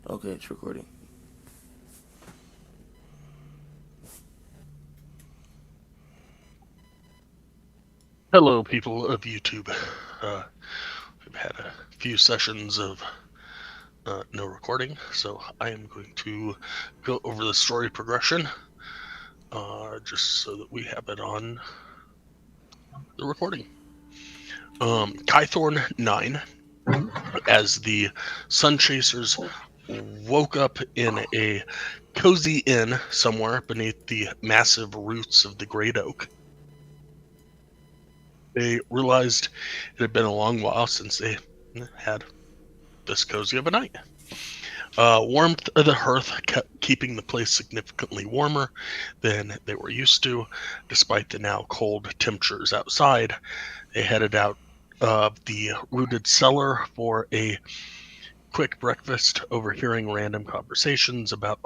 Okay, it's recording. Hello, people of YouTube. We've had a few sessions of no recording, so I am going to go over the story progression just so that we have it on the recording. Kythorn 9, as the Sun Chasers woke up in a cozy inn somewhere beneath the massive roots of the great oak, they realized it had been a long while since they had this cozy of a night. Warmth of the hearth kept keeping the place significantly warmer than they were used to, despite the now cold temperatures outside. They headed out of the rooted cellar for a quick breakfast, overhearing random conversations about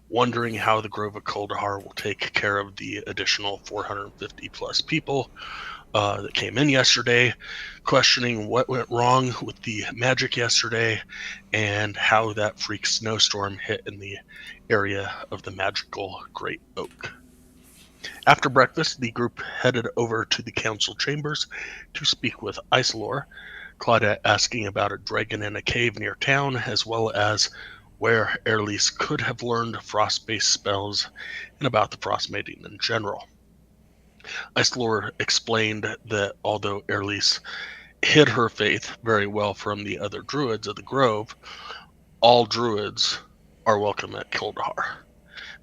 wondering how the Grove of Kuldahar will take care of the additional 450 plus people that came in yesterday, questioning what went wrong with the magic yesterday and how that freak snowstorm hit in the area of the magical Great Oak. After breakfast, the group headed over to the council chambers to speak with Isolor, Claudette asking about a dragon in a cave near town, as well as where Erlise could have learned frost-based spells and about the frost maiden in general. Isolor explained that although Erlise hid her faith very well from the other druids of the grove, all druids are welcome at Kildahar.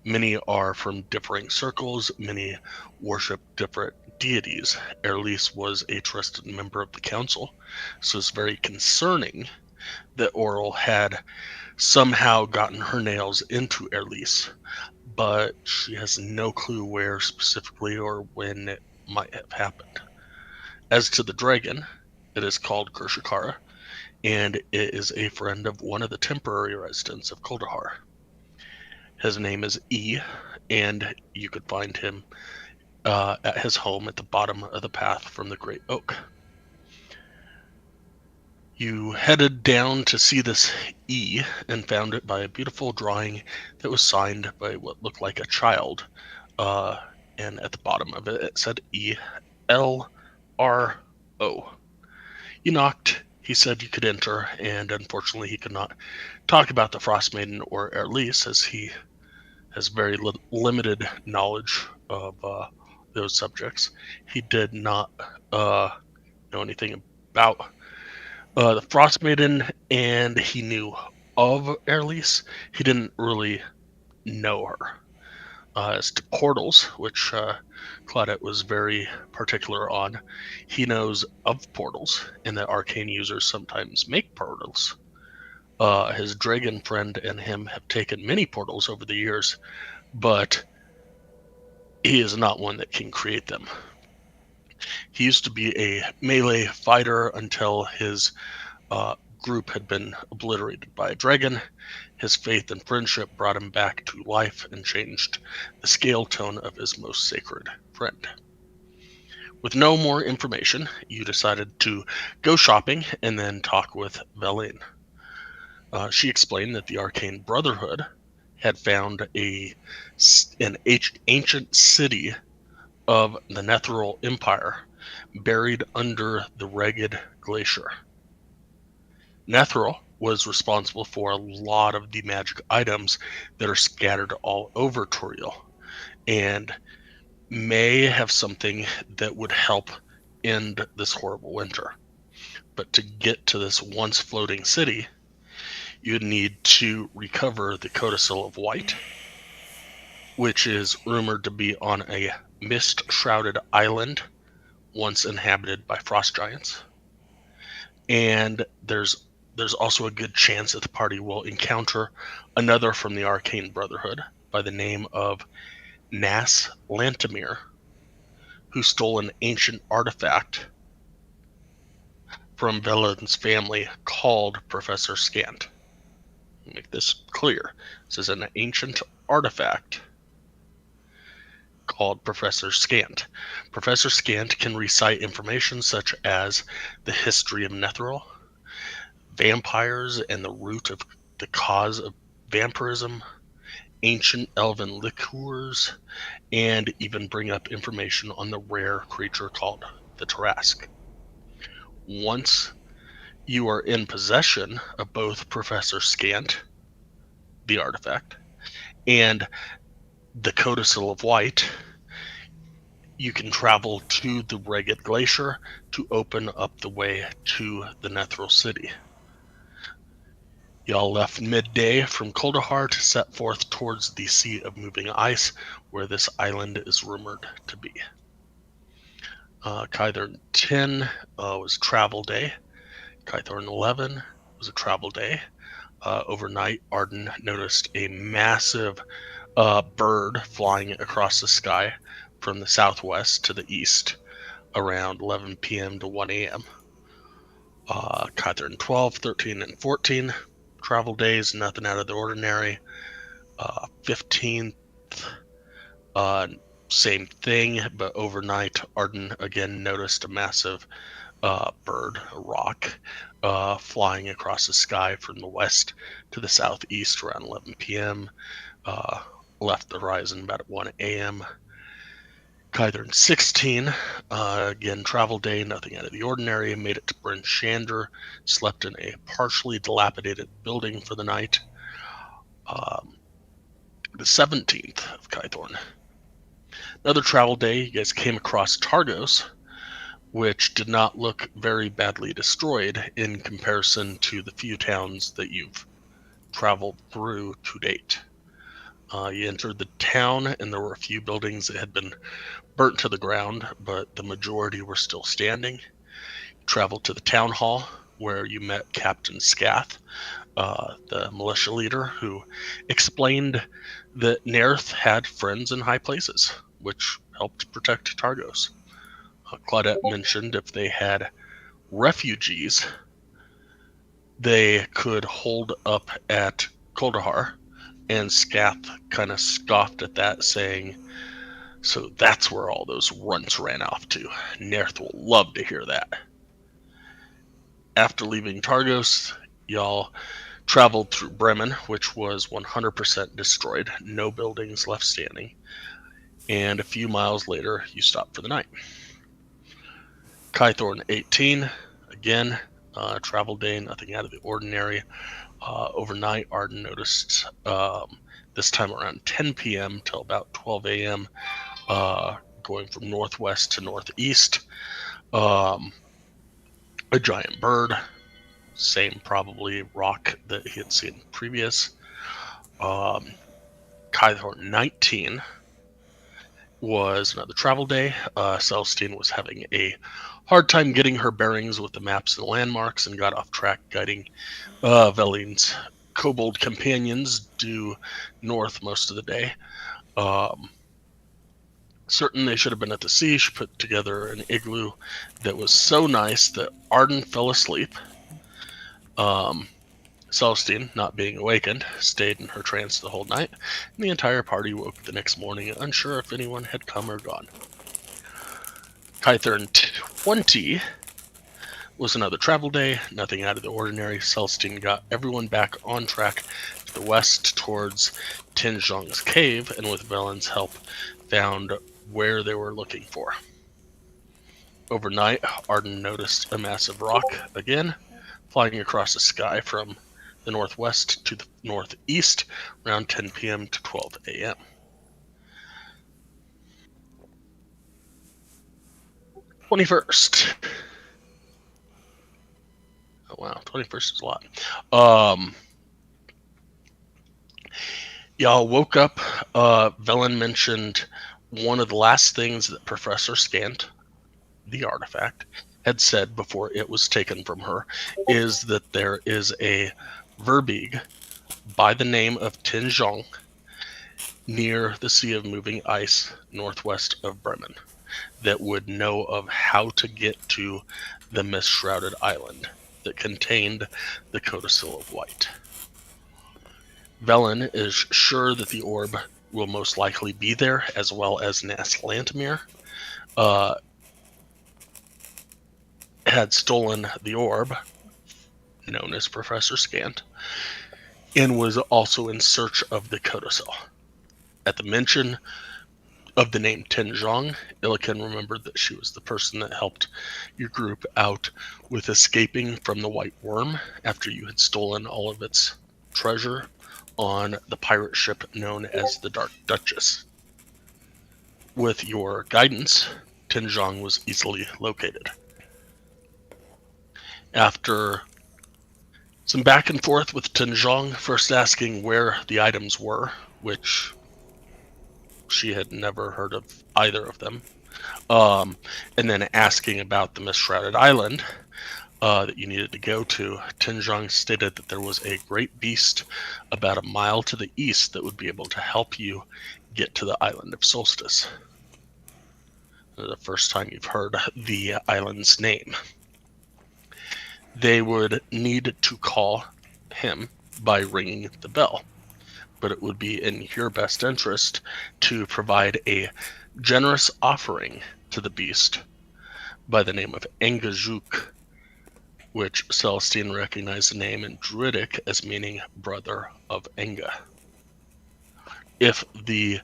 Many are from differing circles, many worship different deities. Erlise was a trusted member of the council, so it's very concerning that Oral had somehow gotten her nails into Erlise, but she has no clue where specifically or when it might have happened. As to the dragon, it is called Kershakara, and it is a friend of one of the temporary residents of Kuldahar. His name is E, and you could find him at his home at the bottom of the path from the Great Oak. You headed down to see this E and found it by a beautiful drawing that was signed by what looked like a child. Uh, and at the bottom of it, it said ELRO. You knocked. He said you could enter, and unfortunately, he could not talk about the Frost Maiden or Erlise, as he has very limited knowledge of those subjects. He did not know anything about the Frost Maiden, and he knew of Erlise. He didn't really know her. As to portals, which Claudette was very particular on, he knows of portals and that arcane users sometimes make portals. His dragon friend and him have taken many portals over the years, but he is not one that can create them. He used to be a melee fighter until his group had been obliterated by a dragon. His faith and friendship brought him back to life and changed the scale tone of his most sacred friend. With no more information, you decided to go shopping and then talk with Veline. She explained that the Arcane Brotherhood had found an ancient city of the Netheril Empire buried under the Ragged Glacier. Netheril was responsible for a lot of the magic items that are scattered all over Toriel, and may have something that would help end this horrible winter. But to get to this once floating city, you'd need to recover the Codicil of White, which is rumored to be on a mist-shrouded island once inhabited by frost giants. And there's also a good chance that the party will encounter another from the Arcane Brotherhood by the name of Nas Lantamir, who stole an ancient artifact from Velen's family called Professor Scant. Make this clear. This is an ancient artifact called Professor Scant. Professor Scant can recite information such as the history of Netheril, vampires, and the root of the cause of vampirism, ancient elven liqueurs, and even bring up information on the rare creature called the Tarrasque. Once you are in possession of both Professor Scant, the artifact, and the Codicil of White, you can travel to the Ragged Glacier to open up the way to the Nethril City. Y'all left midday from Kuldahar to set forth towards the Sea of Moving Ice, where this island is rumored to be. Kythorn 10 was travel day. Kythorn 11 was a travel day. Overnight, Arden noticed a massive bird flying across the sky from the southwest to the east around 11 p.m. to 1 a.m. Kythorn 12, 13, and 14, travel days, nothing out of the ordinary. 15th, same thing, but overnight, Arden again noticed a massive bird, a rock, flying across the sky from the west to the southeast around 11 p.m. Left the horizon about at 1 a.m. Kythorn 16, again, travel day, nothing out of the ordinary, made it to Bryn Shander, slept in a partially dilapidated building for the night. The 17th of Kythorn. Another travel day, you guys came across Targos, which did not look very badly destroyed in comparison to the few towns that you've traveled through to date. You entered the town, and there were a few buildings that had been burnt to the ground, but the majority were still standing. You traveled to the town hall, where you met Captain Scath, the militia leader, who explained that Nerth had friends in high places, which helped protect Targos. Claudette mentioned if they had refugees, they could hold up at Kuldahar, and Scath kind of scoffed at that, saying, "So that's where all those runts ran off to. Nerth will love to hear that." After leaving Targos, y'all traveled through Bremen, which was 100% destroyed, no buildings left standing, and a few miles later, you stopped for the night. Kythorn 18, again, travel day, nothing out of the ordinary. Overnight, Arden noticed this time around 10 p.m. till about 12 a.m., going from northwest to northeast, a giant bird, same probably rock that he had seen previous. Kythorn 19 was another travel day. Celestine was having a hard time getting her bearings with the maps and landmarks and got off track, guiding Veline's kobold companions due north most of the day. Certain they should have been at the sea, she put together an igloo that was so nice that Arden fell asleep. Celestine, not being awakened, stayed in her trance the whole night, and the entire party woke the next morning unsure if anyone had come or gone. Kythorn 20 was another travel day, nothing out of the ordinary. Celestine got everyone back on track to the west towards Tinjong's cave, and with Velen's help, found where they were looking for. Overnight, Arden noticed a massive rock again, flying across the sky from the northwest to the northeast around 10 p.m. to 12 a.m. Oh wow, 21st is a lot. Y'all woke up. Velen mentioned one of the last things that Professor Scant, the artifact, had said before it was taken from her, is that there is a Verbeeg by the name of Tinjong near the Sea of Moving Ice northwest of Bremen that would know of how to get to the mist-shrouded island that contained the Codicil of White. Velen is sure that the orb will most likely be there, as well as Nas Lantimir had stolen the orb, known as Professor Scant, and was also in search of the codicil. At the mention of the name Tinjong, Ilikin remembered that she was the person that helped your group out with escaping from the White Worm after you had stolen all of its treasure on the pirate ship known as the Dark Duchess. With your guidance, Tinjong was easily located. After some back and forth with Tinjong, first asking where the items were, which she had never heard of either of them, and then asking about the Mistshrouded Island that you needed to go to, Tinjong stated that there was a great beast about a mile to the east that would be able to help you get to the island of Solstice. The first time you've heard the island's name. They would need to call him by ringing the bell, but it would be in your best interest to provide a generous offering to the beast by the name of Angajuk, which Celestine recognized the name in Druidic as meaning brother of Enga, if the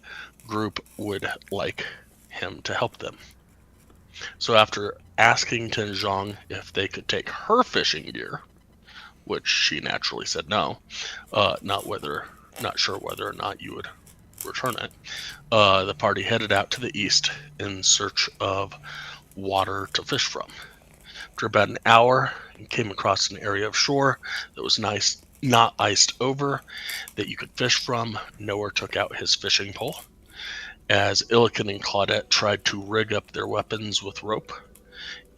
group would like him to help them. So after asking Tinjong if they could take her fishing gear, which she naturally said no, not sure whether or not you would return it, the party headed out to the east in search of water to fish from. After about an hour, you came across an area of shore that was not iced over, that you could fish from. Noah took out his fishing pole, as Ilikin and Claudette tried to rig up their weapons with rope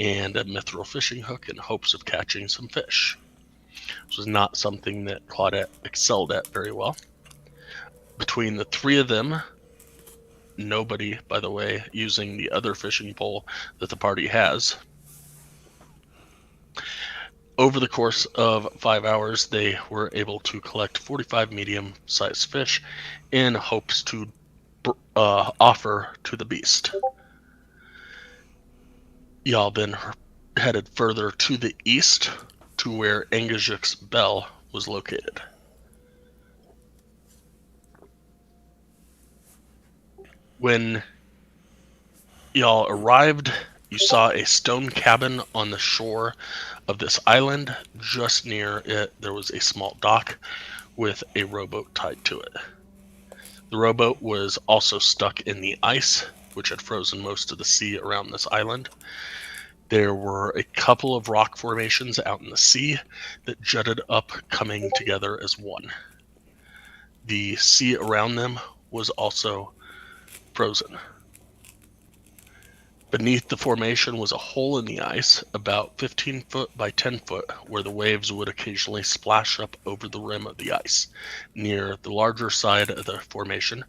and a mithril fishing hook in hopes of catching some fish. This was not something that Claudette excelled at very well. Between the three of them, nobody, by the way, using the other fishing pole that the party has. Over the course of 5 hours, they were able to collect 45 medium-sized fish in hopes to offer to the beast. Y'all then headed further to the east to where Angajuk's bell was located. When y'all arrived, you saw a stone cabin on the shore of this island. Just near it, there was a small dock with a rowboat tied to it. The rowboat was also stuck in the ice, which had frozen most of the sea around this island. There were a couple of rock formations out in the sea that jutted up, coming together as one. The sea around them was also frozen. Beneath the formation was a hole in the ice, about 15 foot by 10 foot, where the waves would occasionally splash up over the rim of the ice. Near the larger side of the formation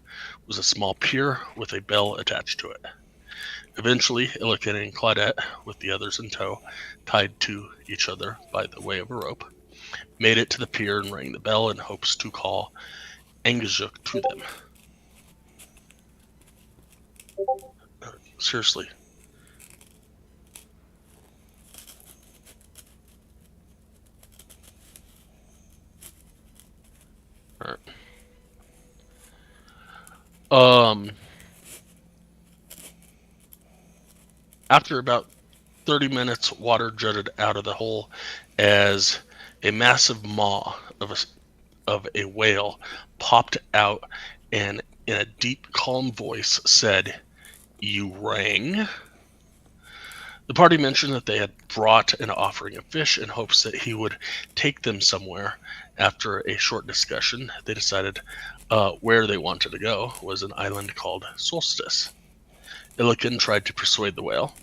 was a small pier with a bell attached to it. Eventually, Ilikin and Claudette, with the others in tow, tied to each other by the way of a rope, made it to the pier and rang the bell in hopes to call Angajuk to them. Seriously. Alright. After about 30 minutes, water jutted out of the hole as a massive maw of a whale popped out and in a deep, calm voice said, "You rang?" The party mentioned that they had brought an offering of fish in hopes that he would take them somewhere. After a short discussion, they decided where they wanted to go was an island called Solstice. Ilikin tried to persuade the whale,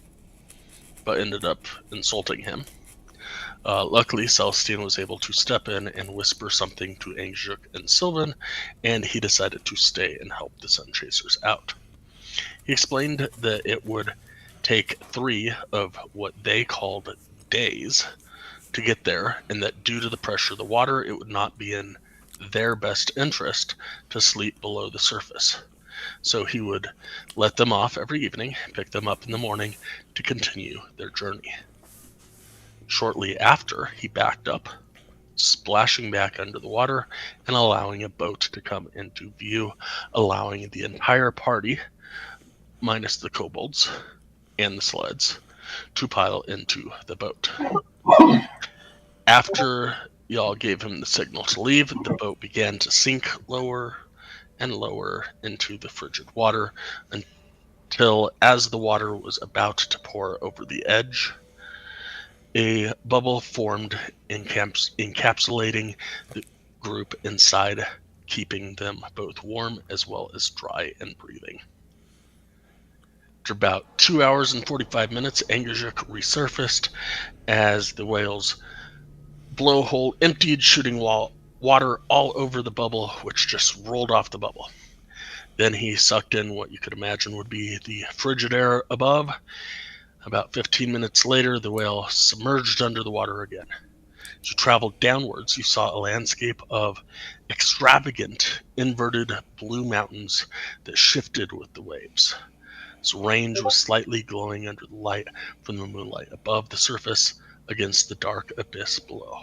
but ended up insulting him. Luckily, Celestine was able to step in and whisper something to Angajuk and Sylvan, and he decided to stay and help the Sun Chasers out. He explained that it would take 3 of what they called days to get there, and that due to the pressure of the water, it would not be in their best interest to sleep below the surface. So he would let them off every evening, pick them up in the morning to continue their journey. Shortly after, he backed up splashing back under the water and allowing a boat to come into view, allowing the entire party, minus the kobolds and the sleds, to pile into the boat. After y'all gave him the signal to leave, the boat began to sink lower and lower into the frigid water until, as the water was about to pour over the edge, a bubble formed, encapsulating the group inside, keeping them both warm as well as dry and breathing. After about 2 hours and 45 minutes, Angajuk resurfaced as the whale's blowhole emptied, shooting water all over the bubble, which just rolled off the bubble. Then he sucked in what you could imagine would be the frigid air above. About 15 minutes later, the whale submerged under the water again. As you traveled downwards, you saw a landscape of extravagant, inverted blue mountains that shifted with the waves. Its range was slightly glowing under the light from the moonlight above the surface against the dark abyss below.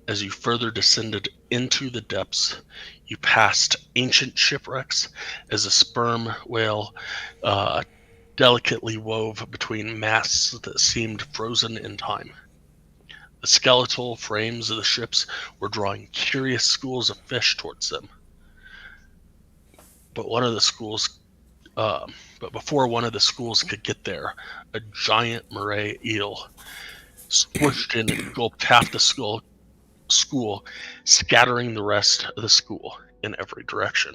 As you further descended into the depths, you passed ancient shipwrecks as a sperm whale delicately wove between masts that seemed frozen in time. The skeletal frames of the ships were drawing curious schools of fish towards them. But before one of the schools could get there, a giant moray eel squished in and gulped half the school, scattering the rest of the school in every direction.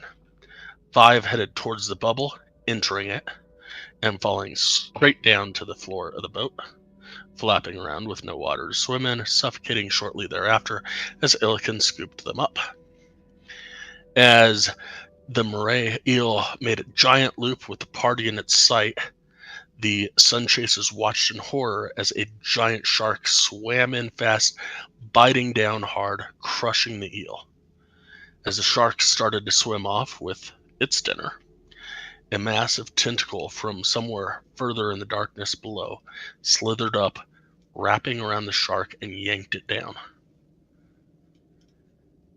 5 headed towards the bubble, entering it, and falling straight down to the floor of the boat, flapping around with no water to swim in, suffocating shortly thereafter as Illiken scooped them up. As the moray eel made a giant loop with the party in its sight, the sun chasers watched in horror as a giant shark swam in fast, biting down hard, crushing the eel. As the shark started to swim off with its dinner, a massive tentacle from somewhere further in the darkness below slithered up, wrapping around the shark and yanked it down.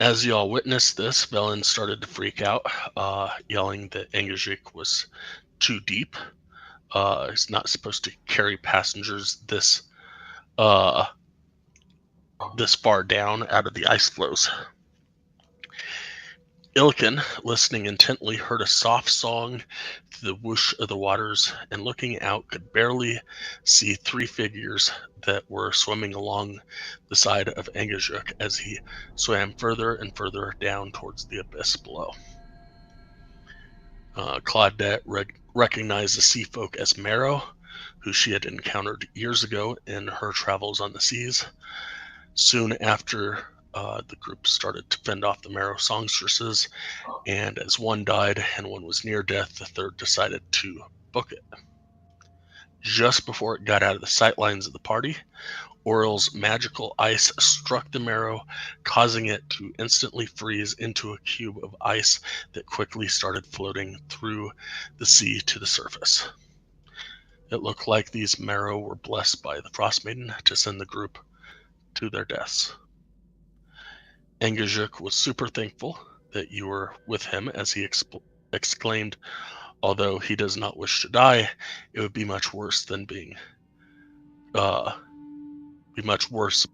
As y'all witnessed this, Velen started to freak out, yelling that Angajuk was too deep. He's not supposed to carry passengers this far down out of the ice floes. Illiken, listening intently, heard a soft song through the whoosh of the waters, and looking out could barely see 3 figures that were swimming along the side of Angajuk as he swam further and further down towards the abyss below. Claudette recognized the sea folk as Marrow, who she had encountered years ago in her travels on the seas. Soon after, the group started to fend off the Marrow songstresses, and as one died and one was near death, the third decided to book it. Just before it got out of the sightlines of the party, Oral's magical ice struck the Marrow, causing it to instantly freeze into a cube of ice that quickly started floating through the sea to the surface. It looked like these Marrow were blessed by the Frost Maiden to send the group to their deaths. Angajuk was super thankful that you were with him as he exclaimed, although he does not wish to die, it would be much worse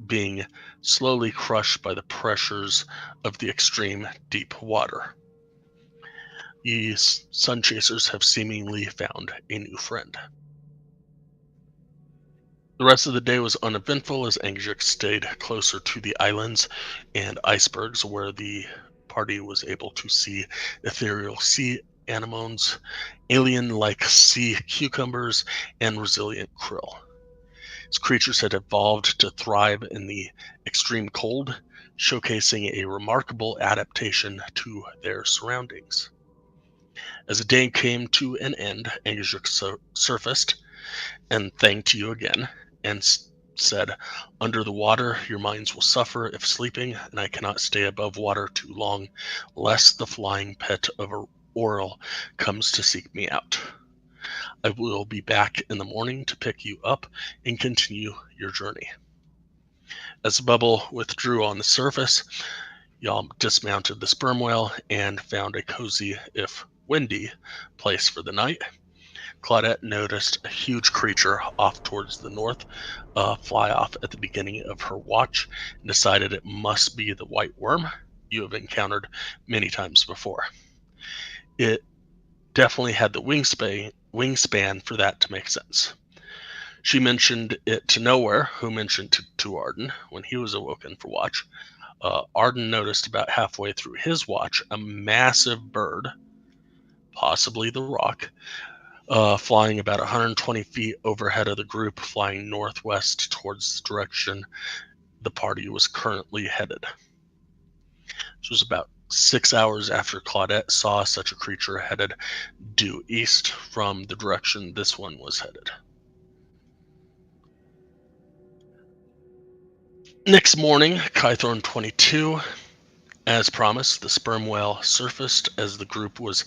being slowly crushed by the pressures of the extreme deep water. These sun chasers have seemingly found a new friend. The rest of the day was uneventful as Angajuk stayed closer to the islands and icebergs, where the party was able to see ethereal sea anemones, alien-like sea cucumbers, and resilient krill. These creatures had evolved to thrive in the extreme cold, showcasing a remarkable adaptation to their surroundings. As the day came to an end, Angajuk surfaced and thanked you again, and said, "Under the water, your minds will suffer if sleeping, and I cannot stay above water too long, lest the flying pet of Oral comes to seek me out. I will be back in the morning to pick you up and continue your journey." As the bubble withdrew on the surface, y'all dismounted the sperm whale and found a cozy, if windy, place for the night. Claudette noticed a huge creature off towards the north fly off at the beginning of her watch and decided it must be the white worm you have encountered many times before. It definitely had the wingspan for that to make sense. She mentioned it to Nowhere, who mentioned to Arden when he was awoken for watch. Arden noticed about halfway through his watch a massive bird, possibly the Rock, flying about 120 feet overhead of the group, flying northwest towards the direction the party was currently headed. This was about 6 hours after Claudette saw such a creature headed due east from the direction this one was headed. Next morning, Kythorn 22, as promised, the sperm whale surfaced as the group was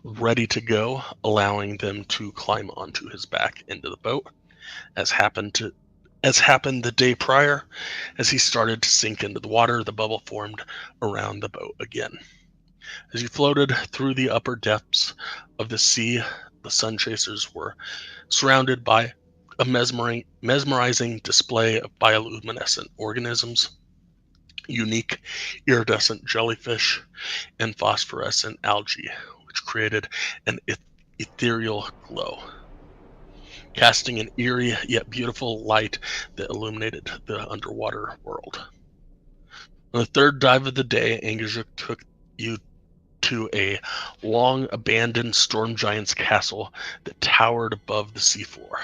ready to go, allowing them to climb onto his back into the boat. As happened the day prior, as he started to sink into the water, the bubble formed around the boat again. As you floated through the upper depths of the sea, the sun chasers were surrounded by a mesmerizing display of bioluminescent organisms, unique iridescent jellyfish, and phosphorescent algae, which created an ethereal glow, casting an eerie yet beautiful light that illuminated the underwater world. On the third dive of the day, Angajuk took you to a long abandoned storm giant's castle that towered above the seafloor.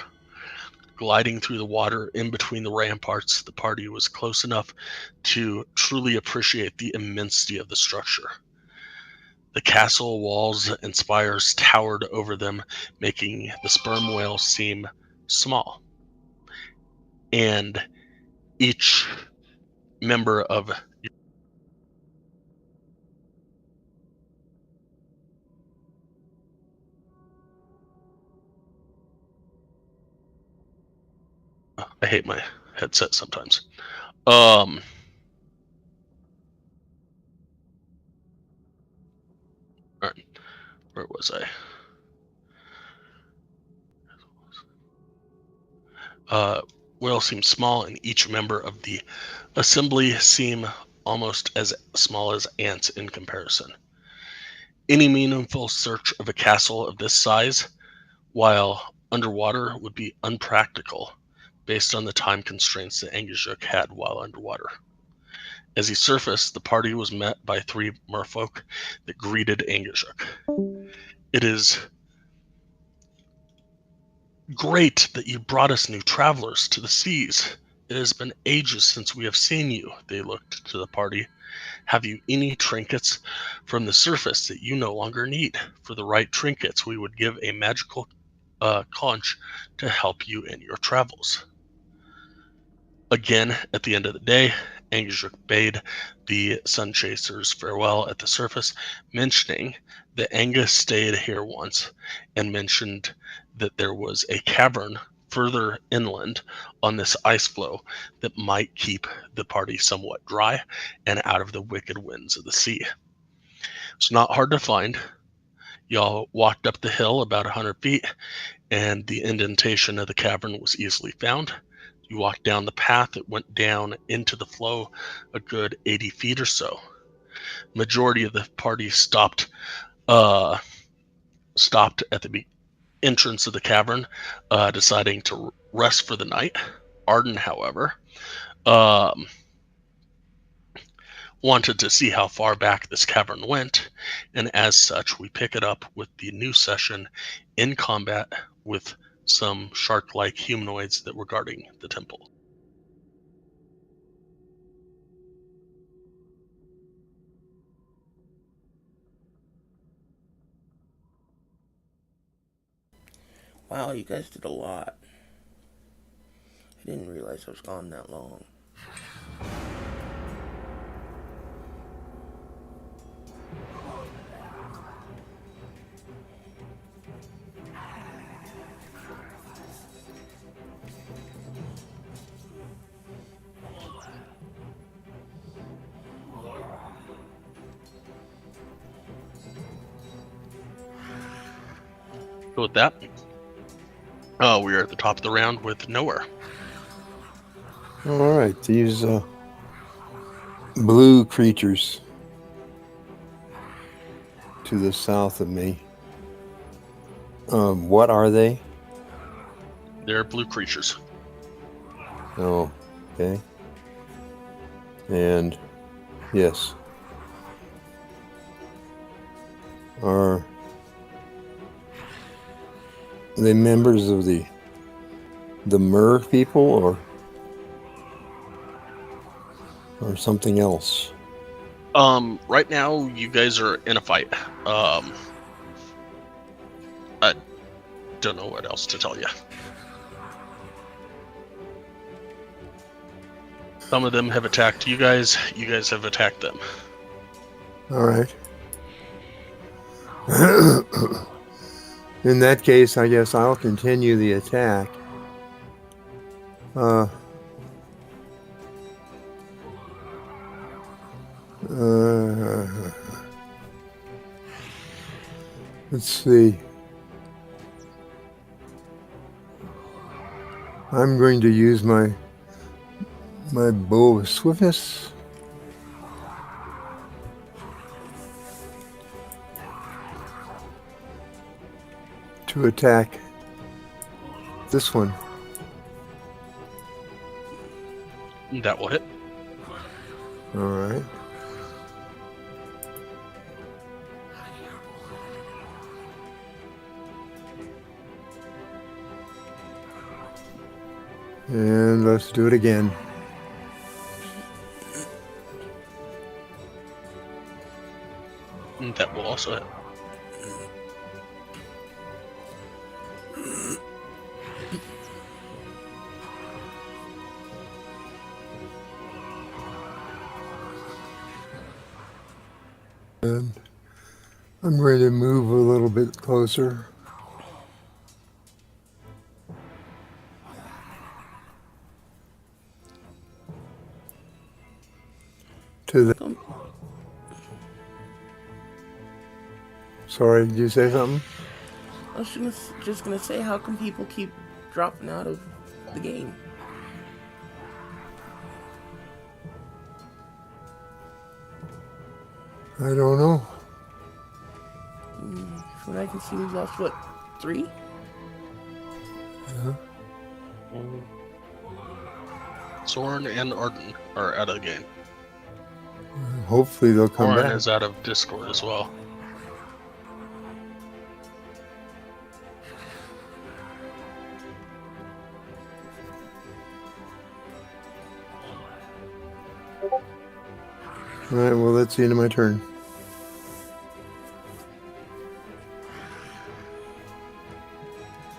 Gliding through the water in between the ramparts, the party was close enough to truly appreciate the immensity of the structure. The castle walls and spires towered over them, making the sperm whale seem small. And each member of I hate my headset sometimes. All right, where was I? Whale seemed small, and each member of the assembly seemed almost as small as ants in comparison. Any meaningful search of a castle of this size while underwater would be unpractical based on the time constraints that Angajuk had while underwater. As he surfaced, the party was met by 3 merfolk that greeted Angajuk. It is great that you brought us new travelers to the seas. It has been ages since we have seen you, they looked to the party. Have you any trinkets from the surface that you no longer need? For the right trinkets, we would give a magical conch to help you in your travels. Again, at the end of the day, Angajuk bade the sun chasers farewell at the surface, mentioning that Angus stayed here once, and mentioned that there was a cavern further inland on this ice floe that might keep the party somewhat dry and out of the wicked winds of the sea. It's not hard to find. Y'all walked up the hill about 100 feet, and the indentation of the cavern was easily found. You walked down the path that went down into the flow a good 80 feet or so. Majority of the party stopped at the entrance of the cavern, deciding to rest for the night. Arden, however, wanted to see how far back this cavern went, and as such, we pick it up with the new session in combat with some shark-like humanoids that were guarding the temple. Wow, you guys did a lot. I didn't realize I was gone that long. So with that, we are at the top of the round with nowhere. All right, these blue creatures to the south of me. What are they? They're blue creatures. Oh, okay. And yes, are they members of the Mer people or something else? Right now you guys are in a fight. I don't know what else to tell you. Some of them have attacked you guys. You guys have attacked them. All right. In that case, I guess I'll continue the attack. Let's see. I'm going to use my bow of swiftness. To attack this one. That will hit. All right. And let's do it again. That will also hit. And I'm going to move a little bit closer. To the. Sorry, did you say something? I was just gonna say, how come people keep dropping out of the game? I don't know. From what I can see, we've lost, what, 3? Yeah. Soren and Arden are out of the game. Hopefully they'll come Soren back. is out of Discord as well. All right, well, that's the end of my turn.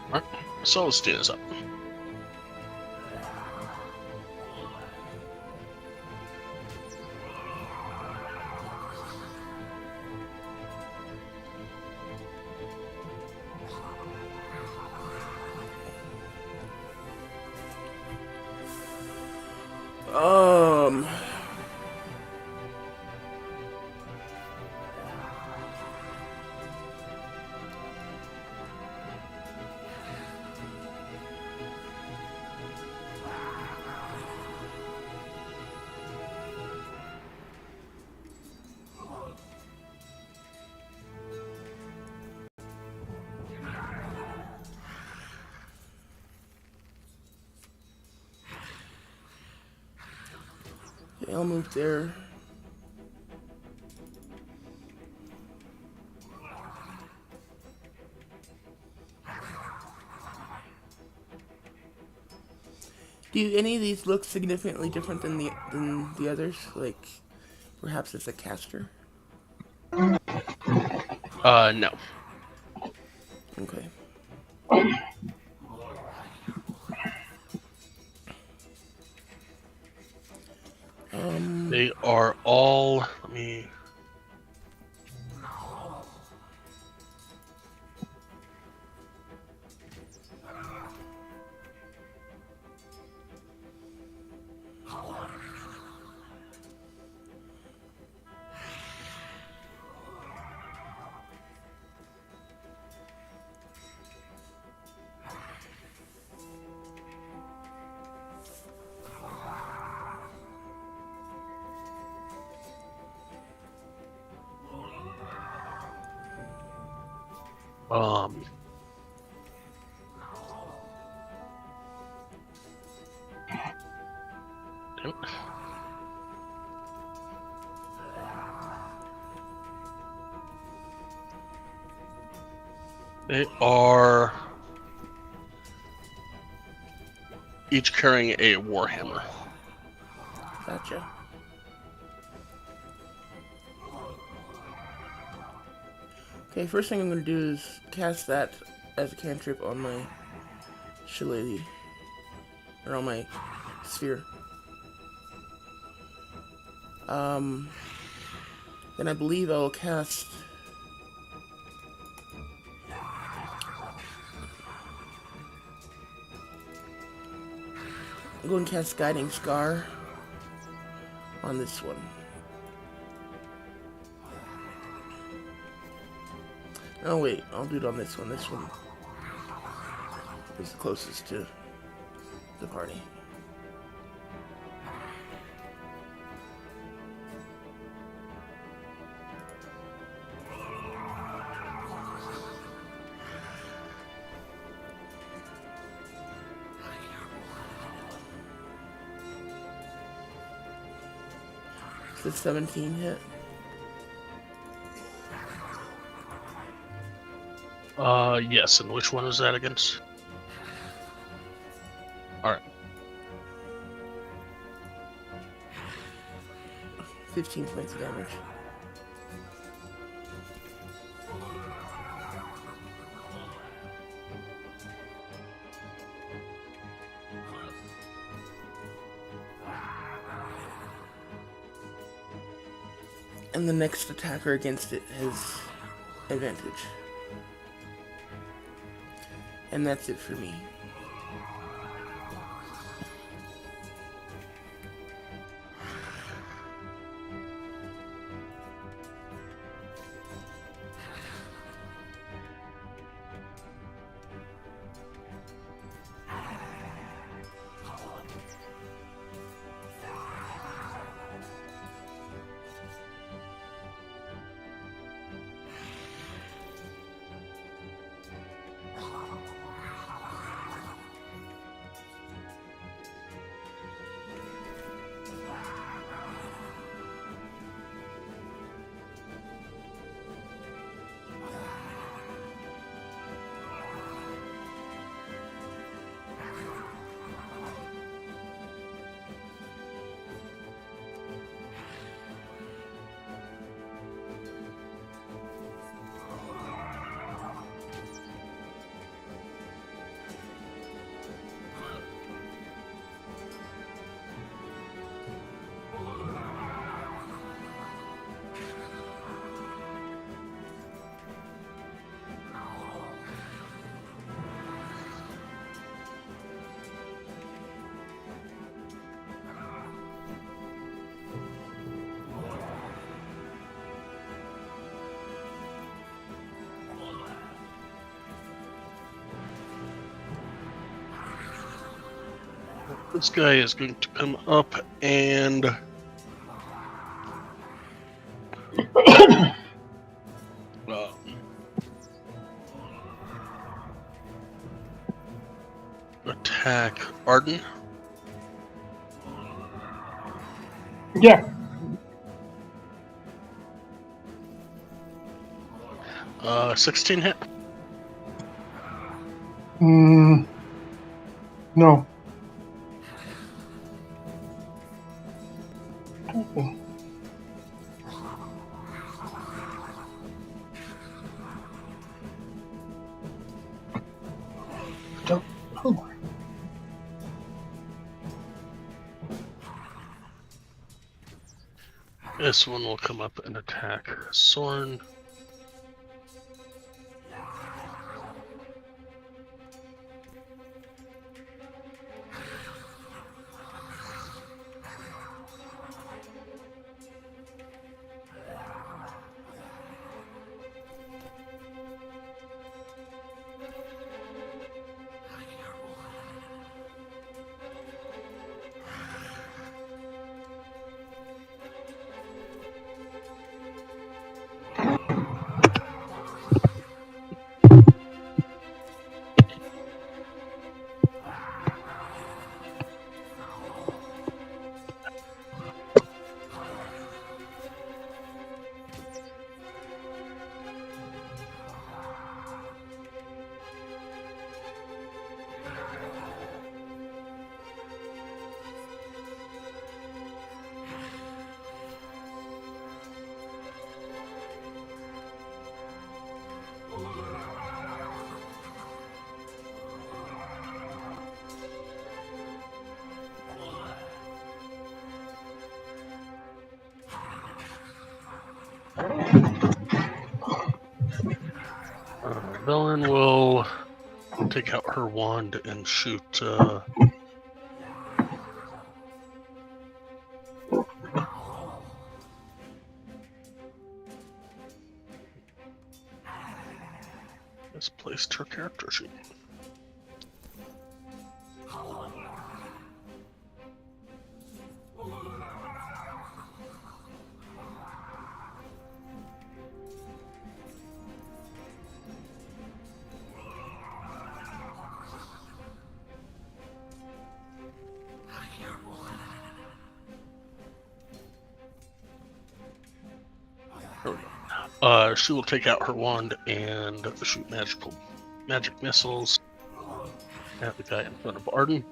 Alright, Celestine is up. Okay, I'll move there. Do any of these look significantly different than the others? Like, perhaps it's a caster? No. Okay. They are all, let me... Um, damn it. They are each carrying a warhammer. Gotcha. Okay, first thing I'm going to do is cast that as a cantrip on my shillelagh. Or on my sphere. Then I believe I will cast... I'm going to cast Guiding Scar on this one. Oh wait, I'll do it on this one. This one is the closest to the party. Is the 17 hit? Yes, and which one is that against? Alright. 15 points of damage. And the next attacker against it has advantage. And that's it for me. This guy is going to come up and attack Arden. Yeah. 16 hit. No. Don't. Oh. This one will come up and attack Soren. Villain will take out her wand and shoot. Misplaced her character sheet. She will take out her wand and shoot magic missiles at the guy in front of Arden.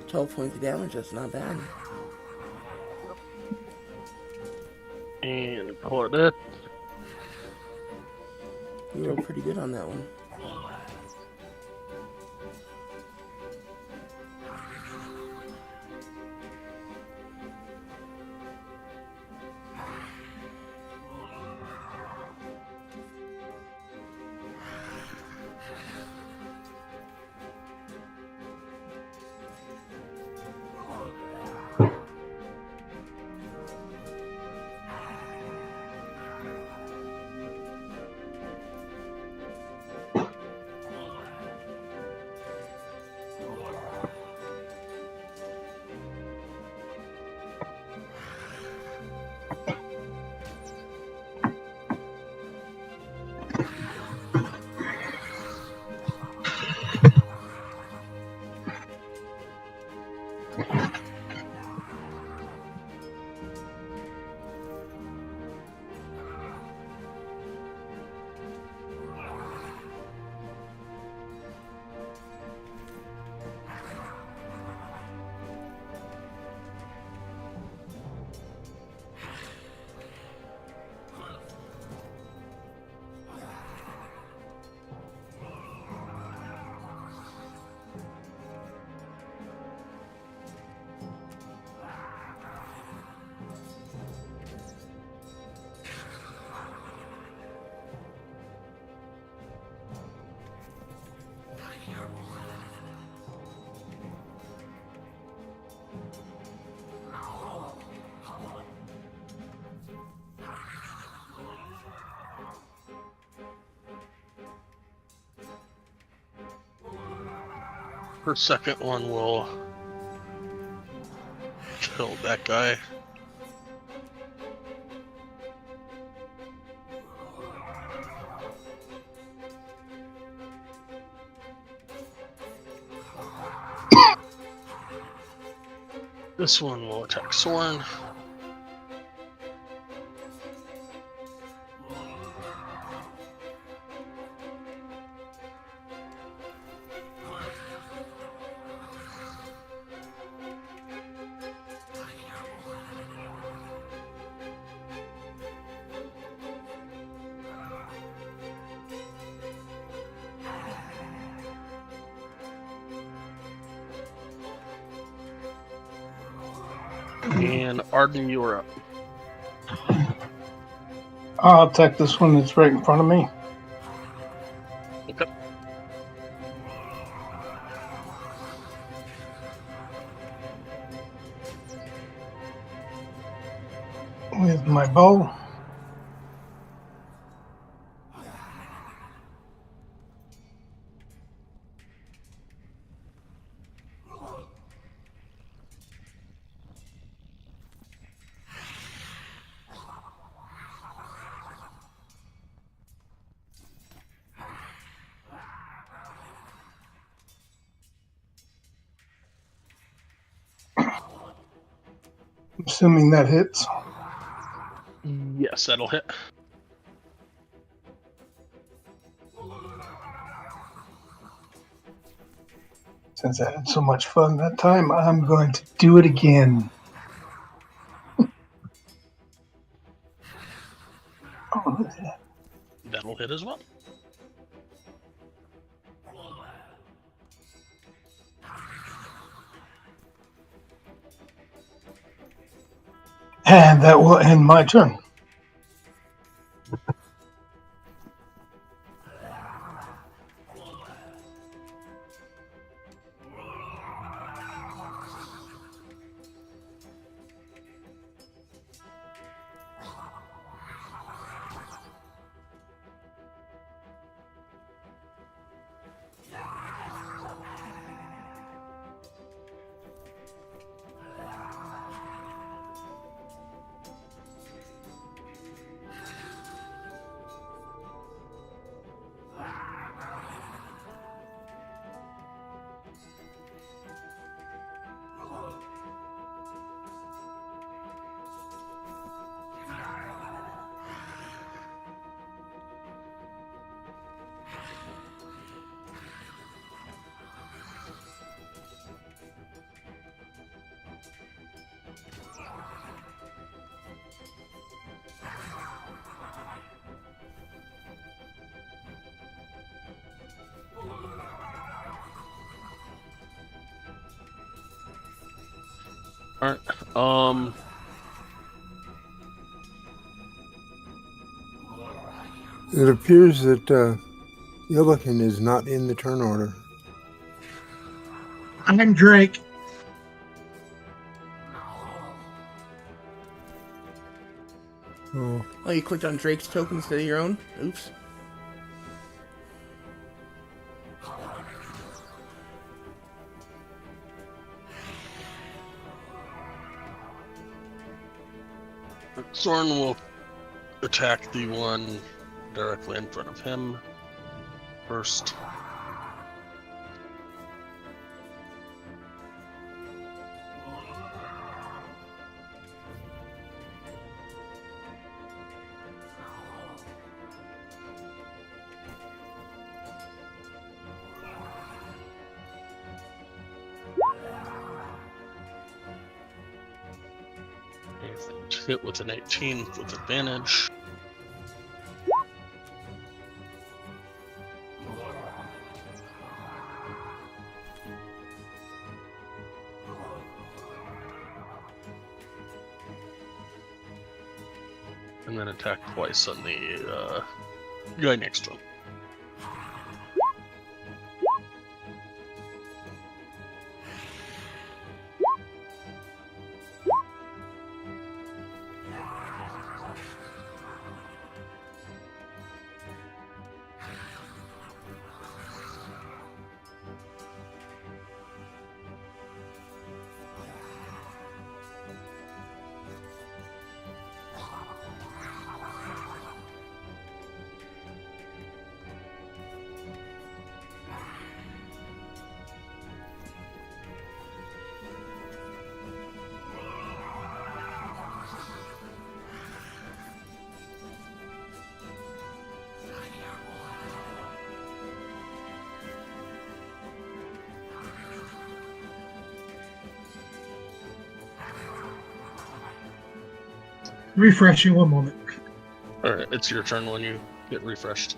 $12 points of damage, that's not bad. And Claudette. You rolled pretty good on that one. Her second one will kill that guy. This one will attack Soren. And Arden, you're up. I'll attack this one that's right in front of me. Okay. With my bow. Assuming that hits. Yes, that'll hit. Since I had so much fun that time, I'm going to do it again. Oh, That'll hit as well. and that will end my turn. All right. It appears that Illiken is not in the turn order. I'm Drake. Oh, Oh, you clicked on Drake's token instead of your own? Oops. Zorn will attack the one directly in front of him first. Hit with an 18 with advantage. And then attack twice on the guy next to him. Refreshing, one moment. Alright, it's your turn when you get refreshed.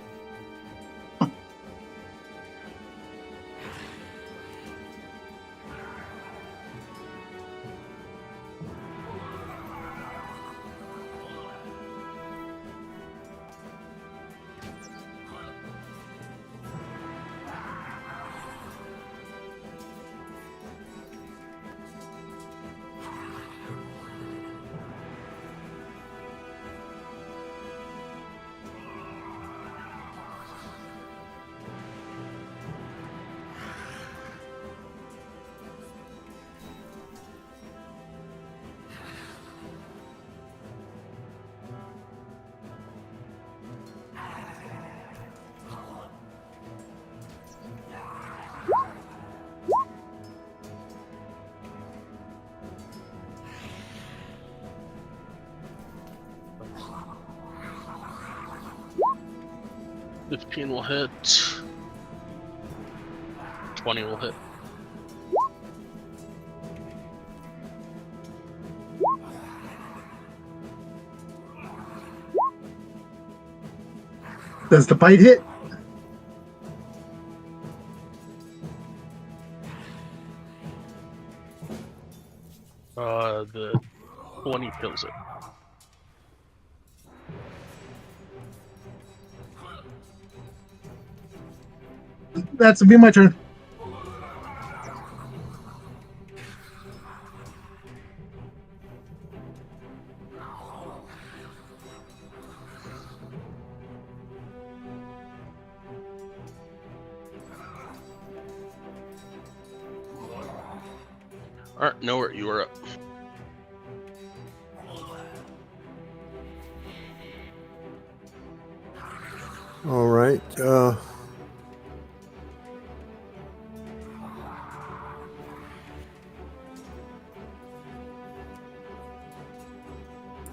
15 will hit. 20 will hit. Does the bite hit? The 20 kills it. That's be my turn. Alright, Nowhere, you are up. All right.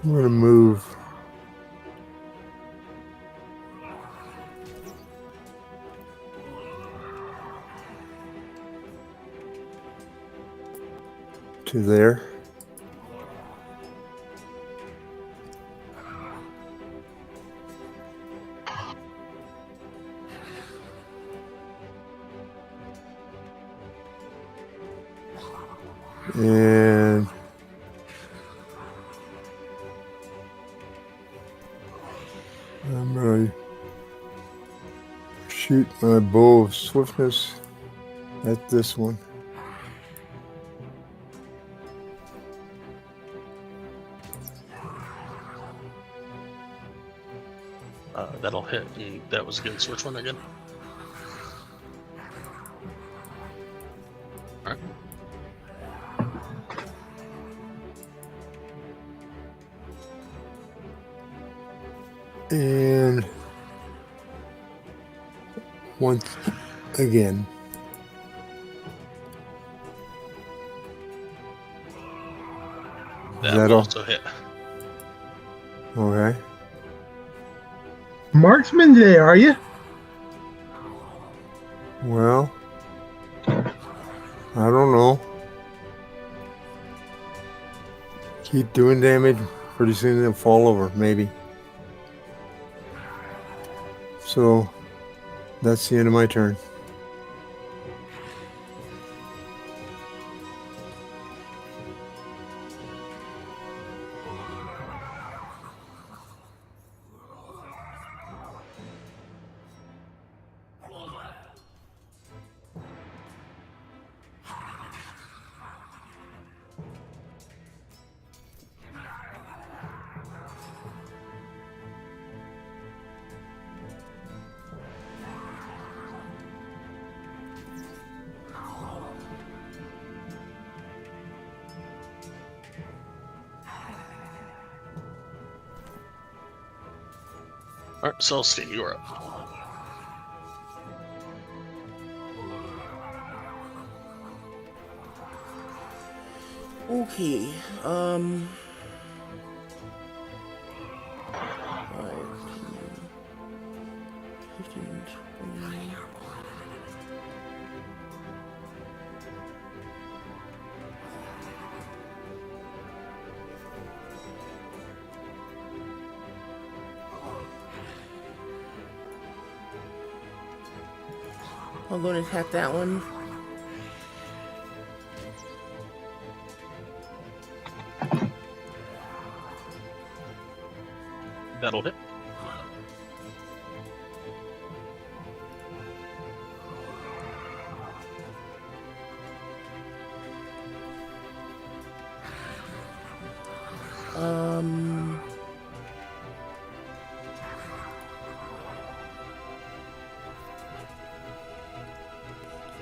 I'm going to move to there. And I'm going to shoot my bow of swiftness at this one. That'll hit, and that was against which one again? Alright. And once again. That That will all? also hit. Okay. Marksman today, are you? Well, I don't know. Keep doing damage. Pretty soon they'll fall over, maybe. So that's the end of my turn. Alright, Celestine, you are up. Okay, 5, 15, 20. I'm going to attack that one. That'll hit.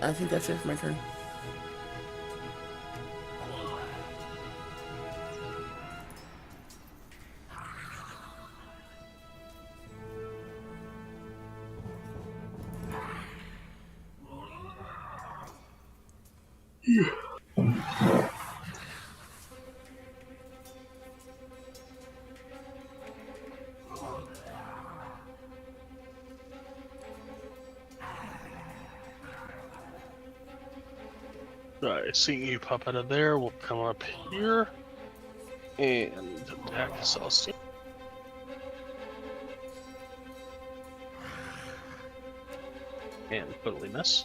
I think that's it for my turn. Right, seeing you pop out of there, we'll come up here and attack Celestine. And totally miss.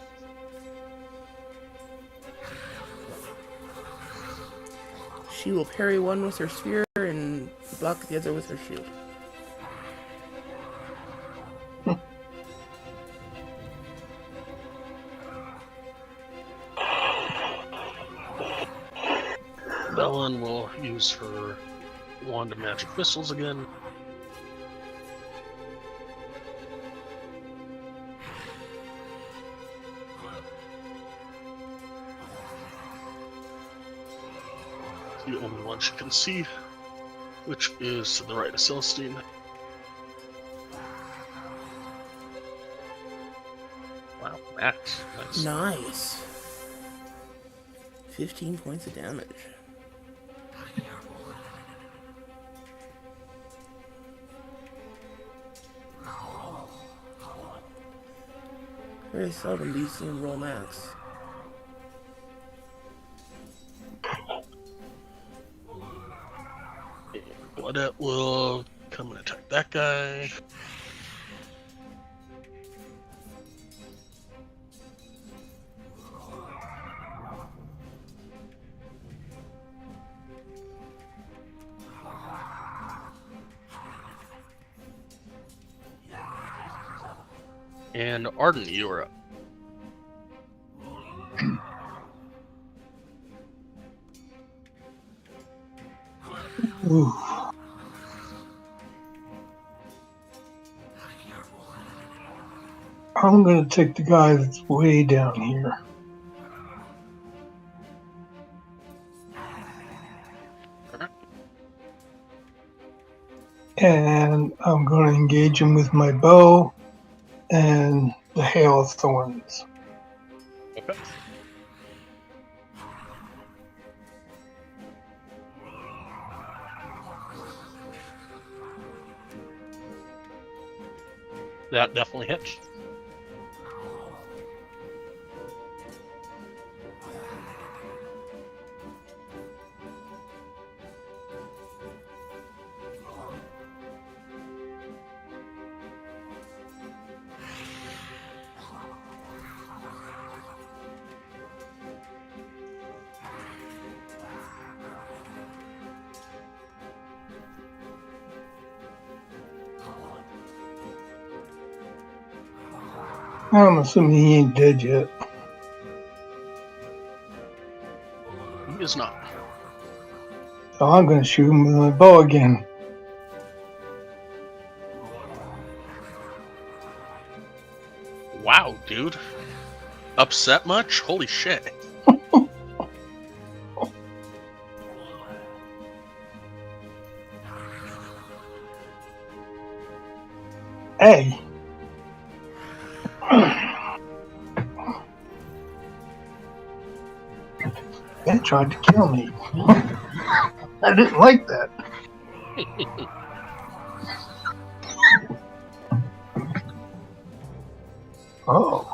She will parry one with her spear and block the other with her shield. Bellin will use her wand of magic missiles again. The only one she can see, which is to the right of Celestine. Wow, max. Nice. Nice. 15 points of damage. Very seldom do you see him roll max. Bloodette will come and attack that guy. And Arden, you're up. Ooh. I'm going to take the guy that's way down here. And I'm going to engage him with my bow and the hail of thorns. Okay. That definitely hits. I'm assuming he ain't dead yet. He is not. So I'm going to shoot him with my bow again. Wow, dude. Upset much? Holy shit. Hey. That tried to kill me. I didn't like that. Oh.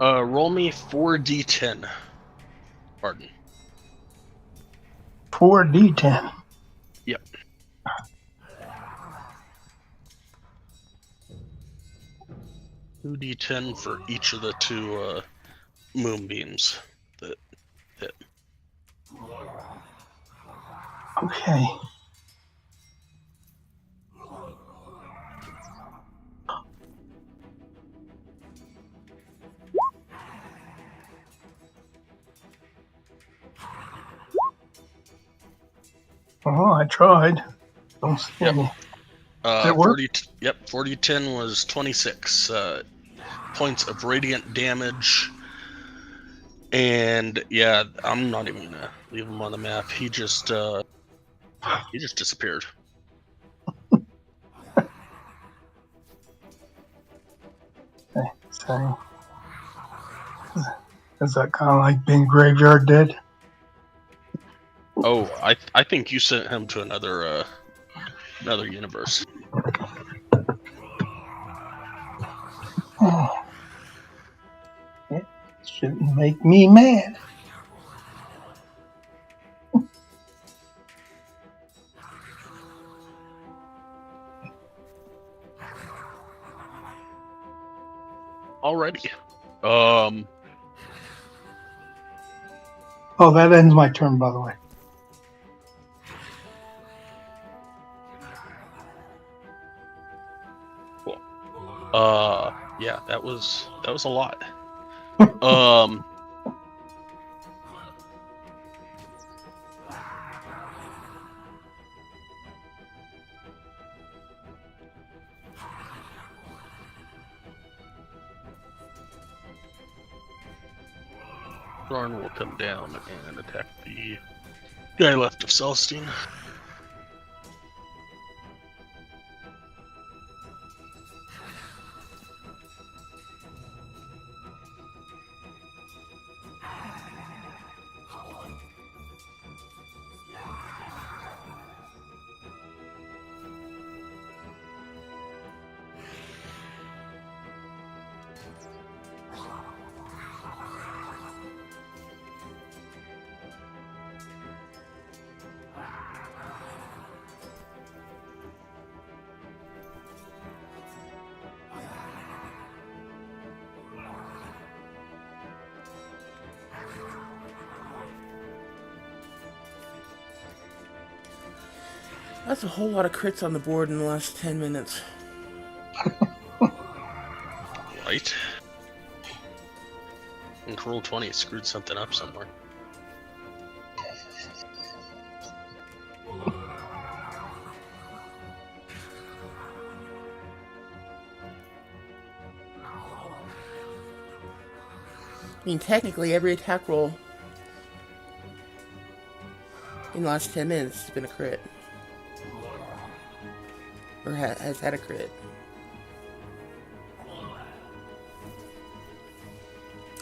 Roll me 4d10. Pardon. 4d10. Yep. Two d10 for each of the two moonbeams that hit. Okay. Oh, I tried. Don't see Yep. any. Did it work? 4010 was 26 points of radiant damage. And yeah, I'm not even gonna leave him on the map. He just disappeared. Okay, so is that kind of like being graveyard dead? Oh, I think you sent him to another universe. Oh, it shouldn't make me mad. Alrighty. Oh, that ends my turn, by the way. Cool. Yeah, that was a lot. Thorn will come down and attack the guy left of Celestine. That's a whole lot of crits on the board in the last 10 minutes. Right. And roll 20 screwed something up somewhere. I mean, technically, every attack roll in the last 10 minutes has been a crit. Or has had a crit.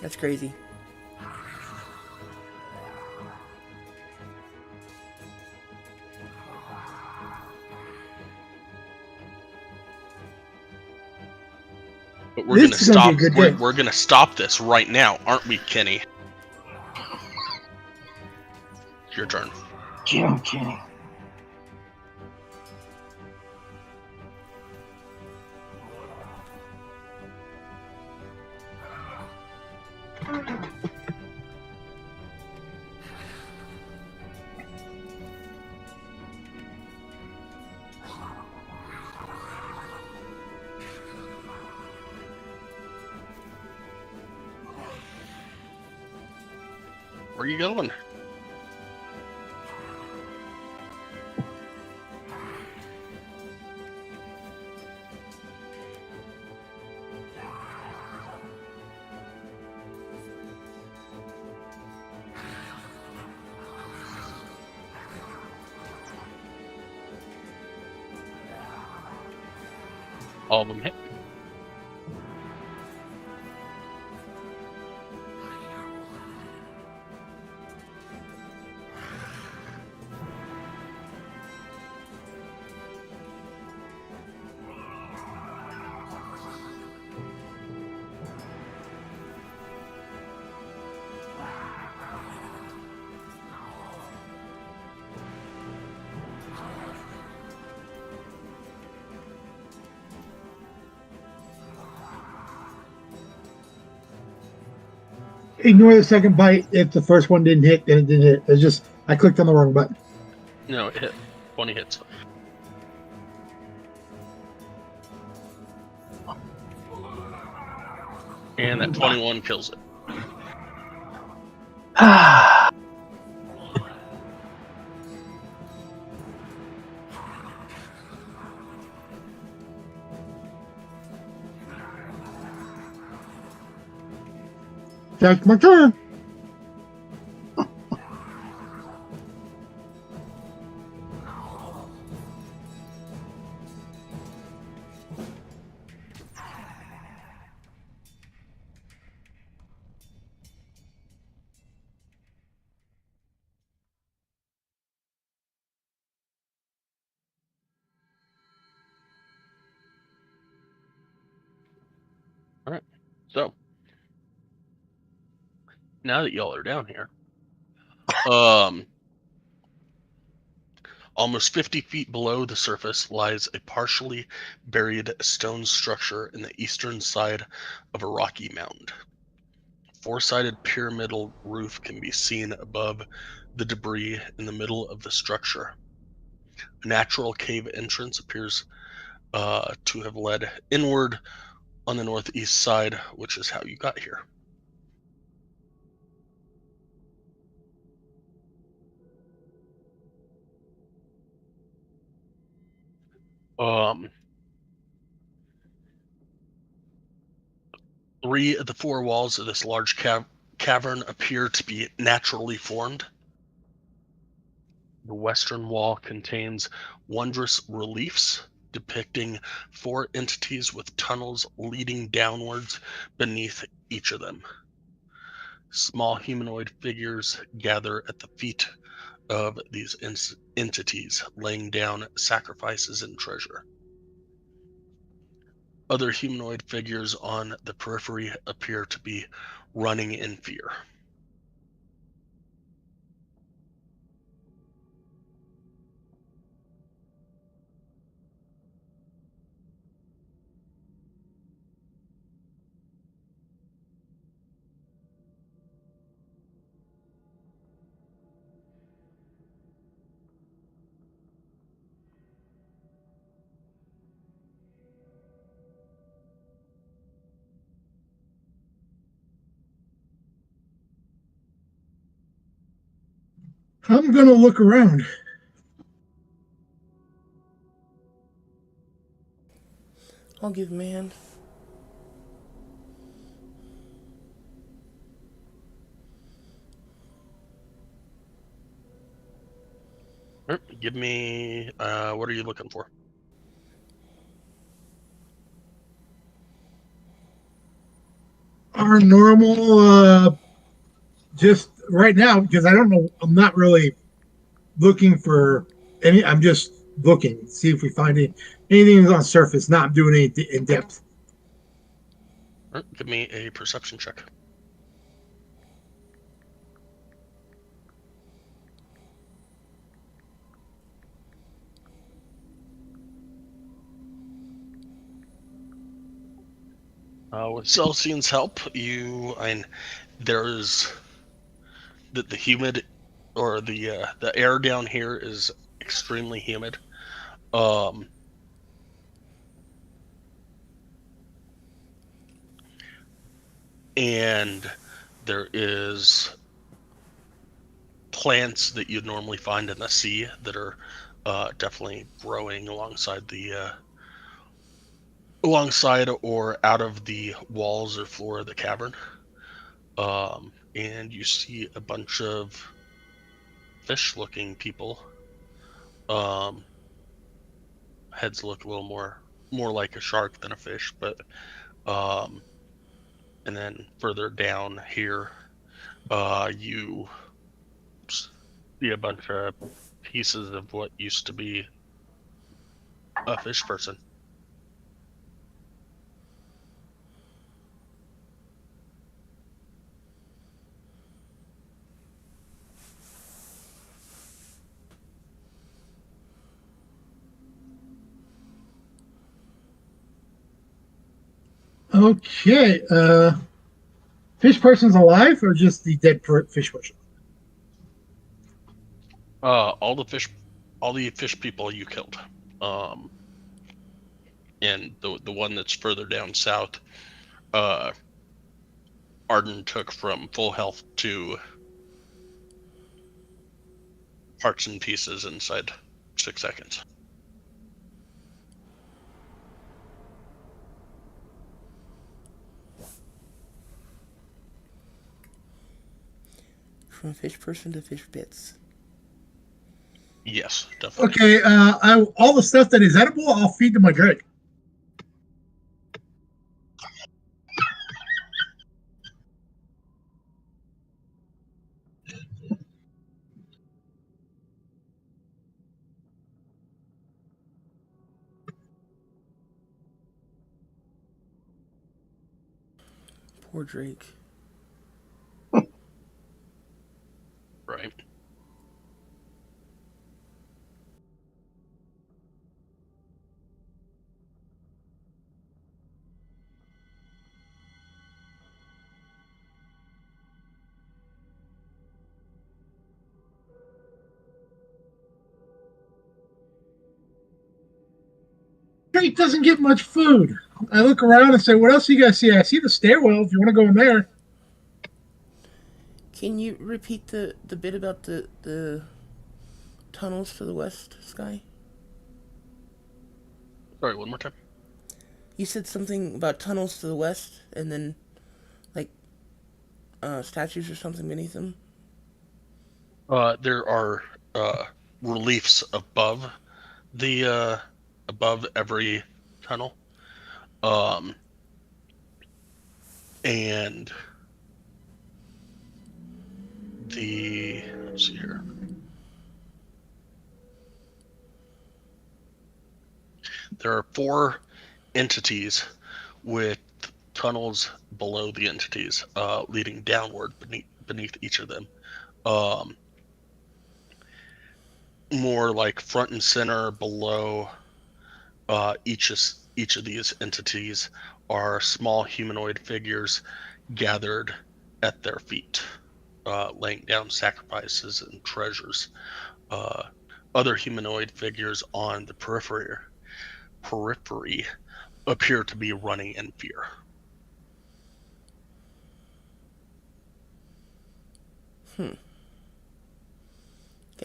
That's crazy. But we're This is gonna be a good day. We're gonna stop this right now, aren't we, Kenny? It's your turn. Jim Kenny. Where are you going? All of them hit. ignore the second bite. If the first one didn't hit, then it didn't hit. It's just I clicked on the wrong button. No, it hit. 20 hits. And that 21 kills it. That's my turn. All right. So now that y'all are down here, almost 50 feet below the surface lies a partially buried stone structure in the eastern side of a rocky mound. Four-sided pyramidal roof can be seen above the debris in the middle of the structure. A natural cave entrance appears to have led inward on the northeast side, which is how you got here. Three of the four walls of this large cavern appear to be naturally formed. The western wall contains wondrous reliefs depicting four entities with tunnels leading downwards beneath each of them. Small humanoid figures gather at the feet of these entities, laying down sacrifices and treasure. Other humanoid figures on the periphery appear to be running in fear. I'm gonna look around. I'll give him a hand. Give me, what are you looking for? Our normal, just right now, because I don't know, I'm not really looking for any. I'm just looking, see if we find anything on surface. Not doing anything in depth. Give me a perception check. With Celsian's help, there's the humid, or the air down here is extremely humid. And there is plants that you'd normally find in the sea that are definitely growing alongside or out of the walls or floor of the cavern. And you see a bunch of fish-looking people. Heads look a little more like a shark than a fish, but and then further down here, you see a bunch of pieces of what used to be a fish person. Okay. Fish person's alive, or just the dead fish person? All the fish people you killed. And the one that's further down south, Arden took from full health to parts and pieces inside 6 seconds. From fish person to fish bits. Yes, definitely. Okay, all the stuff that is edible, I'll feed to my drake. Poor Drake. Right. Drake doesn't get much food. I look around and say, "What else do you guys see?" I see the stairwell. If you want to go in there. Can you repeat the bit about the tunnels to the west, Sky? Sorry, one more time. You said something about tunnels to the west, and then like statues or something beneath them. There are reliefs above above every tunnel, and let's see here. There are 4 entities with tunnels below the entities, leading downward beneath each of them. More like front and center below each of these entities are small humanoid figures gathered at their feet, laying down sacrifices and treasures. Other humanoid figures on the periphery appear to be running in fear. Can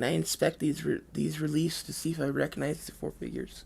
I inspect these reliefs to see if I recognize the 4 figures?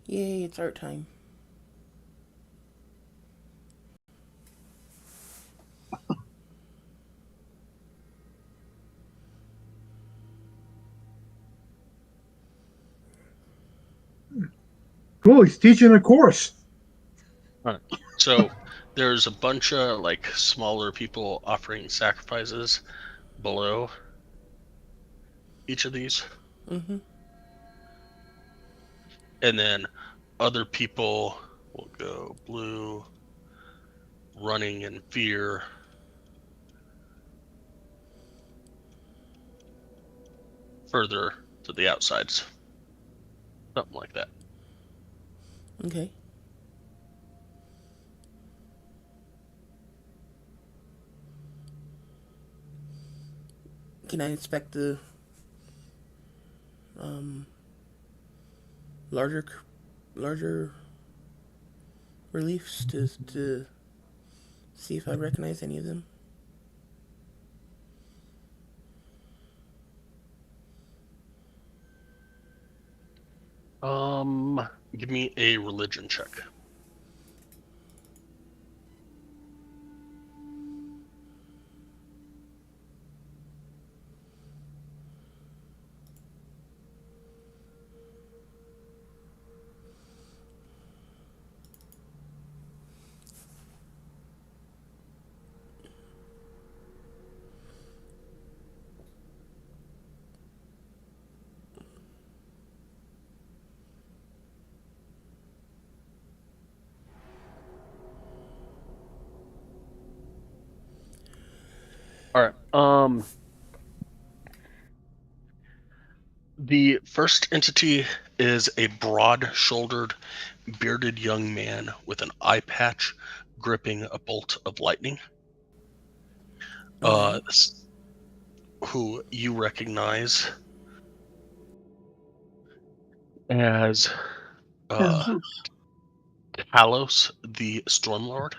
Yay, it's art time. Cool. He's teaching a course. All right. So there's a bunch of like smaller people offering sacrifices below each of these. Mm-hmm. And then other people will go blue, running in fear. Further to the outsides. Something like that. Okay. Can I inspect the larger reliefs to see if I recognize any of them? Give me a religion check. The first entity is a broad-shouldered, bearded young man with an eye patch gripping a bolt of lightning. Okay. Who you recognize as Jesus. Talos, the Stormlord.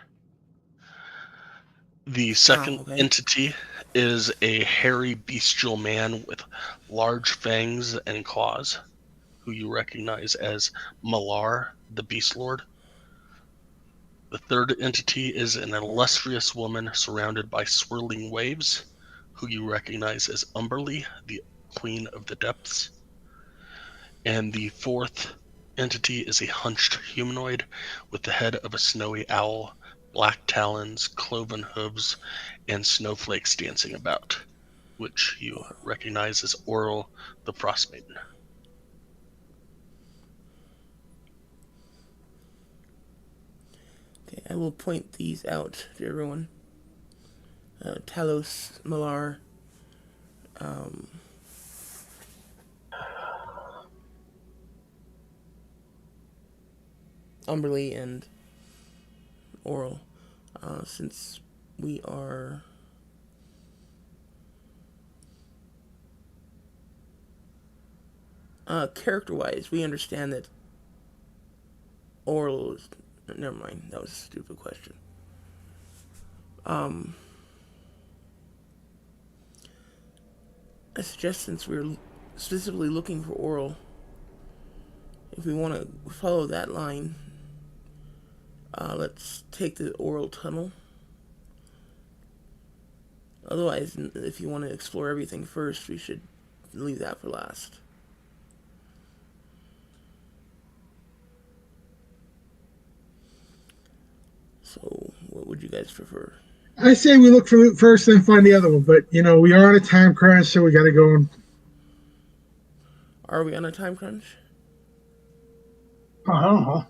The second Okay. entity is a hairy, bestial man with large fangs and claws, who you recognize as Malar, the Beast Lord. The third entity is an illustrious woman surrounded by swirling waves, who you recognize as Umberly, the Queen of the Depths. And the fourth entity is a hunched humanoid with the head of a snowy owl, black talons, cloven hooves, and snowflakes dancing about, which you recognize as Oral, the Frost Maiden. Okay, I will point these out to everyone. Talos, Malar, Umberly, and Oral. Since we are character-wise, we understand that Oral is. Never mind. That was a stupid question. I suggest since we're specifically looking for Oral, if we want to follow that line, let's take the Oral tunnel. Otherwise, if you want to explore everything first, we should leave that for last. So, what would you guys prefer? I say we look for it first, then find the other one. But we are on a time crunch, so we got to go. Are we on a time crunch? I don't know.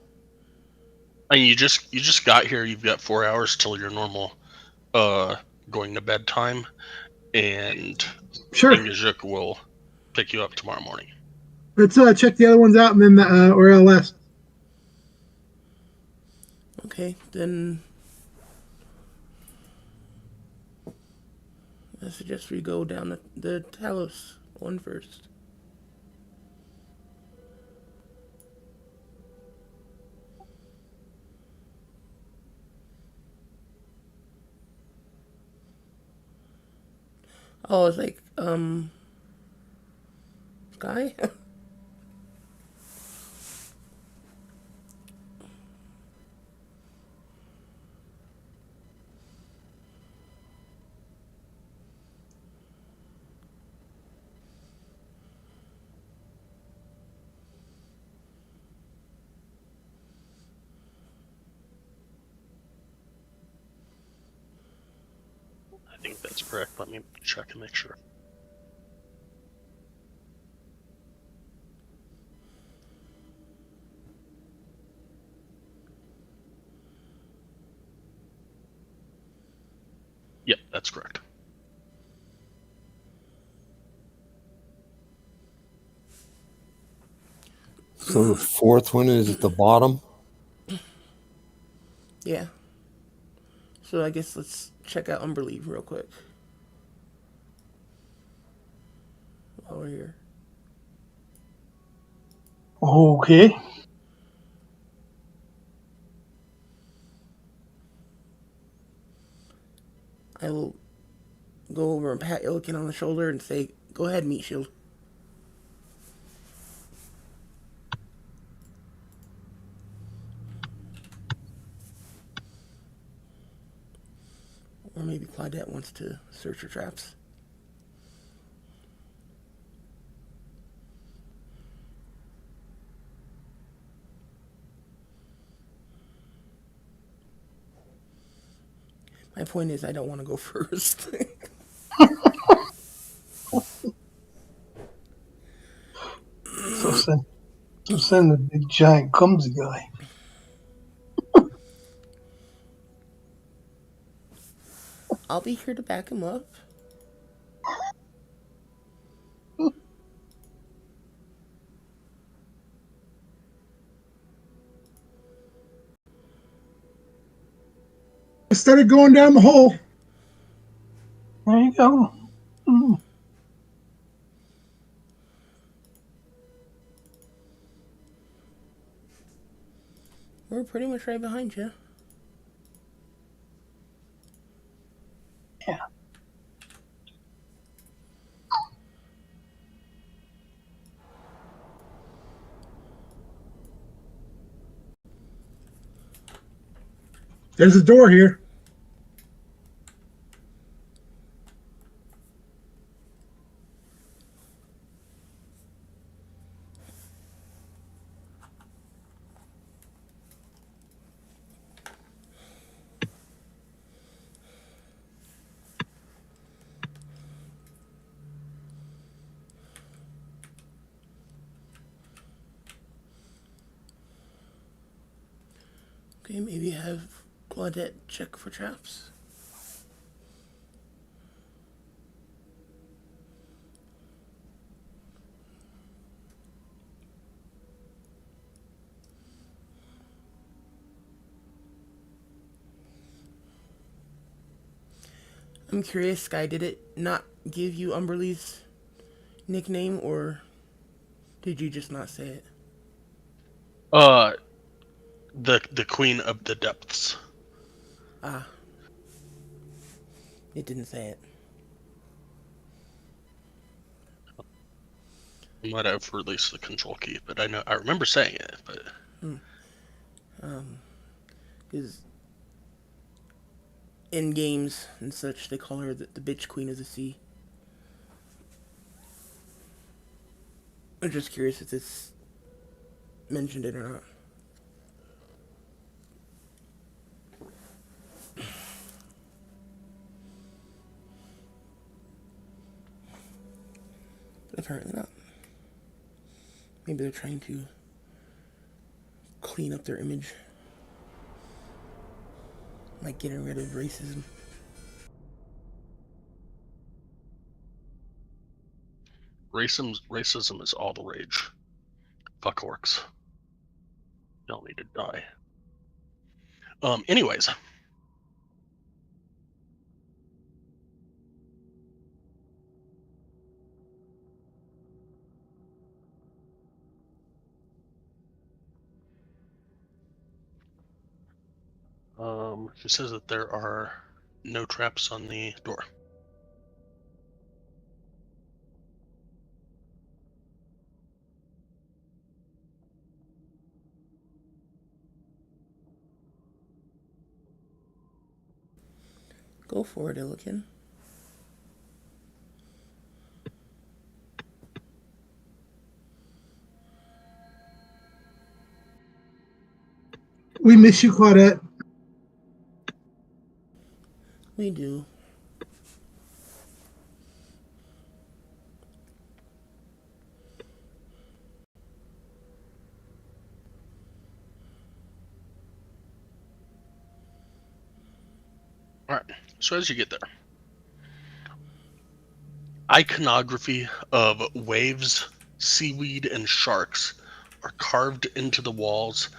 And you just got here. You've got 4 hours till your normal going to bed time, and Sure. Angajuk will pick you up tomorrow morning. Let's check the other ones out, and then or LS. Okay, then I suggest we go down the Talos one first. Oh, it's like, Sky? I think that's correct. Let me check and make sure. Yep, that's correct. So the fourth one is at the bottom. Yeah. So I guess let's check out Umberly real quick. While we're here. Okay. I will go over and pat Illiken on the shoulder and say, "Go ahead, Meat Shield." Or maybe Claudette wants to search for traps. My point is, I don't want to go first. So send the big giant clumsy guy. I'll be here to back him up. started going down the hole. There you go. Mm. We're pretty much right behind you. Yeah. There's a door here. Okay, maybe have Claudette check for traps. I'm curious, Sky, did it not give you Umberly's nickname, or did you just not say it? The Queen of the Depths. Ah. It didn't say it. I might have released the control key, but I remember saying it, but Because in games and such, they call her the bitch queen of the sea. I'm just curious if this mentioned it or not. But apparently not. Maybe they're trying to clean up their image. Like getting rid of racism. racism is all the rage. Fuck orcs. Y'all need to die. Anyways. She says that there are no traps on the door. Go for it, Illikin. We miss you, Claudette. We do. Alright, so as you get there, iconography of waves, seaweed, and sharks are carved into the walls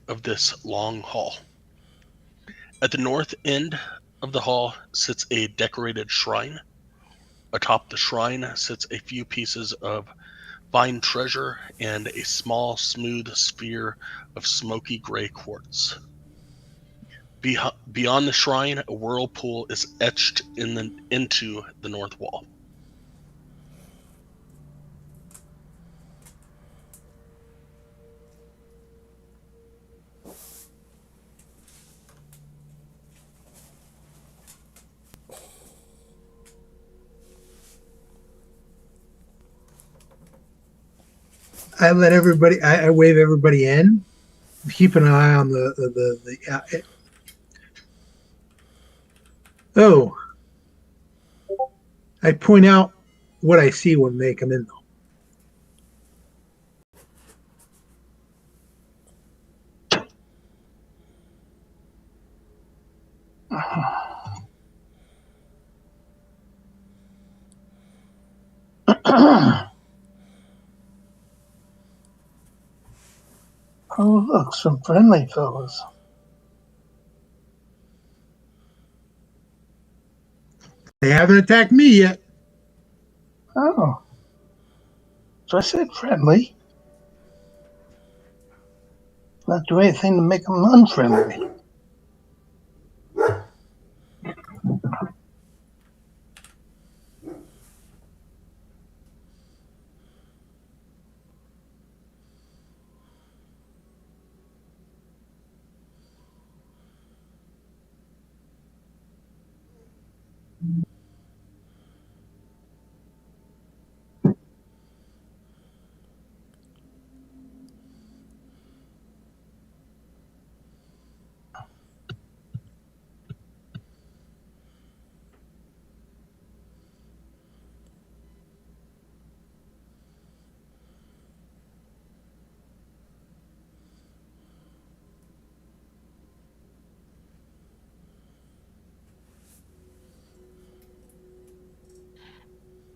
of this long hall. At the north end of the hall sits a decorated shrine. Atop the shrine sits a few pieces of fine treasure and a small, smooth sphere of smoky gray quartz. Beyond the shrine, a whirlpool is etched into the north wall. I let everybody. I wave everybody in. Keep an eye on the. Oh, I point out what I see when they come in, though. Oh, look, some friendly fellows. They haven't attacked me yet. Oh. So I said friendly. Not do anything to make them unfriendly.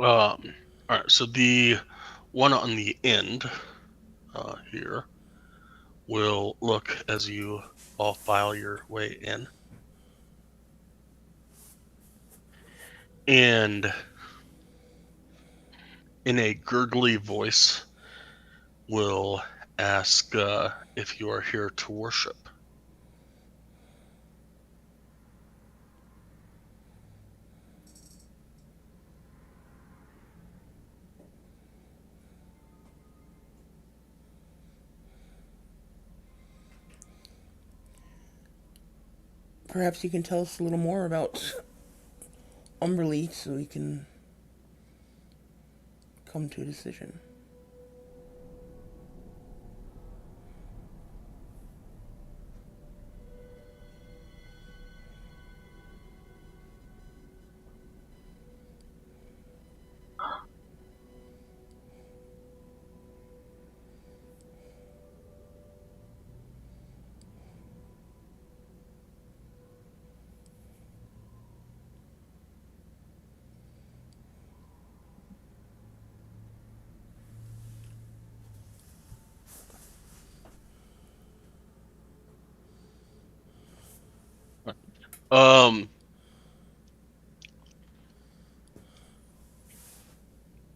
All right, so the one on the end here will look as you all file your way in. And in a gurgly voice will ask if you are here to worship. Perhaps you can tell us a little more about Umberly so we can come to a decision.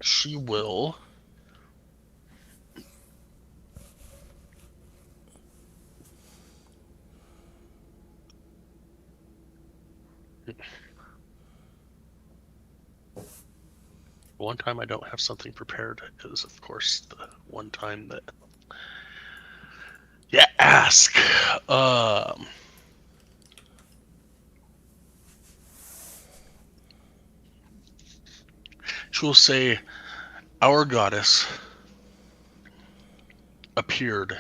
She will one time I don't have something prepared because of course the one time that you ask. She will say, our goddess appeared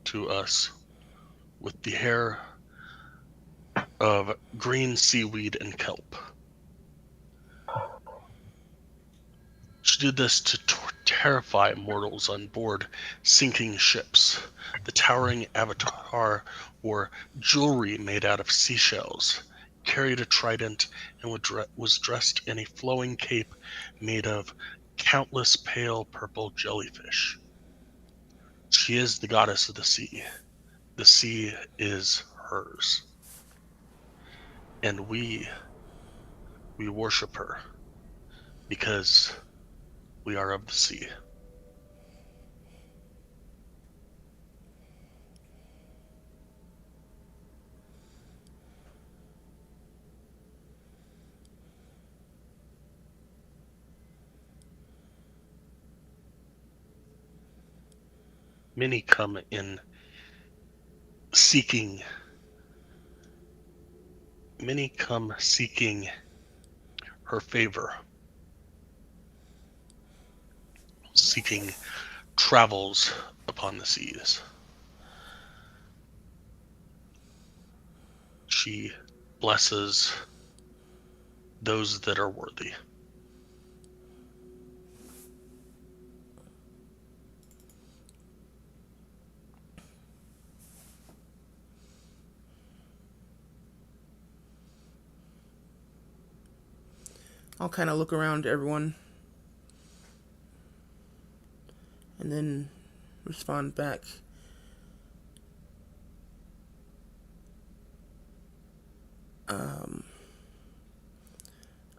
to us with the hair of green seaweed and kelp. She did this to terrify mortals on board sinking ships. The towering avatar wore jewelry made out of seashells, carried a trident, and was dressed in a flowing cape made of countless pale purple jellyfish. She is the goddess of the sea. The sea is hers. And we worship her because we are of the sea. Many come in seeking. Many come seeking her favor, seeking travels upon the seas. She blesses those that are worthy. I'll kind of look around to everyone and then respond back.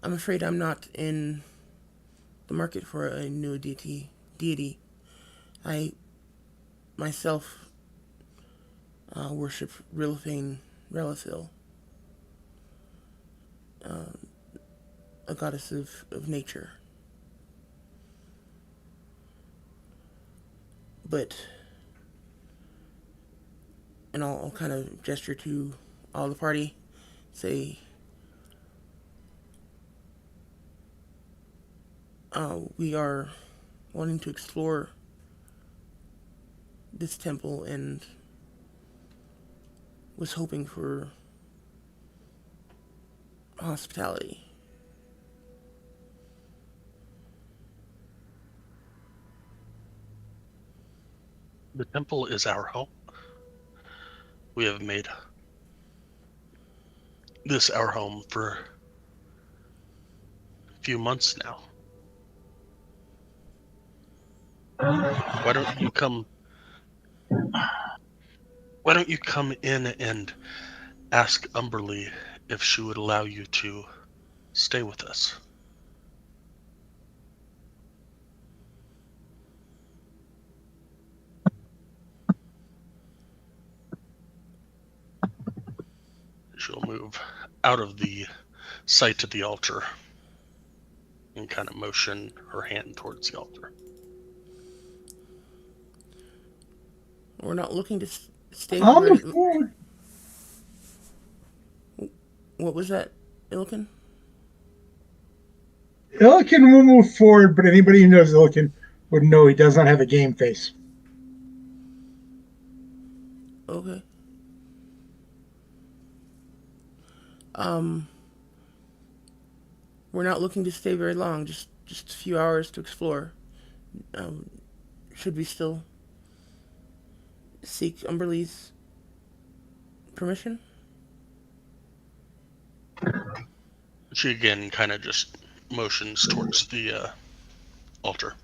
I'm afraid I'm not in the market for a new deity. I myself worship Relithil, a goddess of nature. But, and I'll kind of gesture to all the party, say, we are wanting to explore this temple and was hoping for hospitality. The temple is our home. We have made this our home for a few months now. Why don't you come in and ask Umberly if she would allow you to stay with us? She'll move out of the sight of the altar and kind of motion her hand towards the altar. We're not looking to stay I'll very... move forward. What was that, Ilkin? Illiken will move forward, but anybody who knows Illiken would know he does not have a game face. Okay. We're not looking to stay very long, just a few hours to explore. Should we still seek Umberly's permission? She again kind of just motions towards the altar.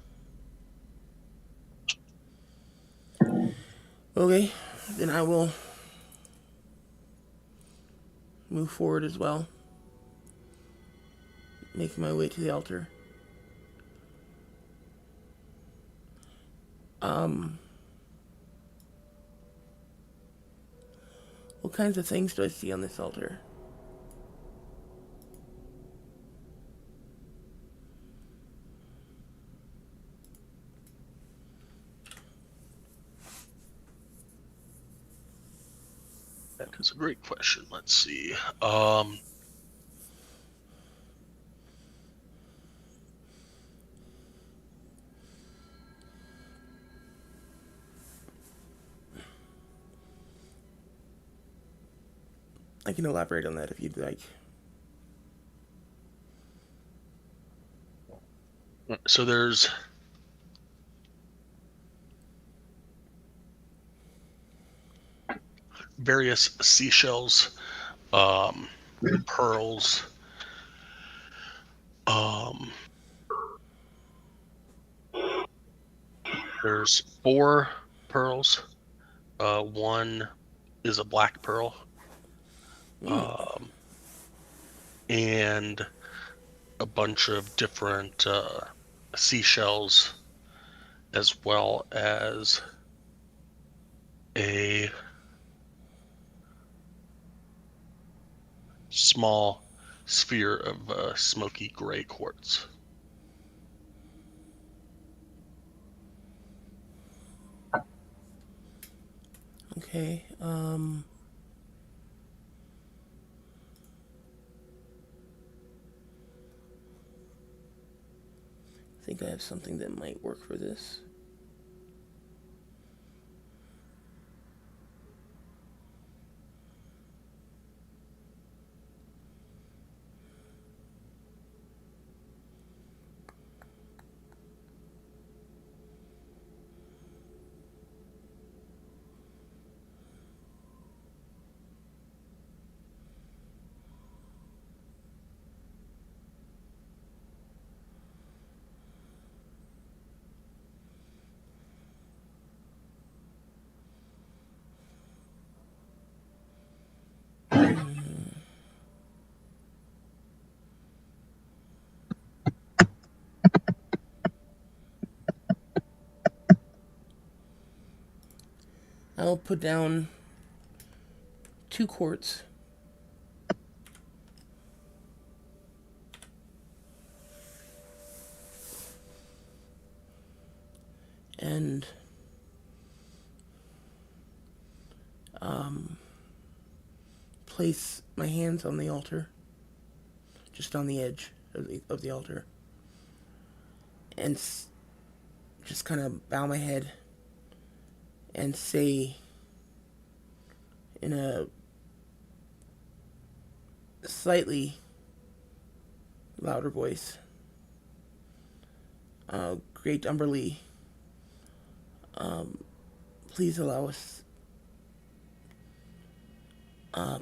Okay, then I will move forward as well, making my way to the altar. What kinds of things do I see on this altar? That is a great question. Let's see. I can elaborate on that if you'd like. So there's various seashells, pearls, there's 4 pearls. One is a black pearl. And a bunch of different seashells, as well as a small sphere of smoky gray quartz. Okay, I think I have something that might work for this. I'll put down 2 quartz. And place my hands on the altar, just on the edge of the altar, and just kind of bow my head and say in a slightly louder voice, Great Umberlee, please allow us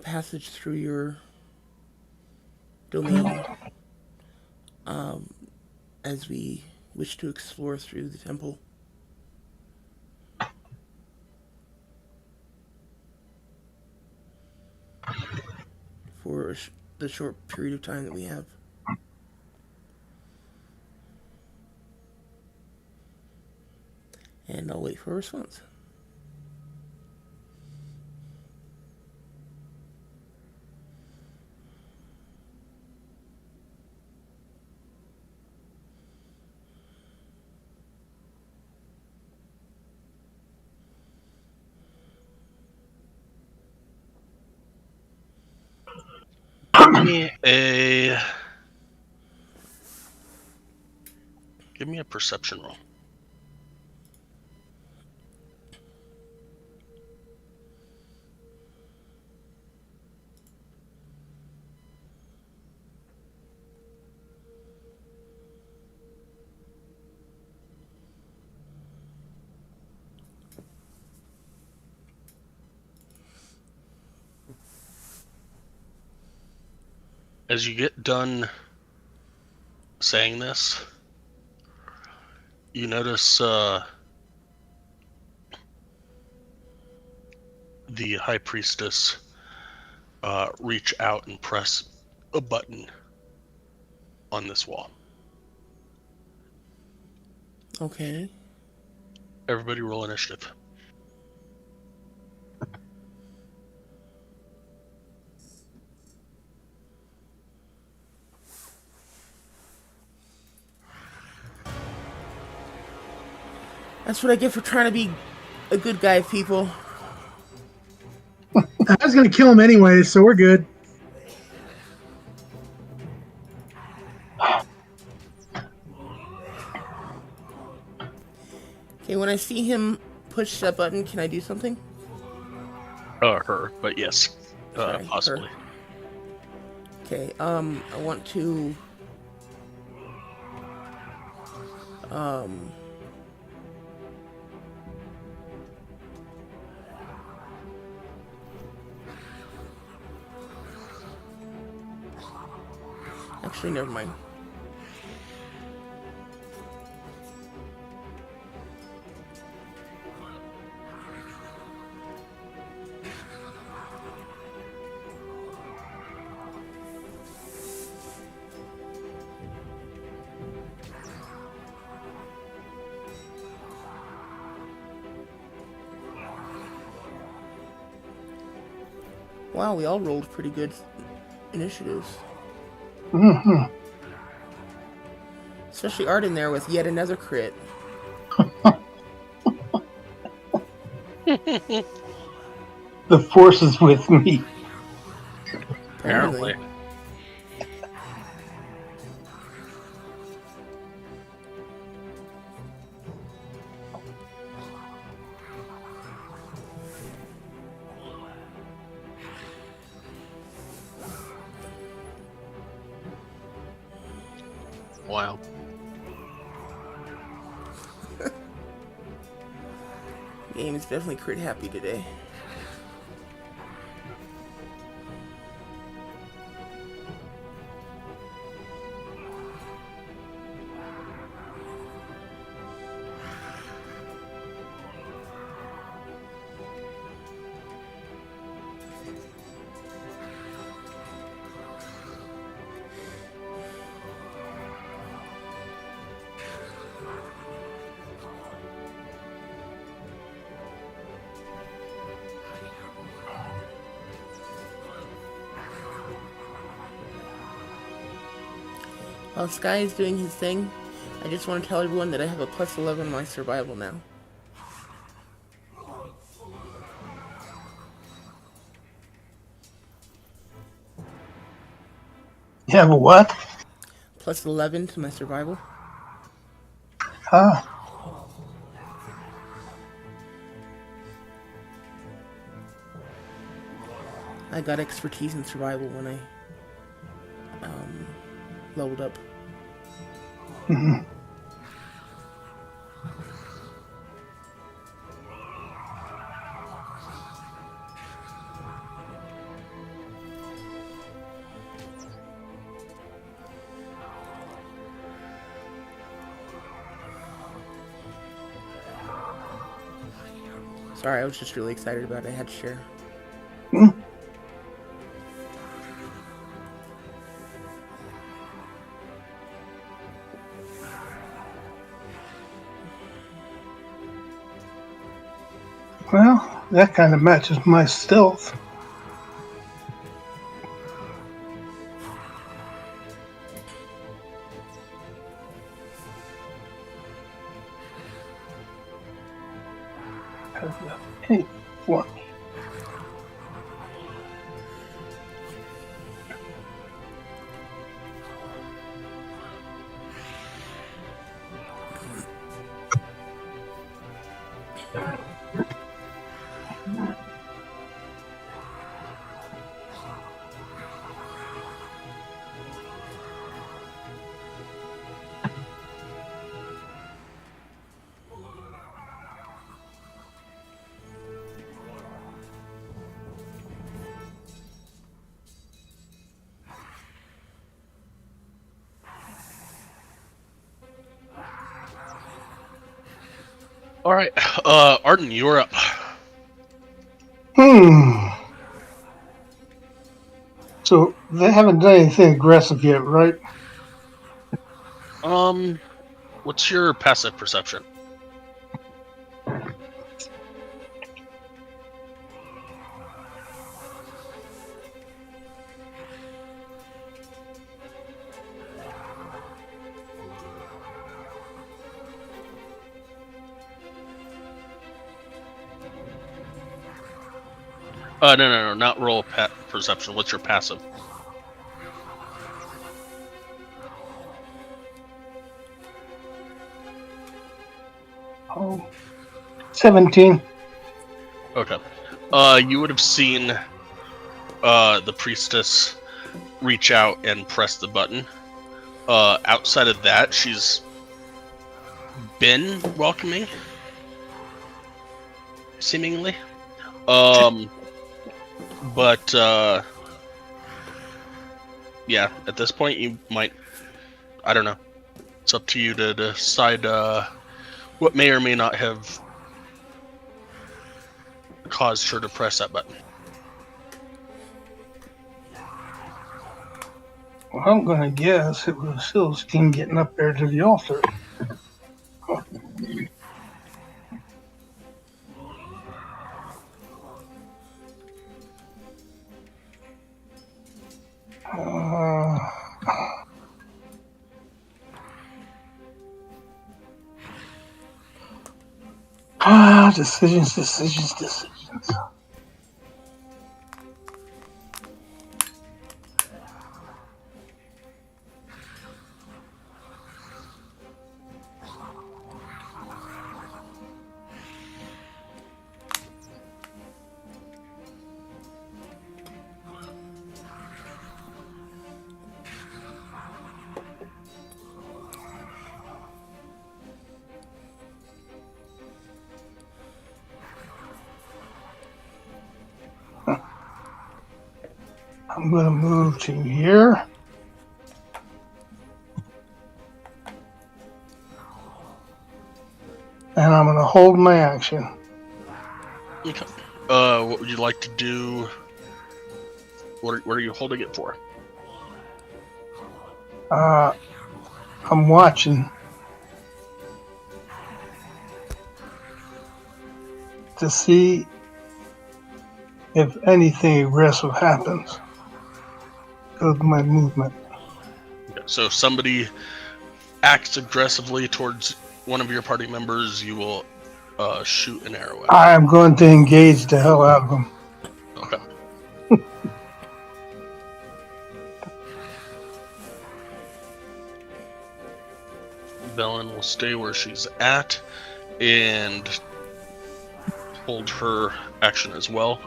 passage through your domain as we wish to explore through the temple. For the short period of time that we have. And I'll wait for a response. Give me a perception roll. As you get done saying this, you notice the high priestess reach out and press a button on this wall. Okay. Everybody roll initiative. That's what I get for trying to be a good guy, people. I was going to kill him anyway, so we're good. Okay, when I see him push that button, can I do something? Her, but yes, Sorry, possibly. her. Okay, I want to actually, never mind. Wow, we all rolled pretty good initiatives. Hmm. Especially Art in there with yet another crit. The force is with me. Apparently. Wow. Game is definitely crit happy today. While Sky is doing his thing, I just want to tell everyone that I have a plus 11 on my survival now. You have a what? Plus 11 to my survival. Huh? I got expertise in survival when I leveled up. Mm-hmm. Sorry, I was just really excited about it. I had to share. Hmm. Well, that kind of matches my stealth. Hey, what? All right, Arden, you're up. So they haven't done anything aggressive yet, right? What's your passive perception? No, not roll perception. What's your passive? Oh, 17. Okay. You would have seen the priestess reach out and press the button. Outside of that, she's been welcoming, seemingly. But yeah, at this point, you might. I don't know. It's up to you to decide what may or may not have caused her to press that button. Well, I'm gonna guess it was Silskin getting up there to the altar. Decisions. I'm gonna move to here. And I'm gonna hold my action. Okay. What would you like to do? What are you holding it for? I'm watching to see if anything aggressive happens of my movement. So if somebody acts aggressively towards one of your party members, you will shoot an arrow at. I'm going to engage the hell out of them. Okay. Belen will stay where she's at and hold her action as well.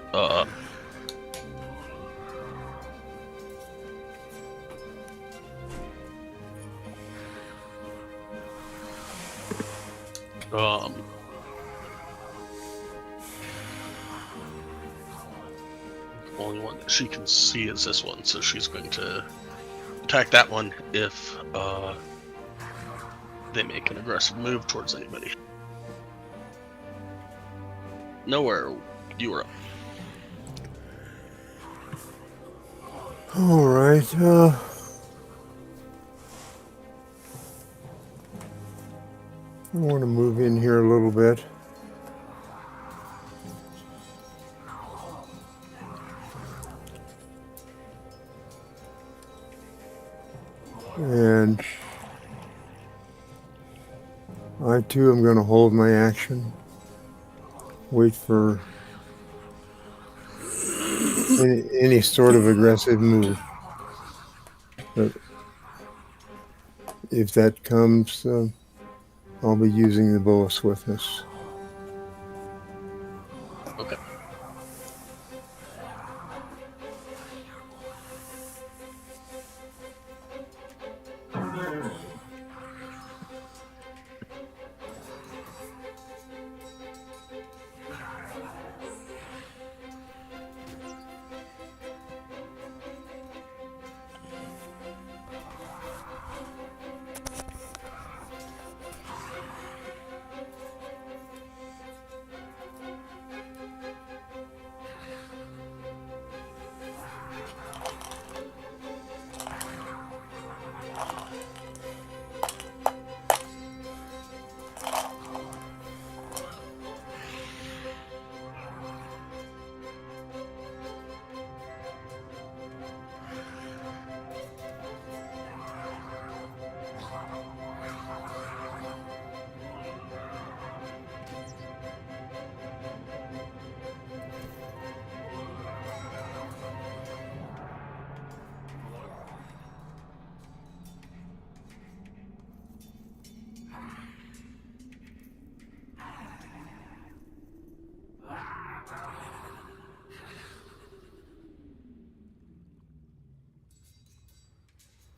Only one that she can see is this one, so she's going to attack that one if they make an aggressive move towards anybody. Nowhere, you are up. All right. I want to move in here a little bit. And I too am going to hold my action. Wait for any sort of aggressive move. But if that comes, I'll be using the bow of swiftness. Okay.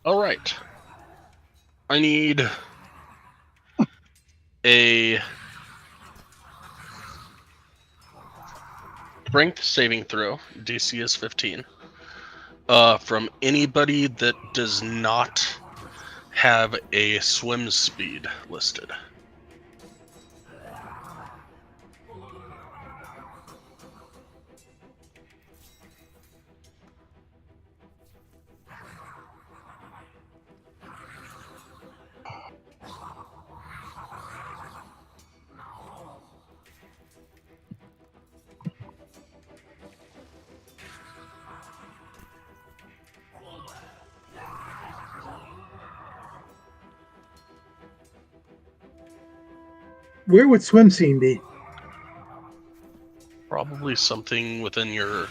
All right. I need a strength saving throw. DC is 15. From anybody that does not have a swim speed listed. Where would swim scene be? Probably something within your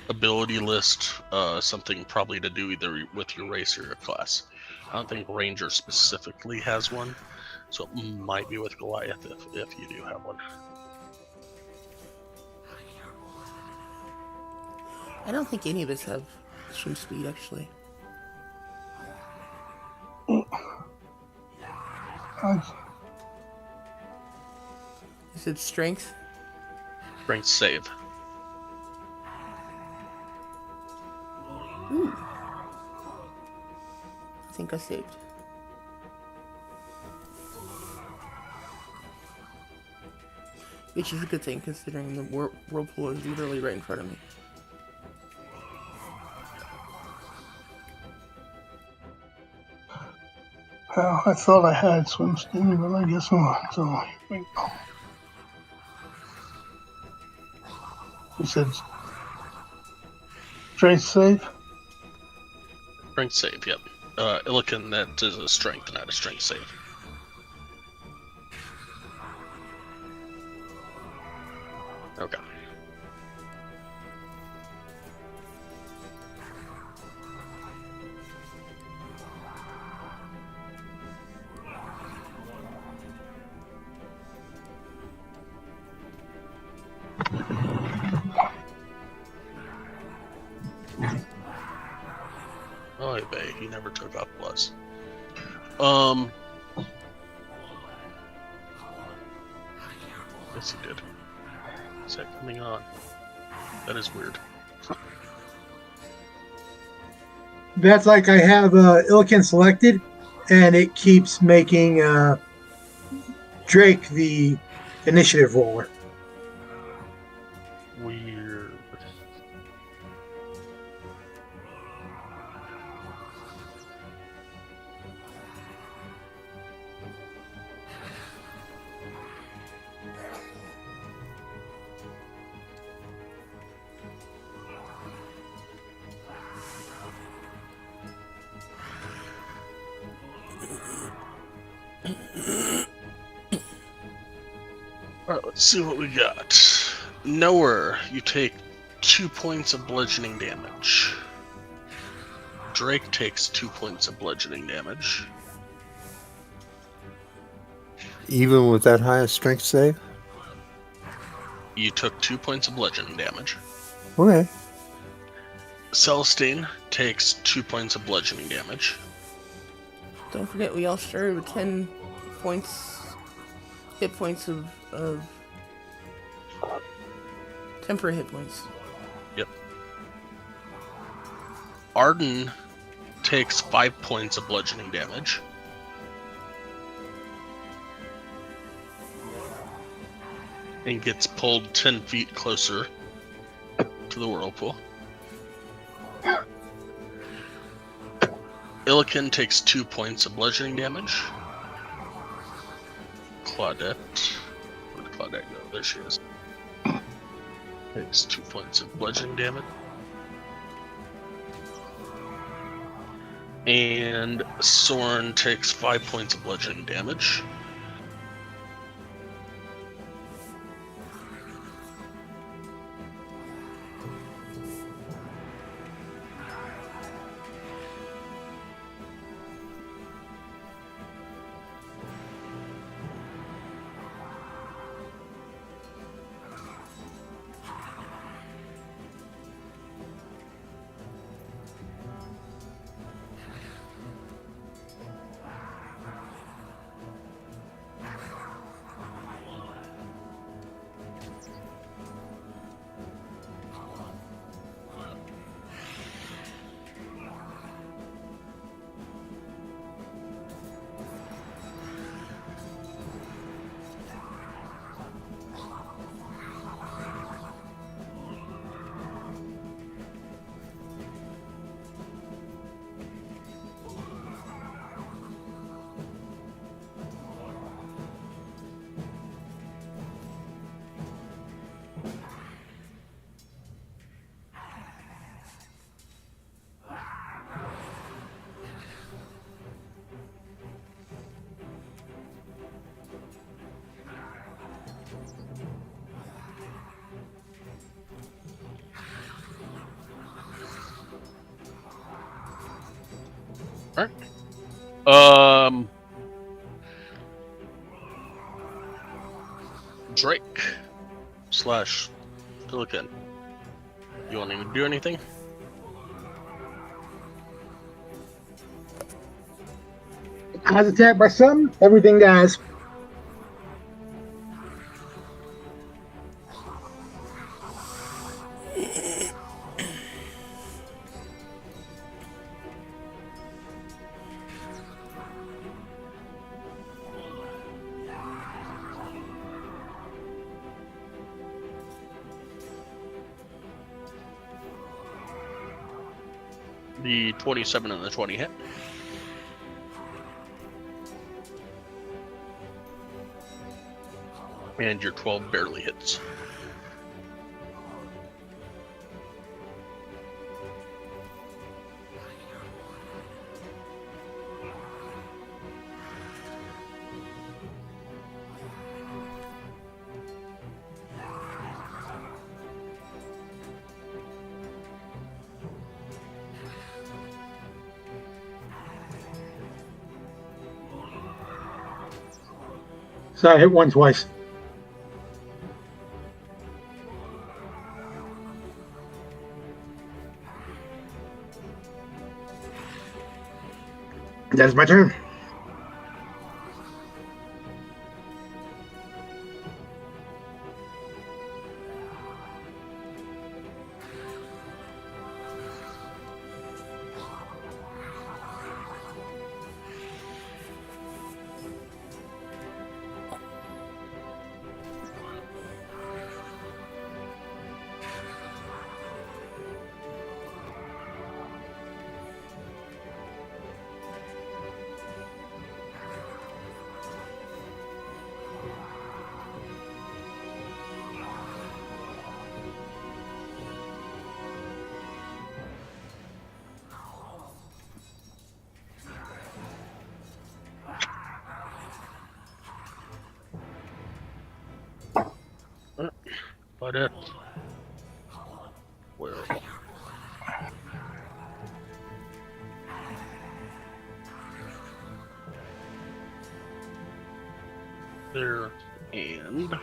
ability list, something probably to do either with your race or your class. I don't think Ranger specifically has one, so it might be with Goliath if you do have one. I don't think any of us have swim speed, actually. You said strength? Strength save. Ooh. I think I saved. Which is a good thing, considering the whirlpool is literally right in front of me. Well, I thought I had swim speed, but I guess not. So here we go. You said strength save? Strength save, yep. Illican, that is a strength, not a strength save. Okay. Oh, bay, he never took off plus. Yes, he did. Is that coming on? That is weird. That's like I have Illican selected, and it keeps making Drake the initiative roller. Weird. Alright, let's see what we got. Knower, you take 2 points of bludgeoning damage. Drake takes 2 points of bludgeoning damage. Even with that highest strength save? You took 2 points of bludgeoning damage. Okay. Celestine takes 2 points of bludgeoning damage. Don't forget, we all started with 10 points, hit points of temporary hit points. Yep. Arden takes 5 points of bludgeoning damage. And gets pulled 10 feet closer to the whirlpool. Illican takes 2 points of bludgeoning damage. Claudette. Where did Claudette go? There she is. Takes 2 points of bludgeoning damage. And Soren takes 5 points of bludgeoning damage. Alright. Drake slash Illican. You want to do anything? I was attacked by something, everything dies. The 27 and the 20 hit. And your 12 barely hits. So I hit one twice. That's my turn. But it. Where? There and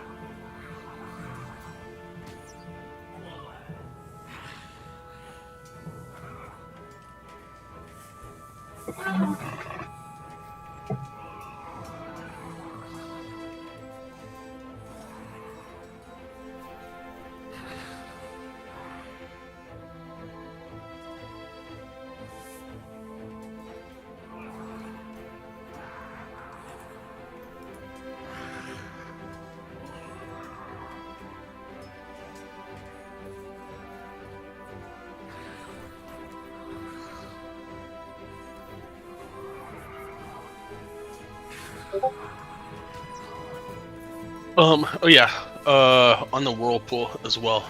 oh yeah, on the whirlpool as well.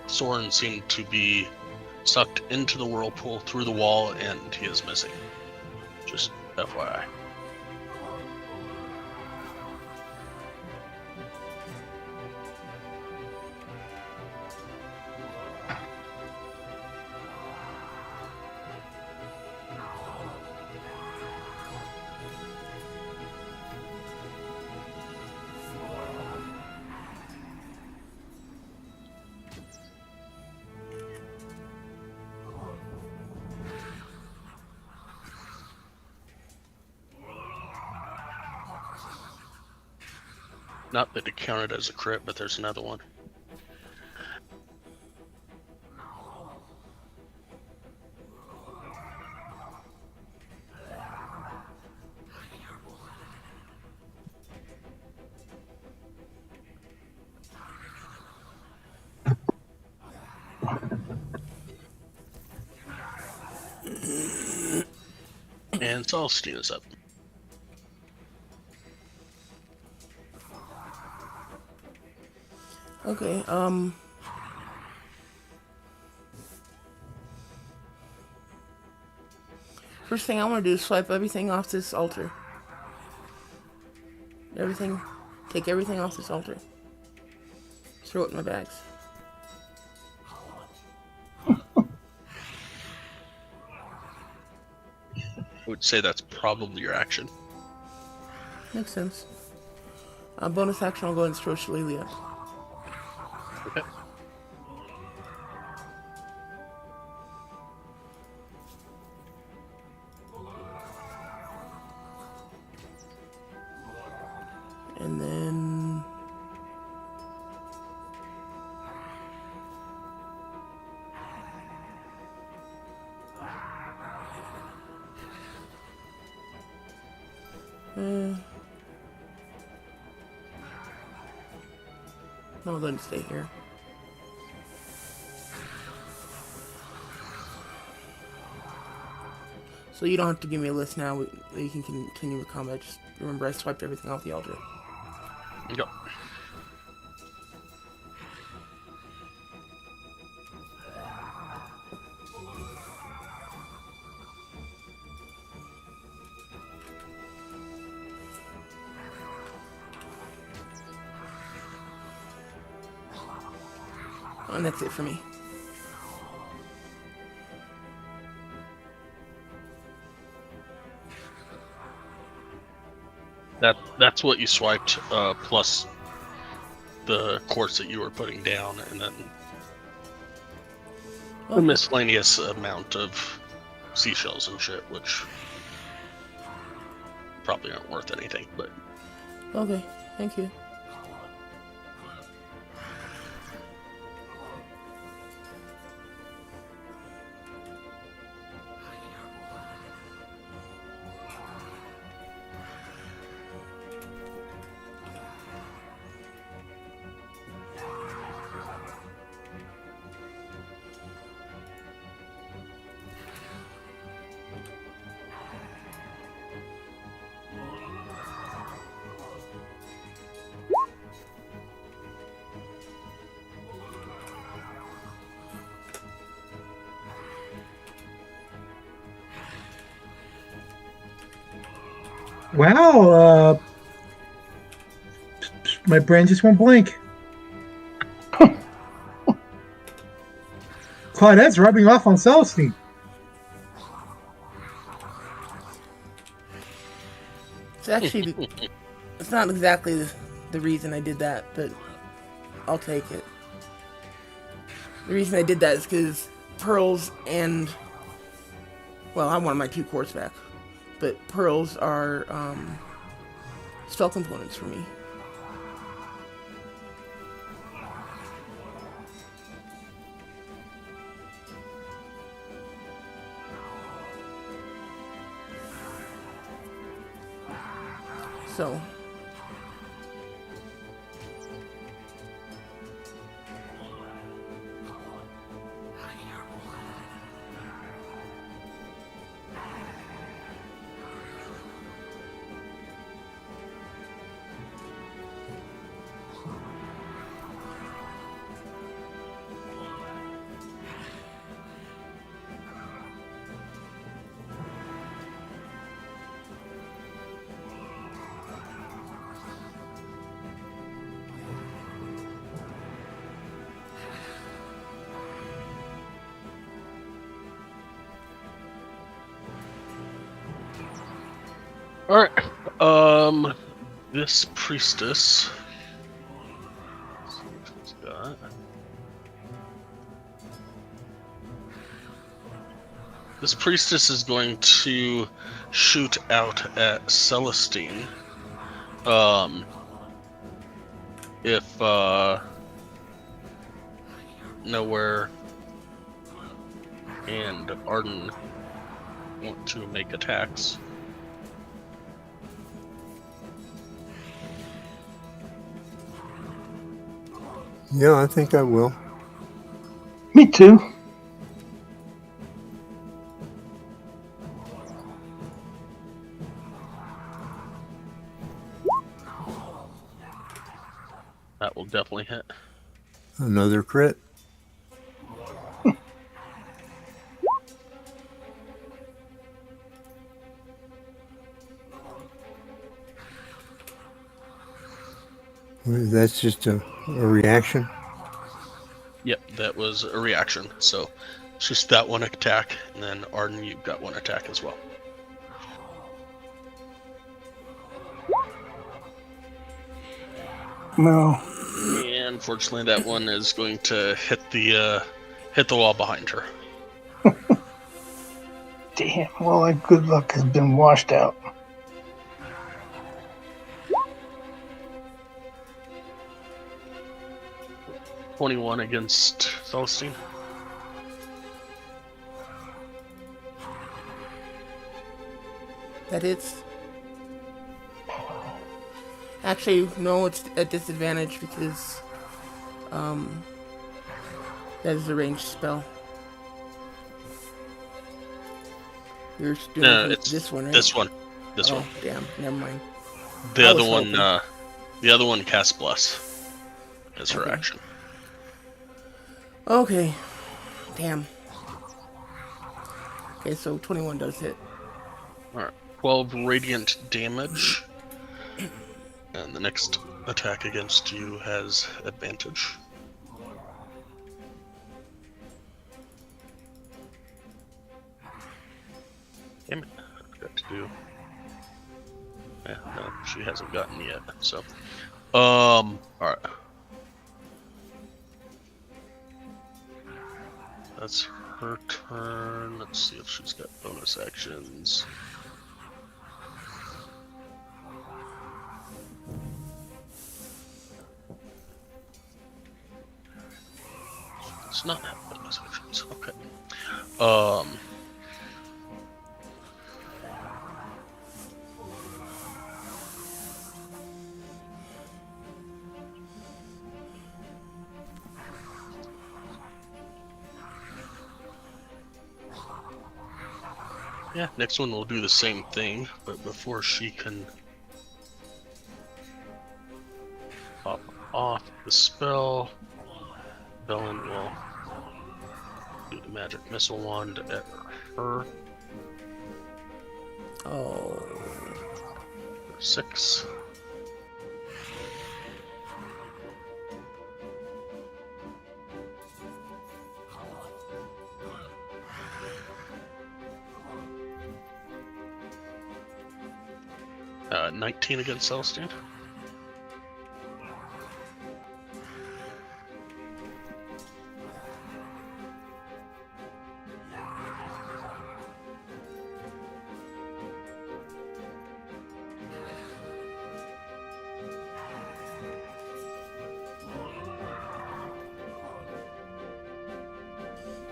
Soren seemed to be sucked into the whirlpool through the wall, and he is missing. Just FYI. Not that it counted as a crit, but there's another one. And Celestine is up. Okay, first thing I want to do is swipe everything off this altar. Take everything off this altar. Throw it in my bags. I would say that's probably your action. Makes sense. Bonus action, I'll go and throw Shillelagh. Okay. And then... I'll go and stay here. So you don't have to give me a list now. You can continue with combat. Just remember I swiped everything off the altar. Yep. And that's it for me. That's what you swiped, plus the quartz that you were putting down, and then a Okay. miscellaneous amount of seashells and shit, which probably aren't worth anything, but Okay, thank you. Wow, my brain just went blank. Claudette's rubbing off on Celestine. It's actually, it's not exactly the reason I did that, but I'll take it. The reason I did that is because pearls and, well, I wanted my 2 quartz back, but pearls are spell components for me. So, all right. This priestess. Let's see what she's got. This priestess is going to shoot out at Celestine. If Nowhere and Arden want to make attacks. Yeah, I think I will. Me too. That will definitely hit. Another crit. That's just a reaction. Yep, that was a reaction. So it's just that one attack, and then Arden, you've got one attack as well. No. And unfortunately, that one is going to hit the wall behind her. Damn. Well, that good luck has been washed out. $21 against Celestine. that hits. Actually, no, it's a disadvantage because that is a ranged spell. You're doing No, it with it's this one, right? This one. This oh, one. Damn, never mind. The I other was one. hoping. The other one casts Bless as her Okay. action. Okay. Damn. Okay, so 21 does hit. All right, 12 radiant damage, and the next attack against you has advantage. Damn it! I forgot to do Yeah, no, she hasn't gotten yet. So, all right. That's her turn. Let's see if she's got bonus actions. It's not have bonus actions. Okay. Yeah, next one will do the same thing, but before she can pop off the spell, Belen will do the magic missile wand at her. Oh. 6. Uh, 19 against Celestine.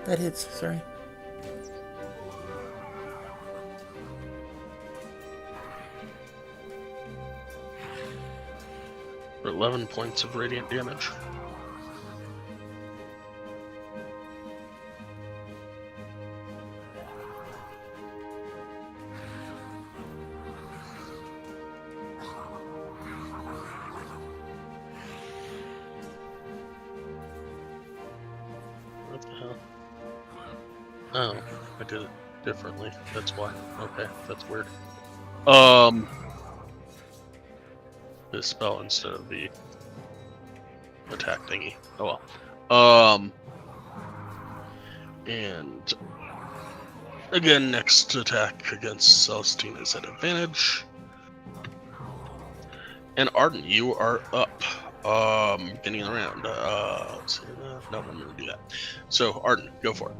That hits, sorry. For 11 points of radiant damage. What the hell? Oh, I did it differently. That's why. Okay, that's weird. This spell instead of the attack thingy. Oh well. And again, next attack against Celestine is at advantage. And Arden, you are up. Beginning of the round. Let's see. No, I'm gonna do that. So Arden, go for it.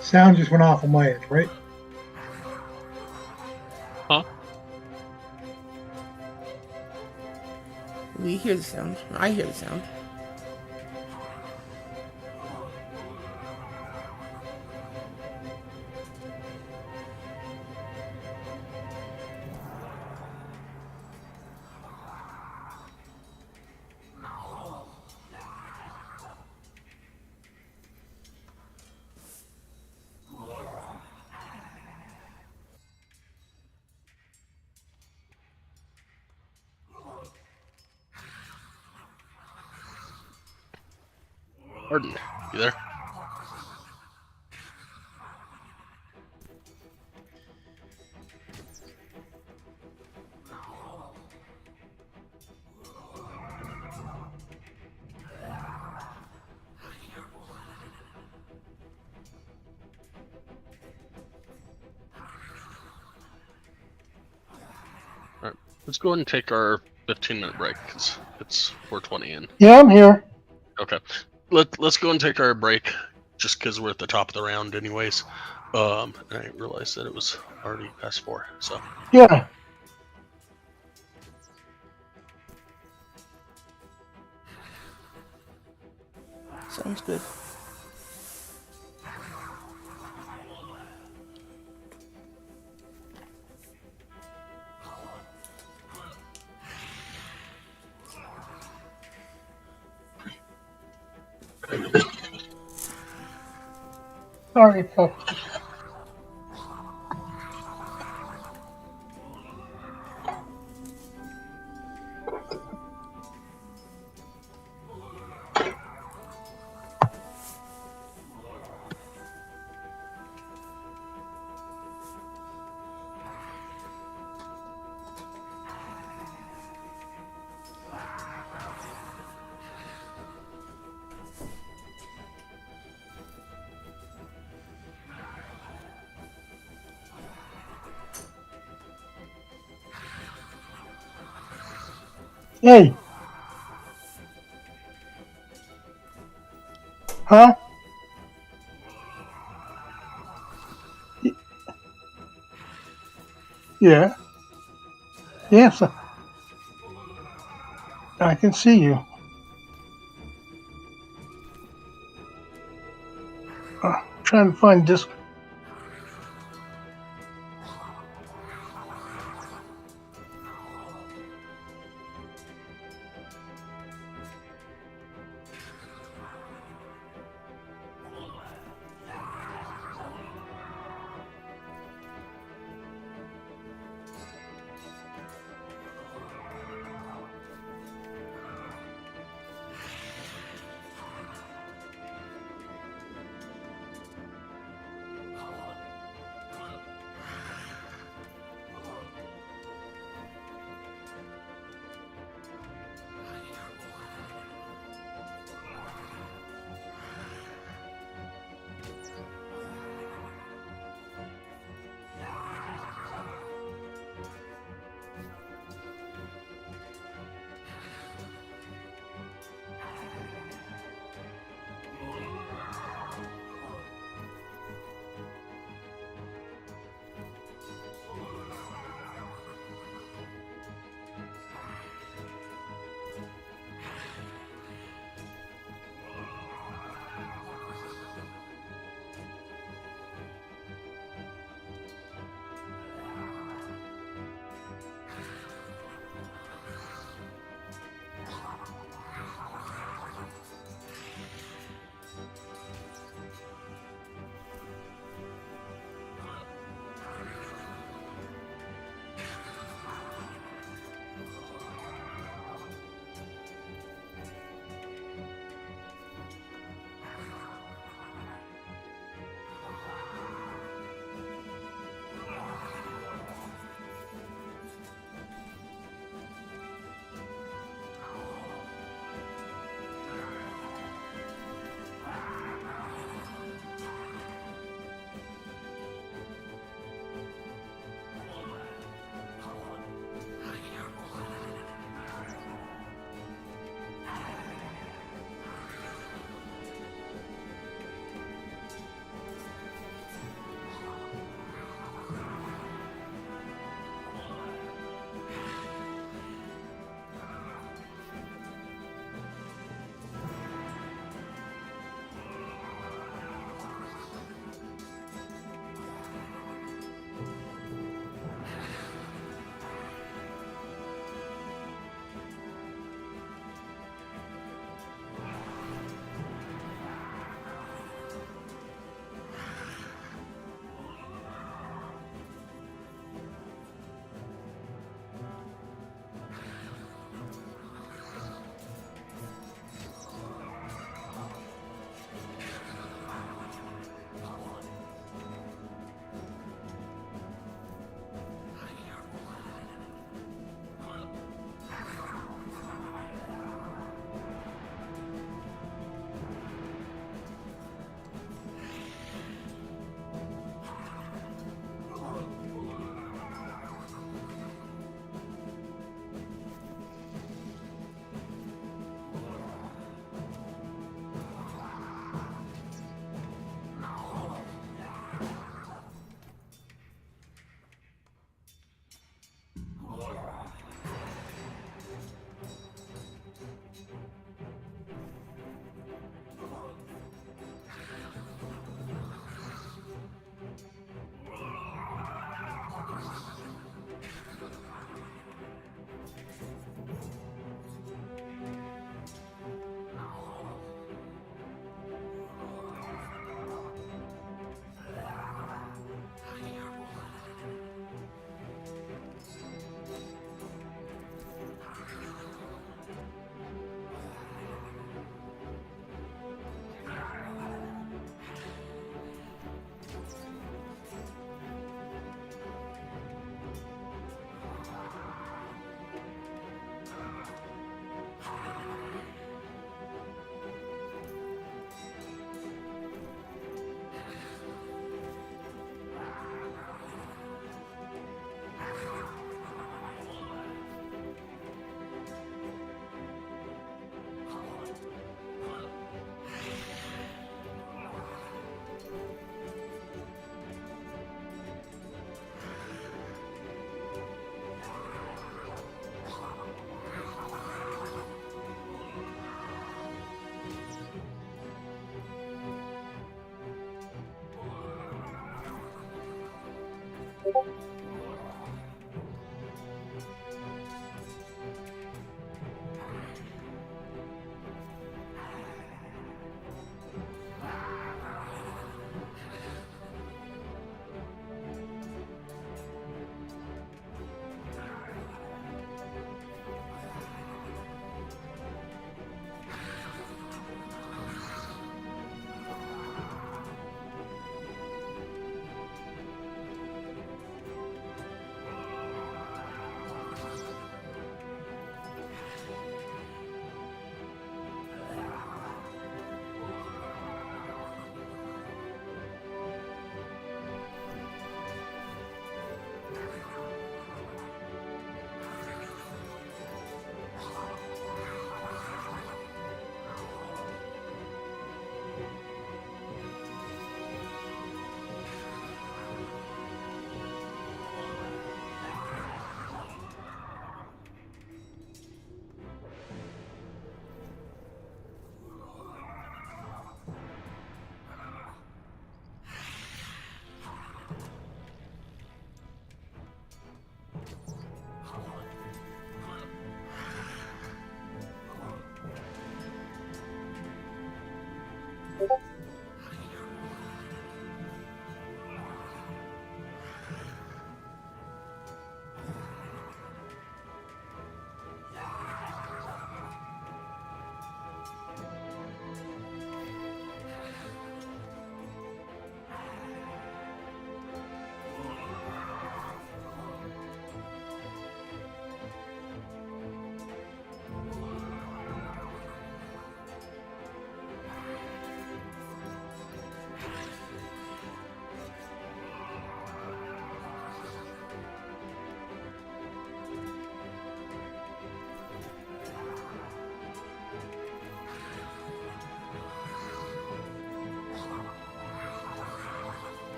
Sound just went off on my end, right? Huh? We hear the sound. I hear the sound. Arden, you there? Alright, let's go ahead and take our 15-minute break, because it's 4:20 in. Yeah, I'm here. Okay. Let's go and take our break, just because we're at the top of the round anyways. And I realized that it was already past 4. So Yeah. Sounds good. Sorry, folks. Hey. Huh? Yeah. Yes. I can see you. Trying to find this.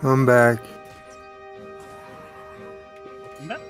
I'm back. Welcome back.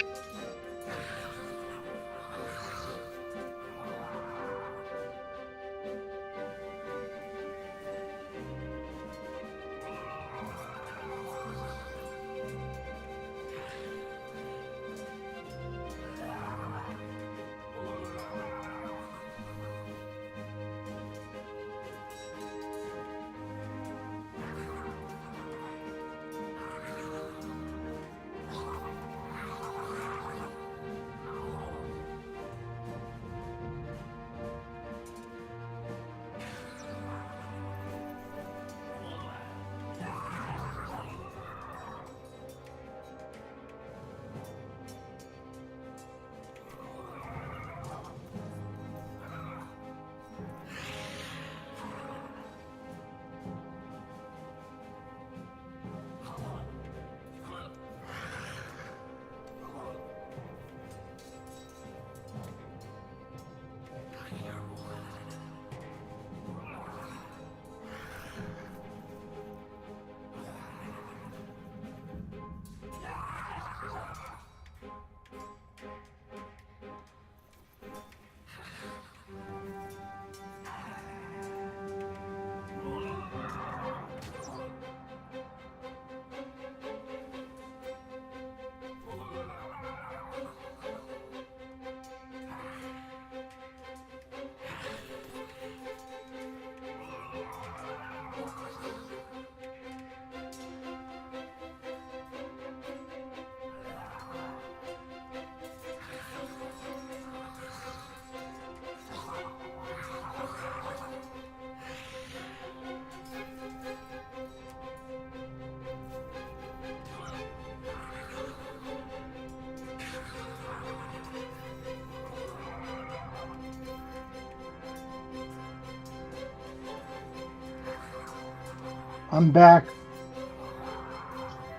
I'm back.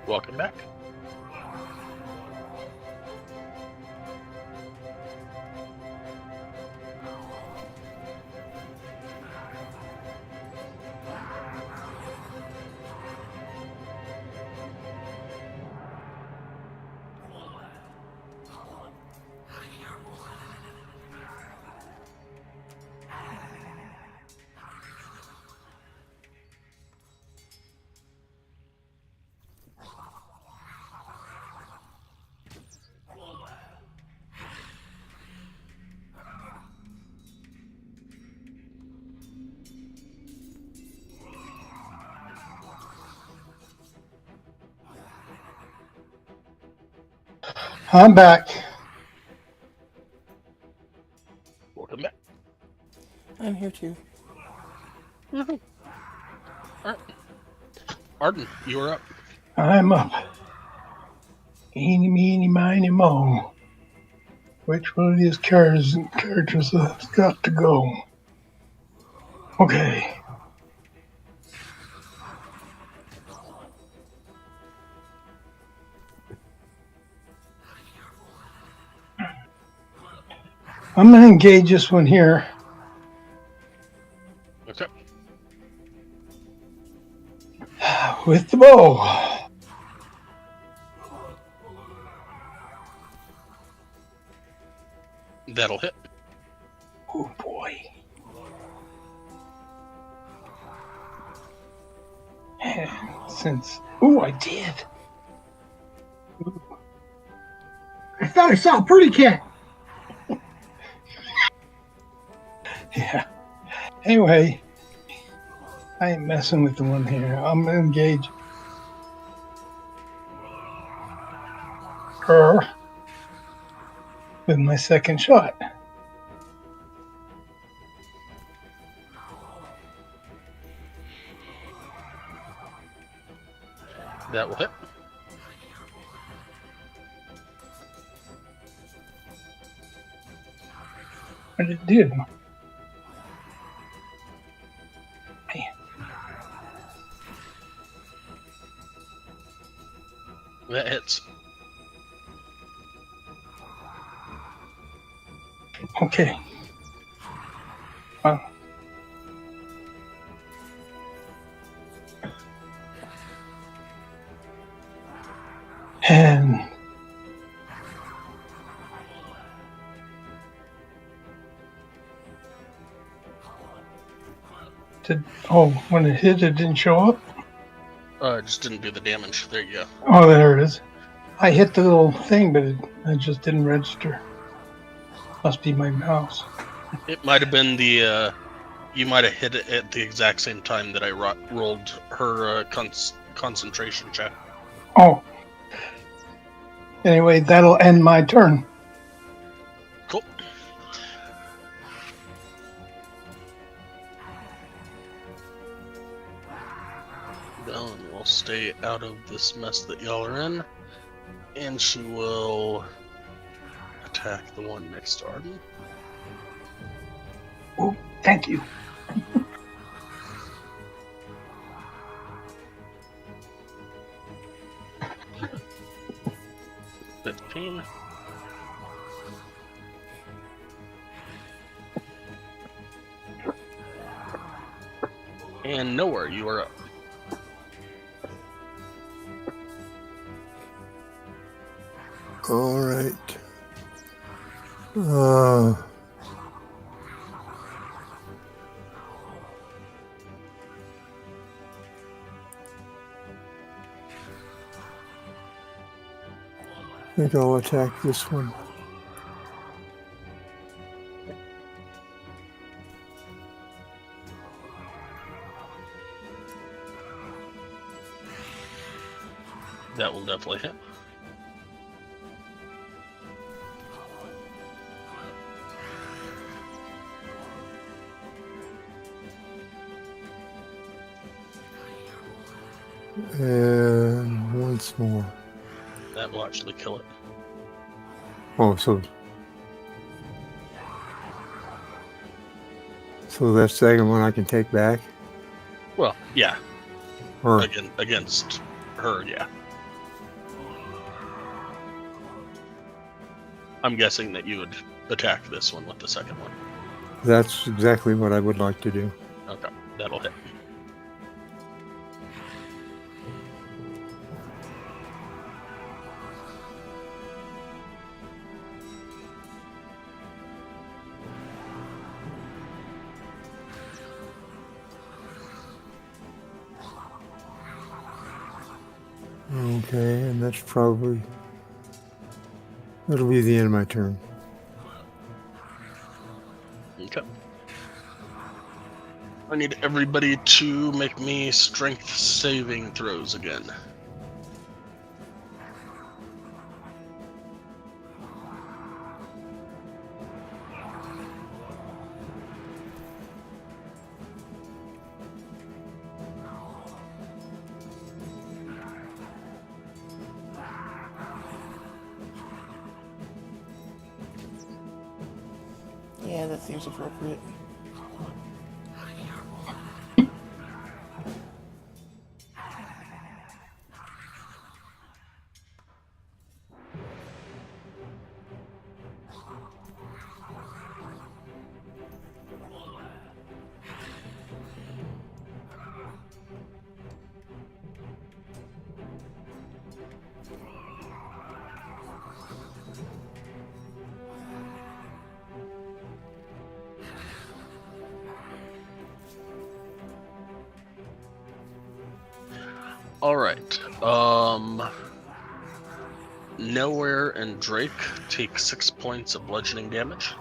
Welcome back. I'm back. Welcome back. I'm here too. All right. Arden, you are up. I'm up. Eeny, meeny, miny, mo. Which one of these characters has got to go? Okay. I'm going to engage this one here. Okay. With the bow. That'll hit. Oh boy. I did. I thought I saw a pretty cat. Yeah. Anyway, I ain't messing with the one here. I'm going to engage her with my second shot. That will hit. And it did. Man. That hits. Okay. When it hit, it didn't show up? It just didn't do the damage. There you go. Oh, there it is. I hit the little thing, but it just didn't register. Must be my mouse. It might have been the, you might have hit it at the exact same time that I rolled her concentration check. Oh. Anyway, that'll end my turn. Cool. Bellen will stay out of this mess that y'all are in, and she will attack the one next to Arden. Oh, thank you. 15. And Nowhere, you are up. All right. I think I'll attack this one. That will definitely hit. And once more. That will actually kill it. Oh, so that second one I can take back? Well, yeah. Or Again, against her, yeah. I'm guessing that you would attack this one with the second one. that's exactly what I would like to do. Okay, that'll hit. Okay, and that'll be the end of my turn. Okay. I need everybody to make me strength saving throws again. Yeah, that seems appropriate. All right. Nowhere and Drake take 6 points of bludgeoning damage.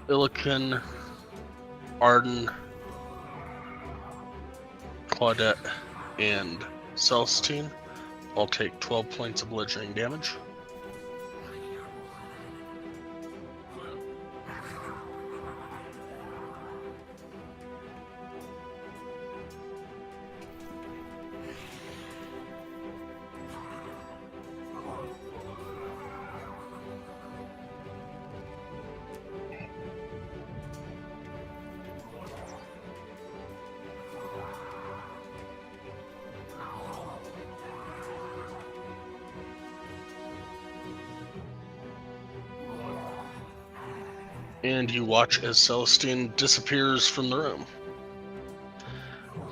Illican, Arden, Claudette, and Celestine all take 12 points of bludgeoning damage. And you watch as Celestine disappears from the room.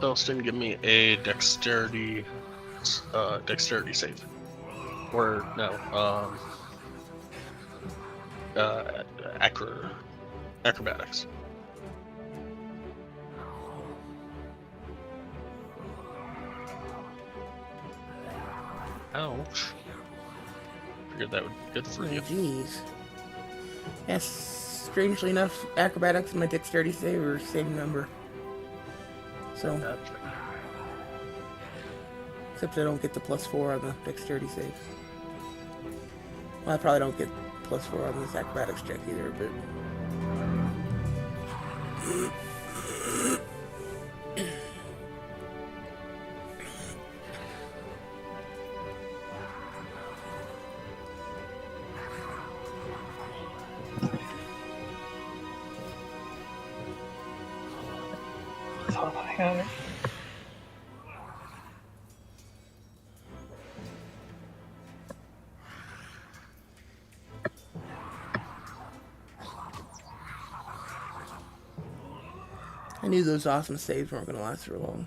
Celestine, give me a dexterity save. Or no, acrobatics. Ouch. Figured that would be good for you. Jeez. Yes, strangely enough, acrobatics and my dexterity save are the same number. So, Gotcha. except I don't get the +4 on the dexterity save. Well, I probably don't get +4 on this acrobatics check either, but... Thought I had it. I knew those awesome saves weren't going to last for long.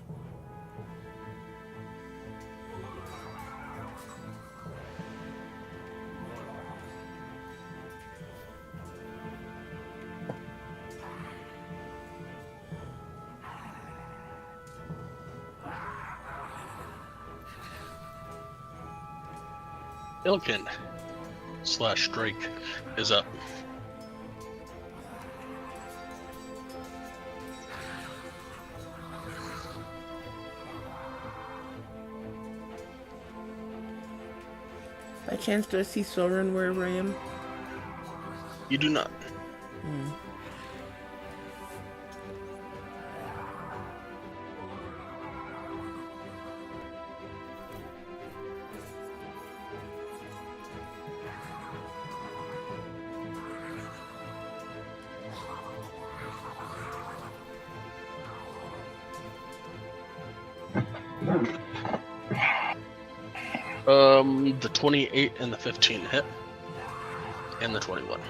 Ilkin / Drake is up. By chance, do I see Soren wherever I am? You do not. The 28 and the 15 hit, and the 21.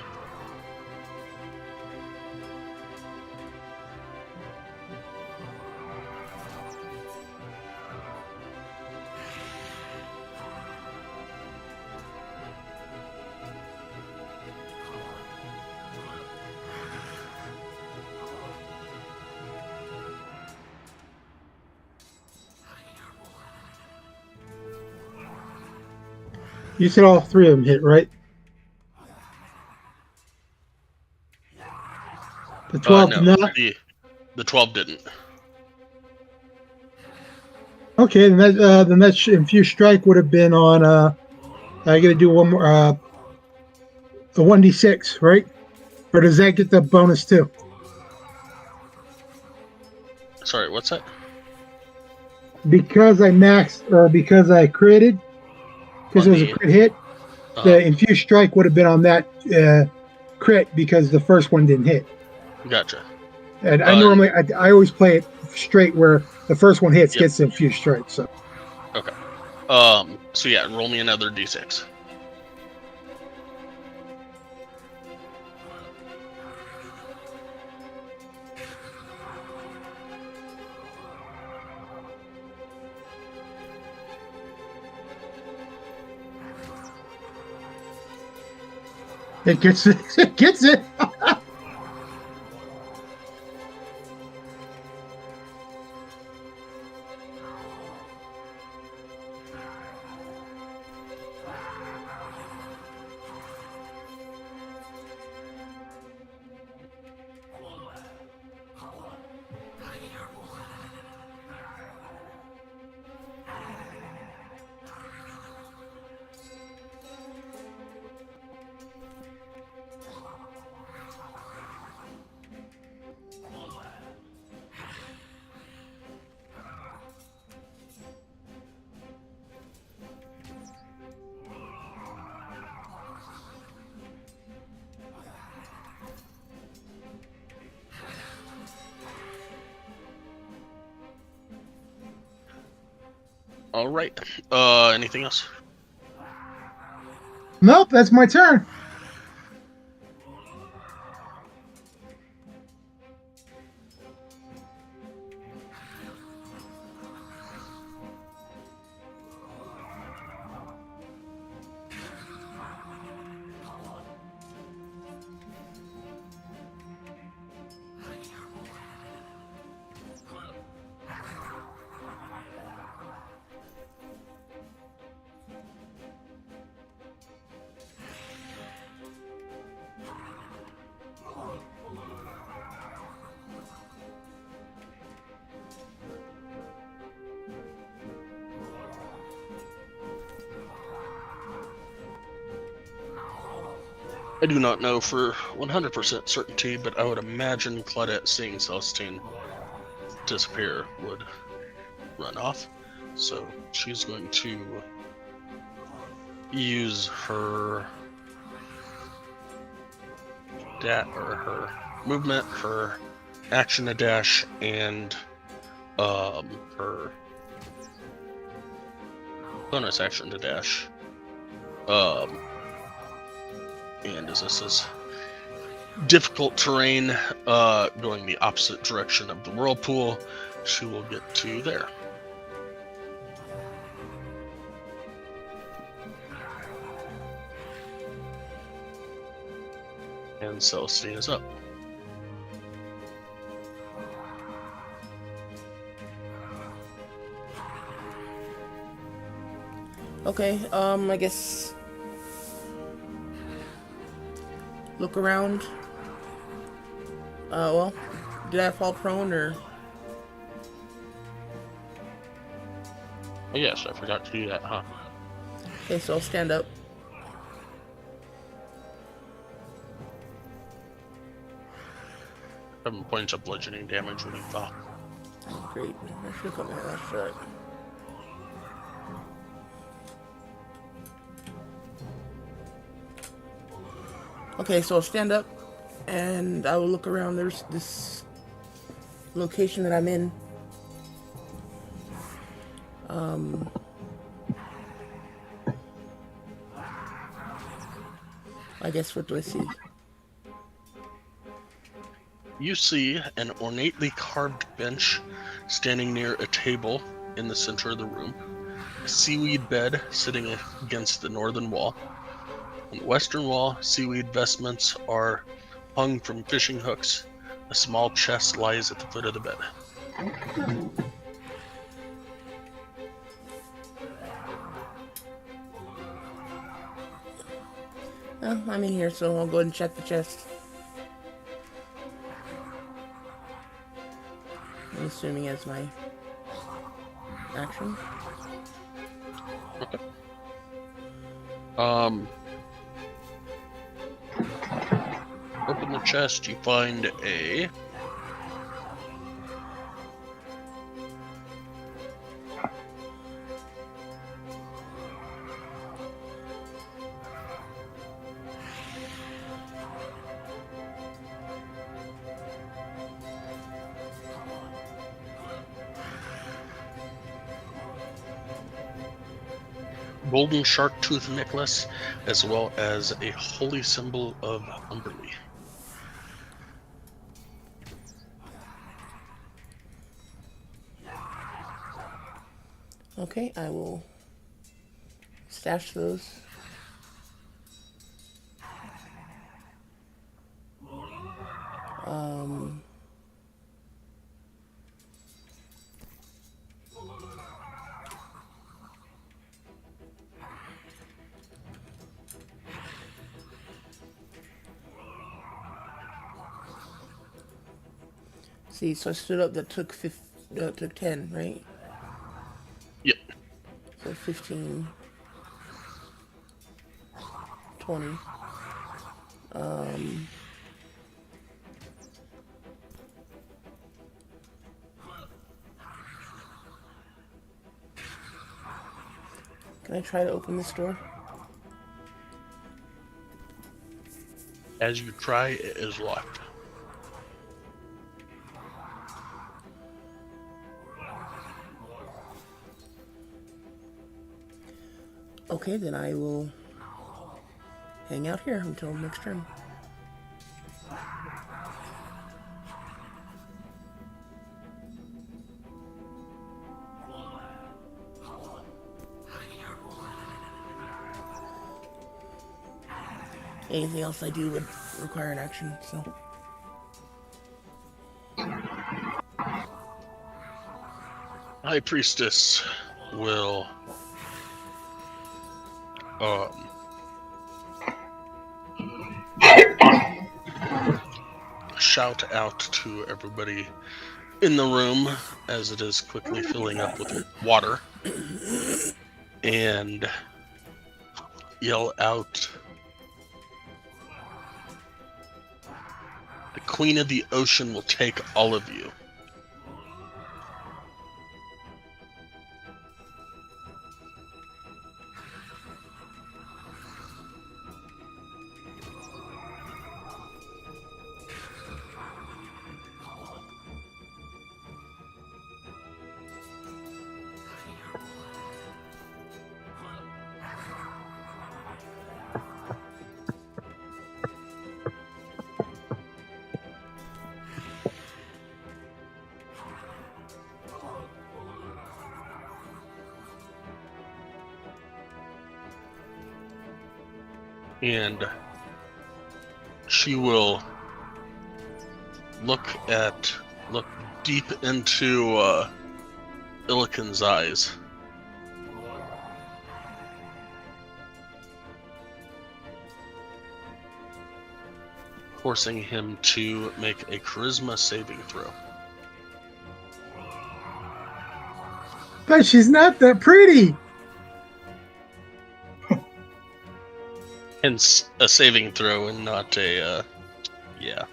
You said all three of them hit, right? The 12 no, not? the 12 didn't. Okay, then that infused strike would have been on. I got to do one more. A 1d6, right? Or does that get the bonus too? Sorry, what's that? Because I maxed, or because I critted, because it was a crit hit, the infused strike would have been on that crit because the first one didn't hit. Gotcha. And I always play it straight where the first one hits gets the infused strike. So okay. So yeah, roll me another d6. it gets it. It gets it. All right. Anything else? Nope, that's my turn. I do not know for 100% certainty, but I would imagine Claudette seeing Celestine disappear would run off. So she's going to use her her movement, her action to dash, and her bonus action to dash. And as this is difficult terrain, going the opposite direction of the whirlpool, she will get to there. And Celestine is up. Okay, I guess look around. Well, did I fall prone or? Oh, yes, I forgot to do that, huh? Okay, so I'll stand up. 7 points of bludgeoning damage when you fall. Great. I should have got my last shot. Okay, so I'll stand up and I will look around. There's this location that I'm in. I guess, what do I see? You see an ornately carved bench standing near a table in the center of the room, a seaweed bed sitting against the northern wall. On the western wall, seaweed vestments are hung from fishing hooks. A small chest lies at the foot of the bed. Oh, I'm in here, so I'll go ahead and check the chest. I'm assuming as my action. Okay. Open the chest, you find a golden shark tooth necklace, as well as a holy symbol of Umberly. Okay, I will stash those. See, so I stood up, that took 10, right? Yep. So 15, 20. Can I try to open this door? As you try, it is locked. Okay, then I will hang out here until next turn. Anything else I do would require an action, so. High Priestess will shout out to everybody in the room as it is quickly filling up with water and yell out, The Queen of the Ocean will take all of you. And she will look deep into Illiken's eyes. Forcing him to make a charisma saving throw. But she's not that pretty. Hence a saving throw and not a, yeah.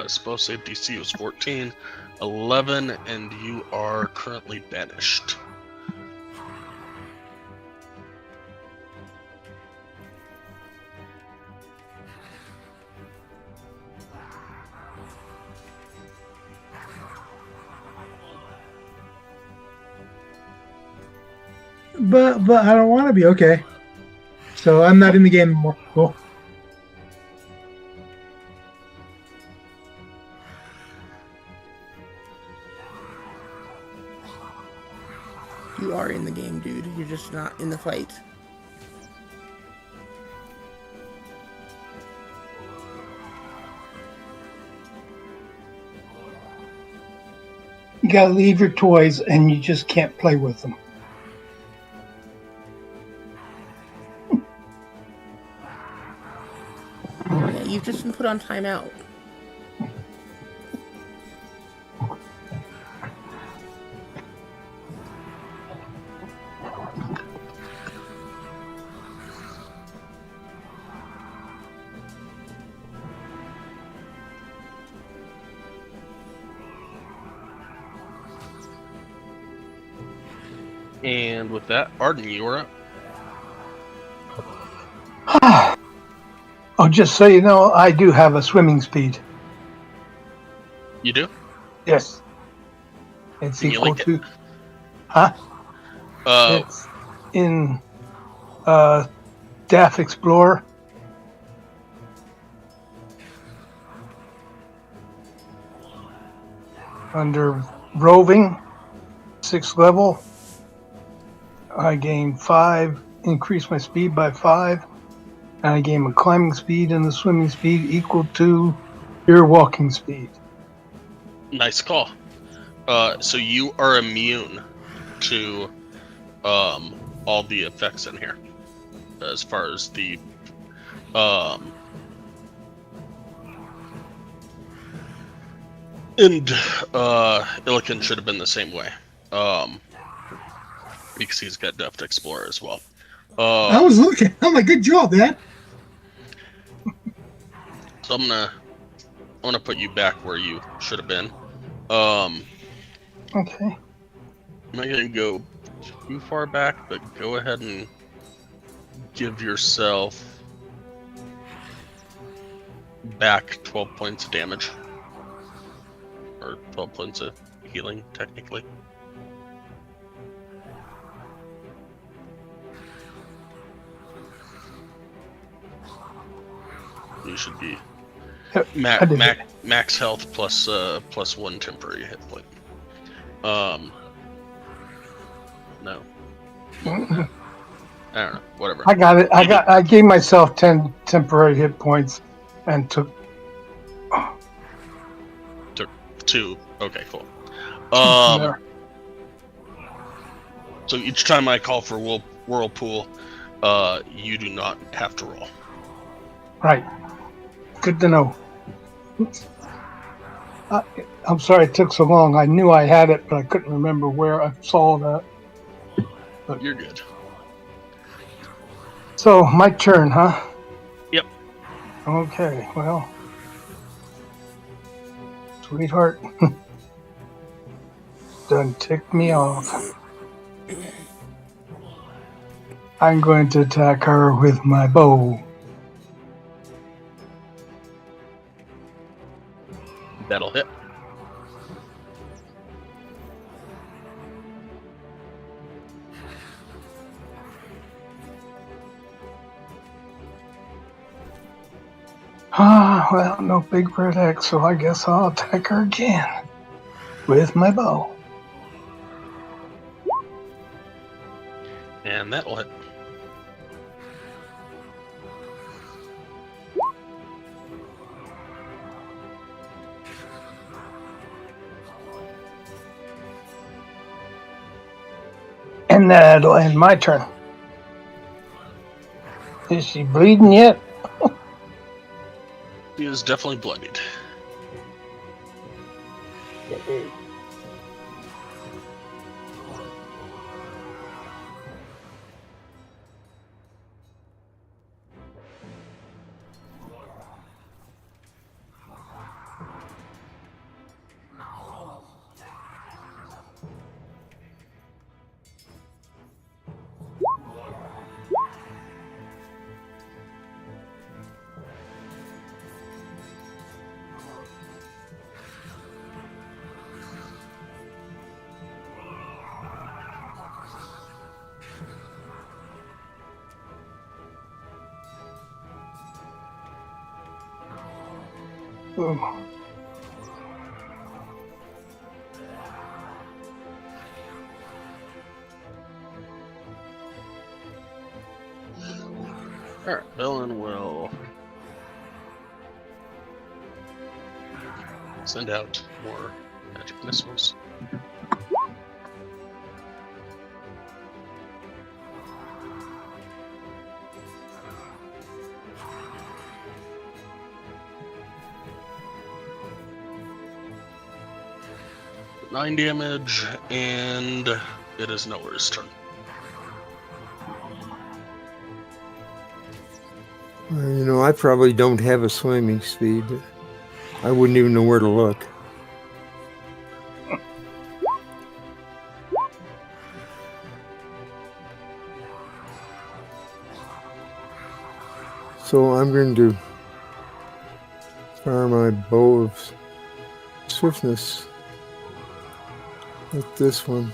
Spell save DC was 14, 11, and you are currently banished. But I don't want to be. Okay. So I'm not in the game anymore. Cool. You are in the game, dude. You're just not in the fight. You gotta leave your toys and you just can't play with them. Yeah, you've just been put on timeout. And with that, Arden, you are up. Oh, just so you know, I do have a swimming speed. You do? Yes. It's Can you equal link it? to... Huh? It's in DAF Explorer. Under roving, 6th level, I gain 5, increase my speed by 5, and I gain my climbing speed and the swimming speed equal to your walking speed. Nice call. So you are immune to all the effects in here, as far as the and Illiken should have been the same way, because he's got Deft Explorer as well. I was looking. I'm like, good job, Dad. So I'm gonna put you back where you should have been. Okay. I'm not gonna go too far back, but go ahead and give yourself back 12 points of damage. Or 12 points of healing, technically. You should be max health plus plus 1 temporary hit point. No. I don't know. Whatever. I got it. I gave myself 10 temporary hit points and took 2. Okay, cool. there. So each time I call for whirlpool, you do not have to roll. Right. Good to know. I'm sorry it took so long. I knew I had it, but I couldn't remember where I saw that. You're good. So, my turn, huh? Yep. Okay, well, sweetheart done ticked me off. I'm going to attack her with my bow. That'll hit. Ah, well, no big red X, so I guess I'll attack her again with my bow. And that'll hit. And that'll end my turn. Is she bleeding yet? He is definitely bloodied. Ooh. Alright, Ellen will send out more magic missiles. Nine damage, and it is Nowhere's turn. I probably don't have a swimming speed. I wouldn't even know where to look. So I'm going to fire my bow of swiftness at this one.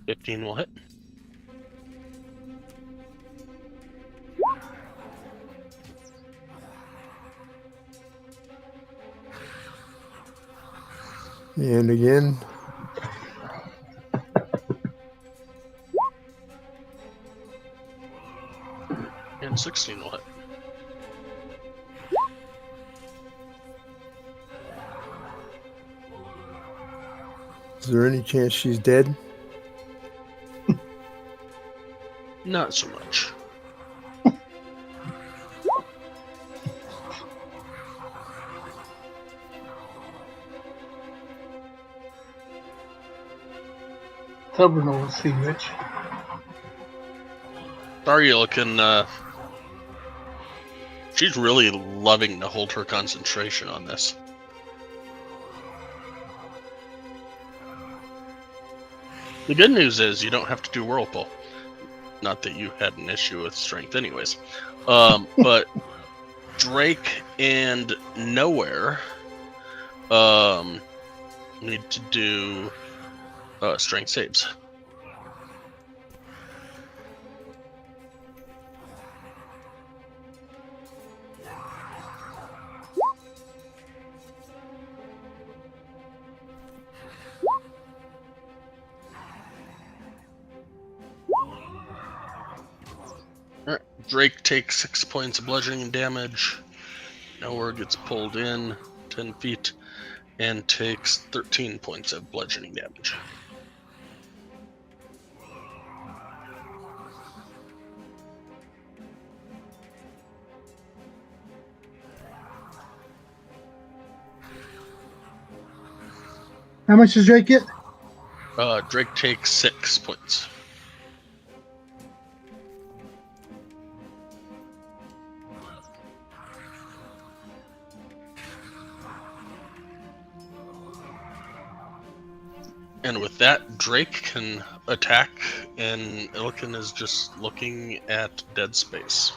$15 will hit. And again, And 16 will hit. is there any chance she's dead? Not so much. Stubborn old sea witch. Ariel can, she's really loving to hold her concentration on this. The good news is you don't have to do Whirlpool. Not that you had an issue with strength anyways. But Drake and Nowhere need to do strength saves. Drake takes 6 points of bludgeoning damage. Elwar gets pulled in 10 feet and takes 13 points of bludgeoning damage. How much does Drake get? Drake takes 6 points. And with that, Drake can attack, and Ilkin is just looking at dead space.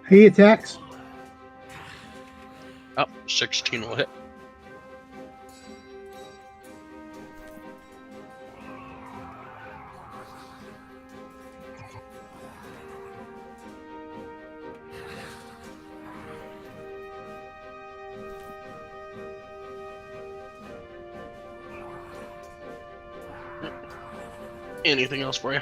He attacks. Oh, 16 will hit. Anything else for you?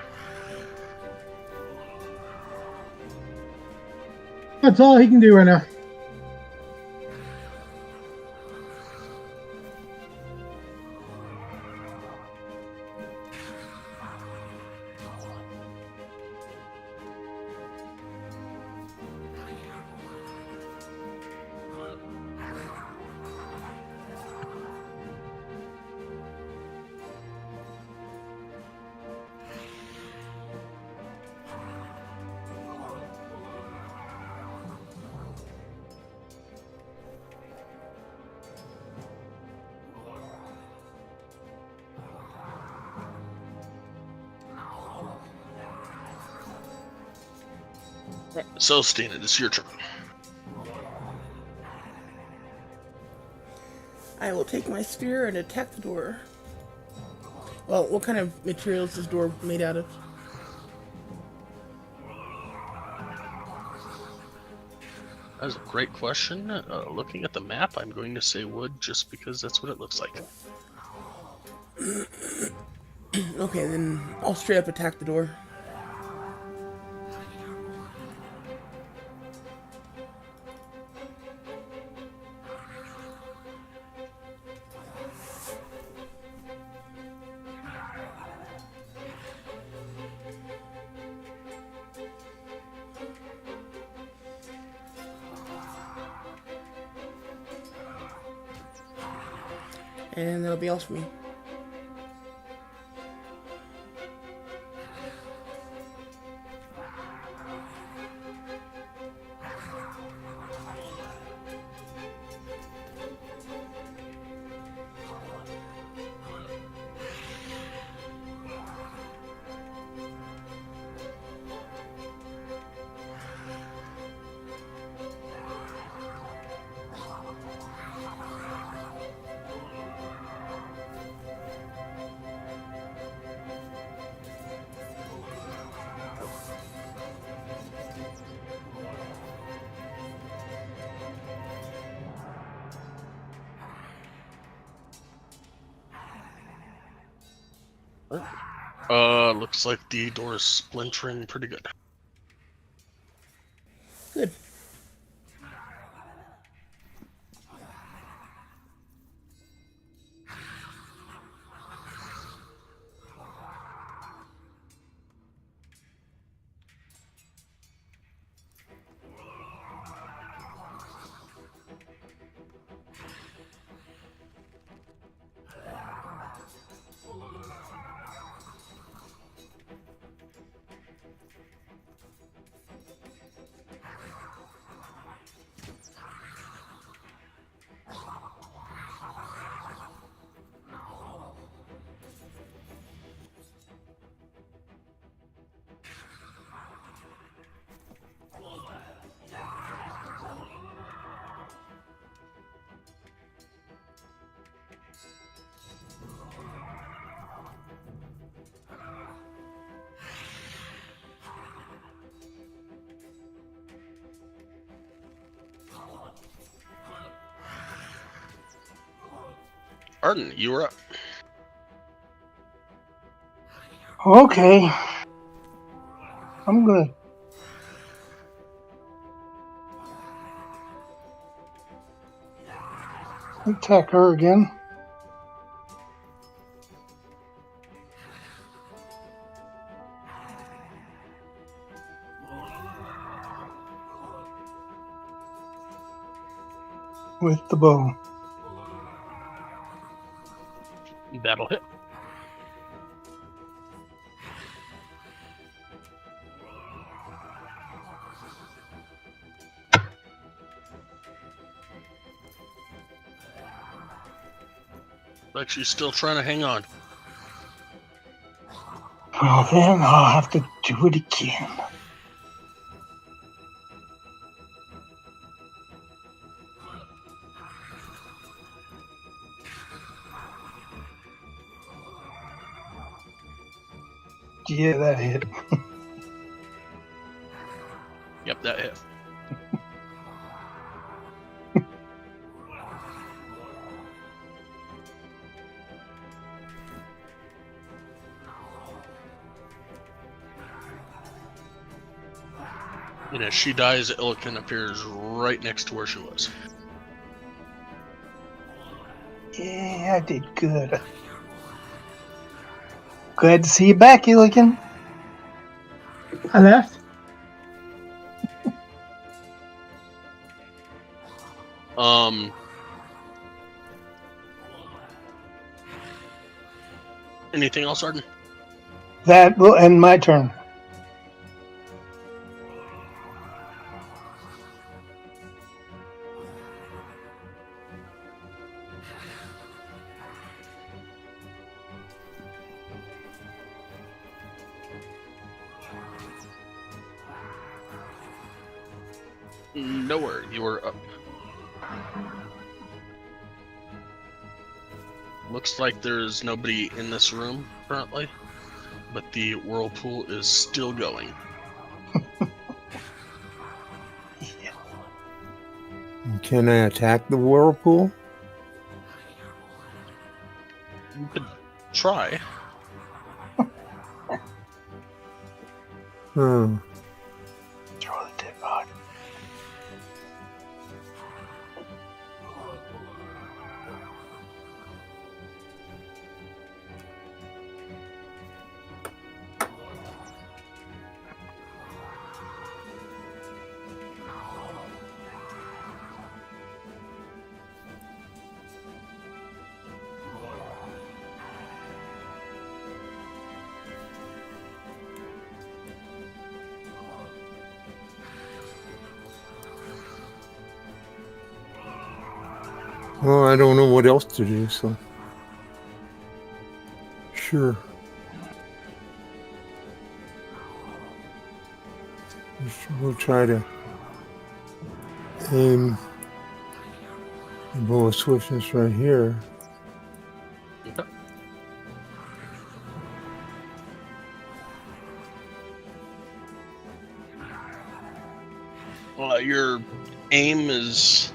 That's all he can do right now. So, Steen, it is your turn. I will take my spear and attack the door. Well, what kind of material is this door made out of? That's a great question. Looking at the map, I'm going to say wood just because that's what it looks like. Okay, then I'll straight up attack the door. And that'll be all for me. Looks like the door is splintering pretty good. Good. Arden, you were up. Okay. I'm gonna attack her again. With the bow. That'll hit. But she's still trying to hang on. Well, then I'll have to do it again. Yeah, that hit. Yep, that hit. And as she dies, Illican appears right next to where she was. Yeah, I did good. Glad to see you back, Illican. I left. Anything else, Arden? That will end my turn. Nowhere. You were up. Looks like there's nobody in this room currently, but the whirlpool is still going. Can I attack the whirlpool? You could try. Hmm. Throw the dead body. Well, I don't know what else to do, so. Sure. We'll try to aim the bow of swiftness right here. Okay. Your aim is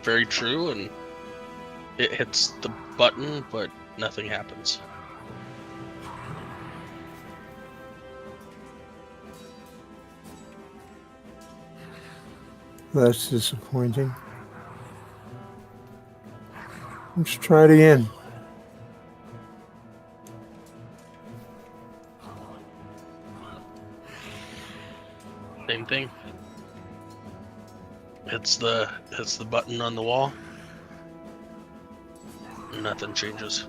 very true, and it hits the button, but nothing happens. That's disappointing. Let's try it again. Same thing. Hits the button on the wall. Nothing changes.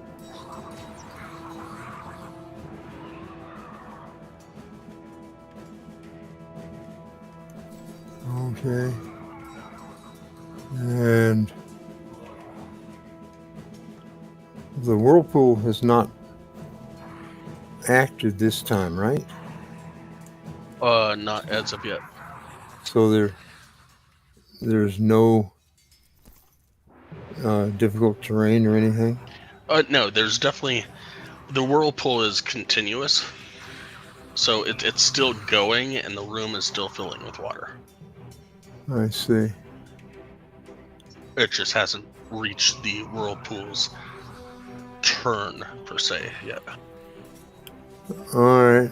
Okay. And the whirlpool has not acted this time, right? Not as of yet. So there's no difficult terrain or anything? No, there's definitely... The whirlpool is continuous. So it's still going, and the room is still filling with water. I see. It just hasn't reached the whirlpool's turn per se yet. All right.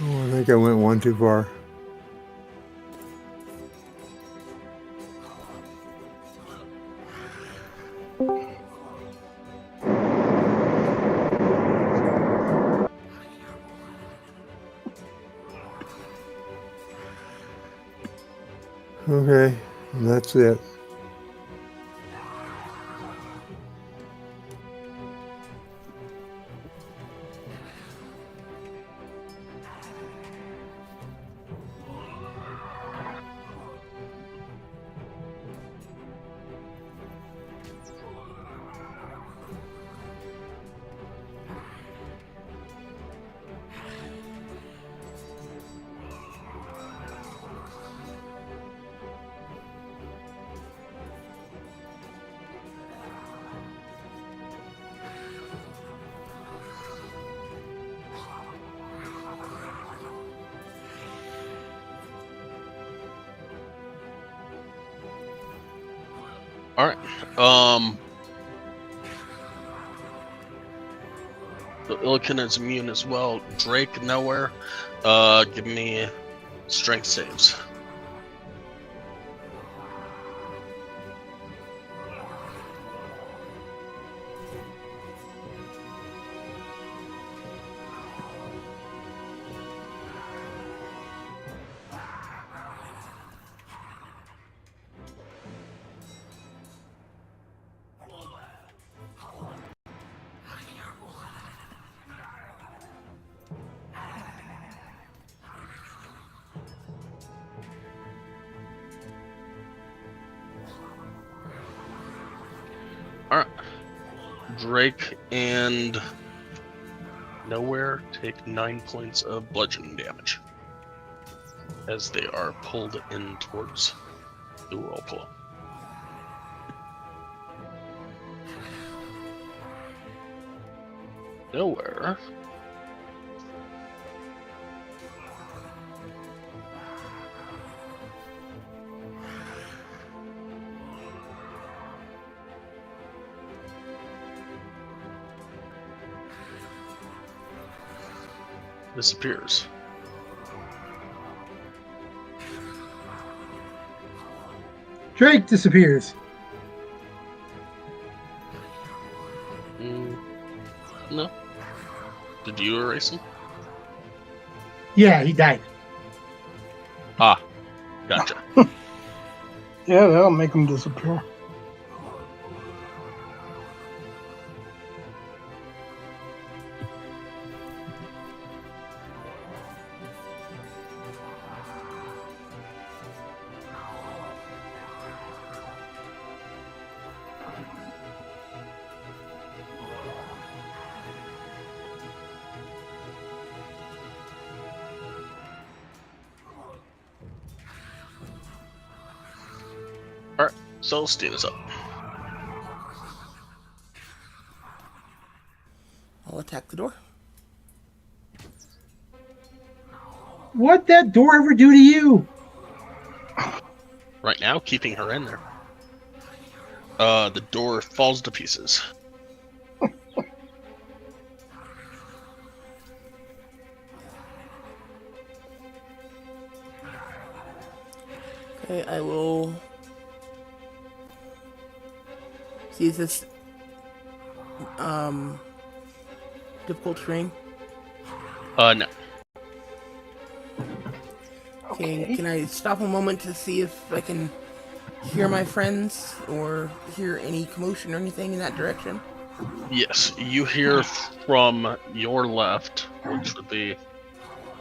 Oh, I think I went one too far. Okay, and that's it. All right. The Illican is immune as well. Drake, nowhere. Give me strength saves. All right. Drake and nowhere take 9 points of bludgeoning damage as they are pulled in towards the whirlpool. Nowhere. Disappears. Drake disappears. No. Did you erase him? Yeah, he died. Ah, gotcha. Yeah, that'll make them disappear. Alright, Celestine is up. I'll attack the door. What'd that door ever do to you? Right now, keeping her in there. The door falls to pieces. Okay, I will see, is this difficult terrain? No. Okay, can I stop a moment to see if I can hear my friends or hear any commotion or anything in that direction? Yes, you hear from your left, which would be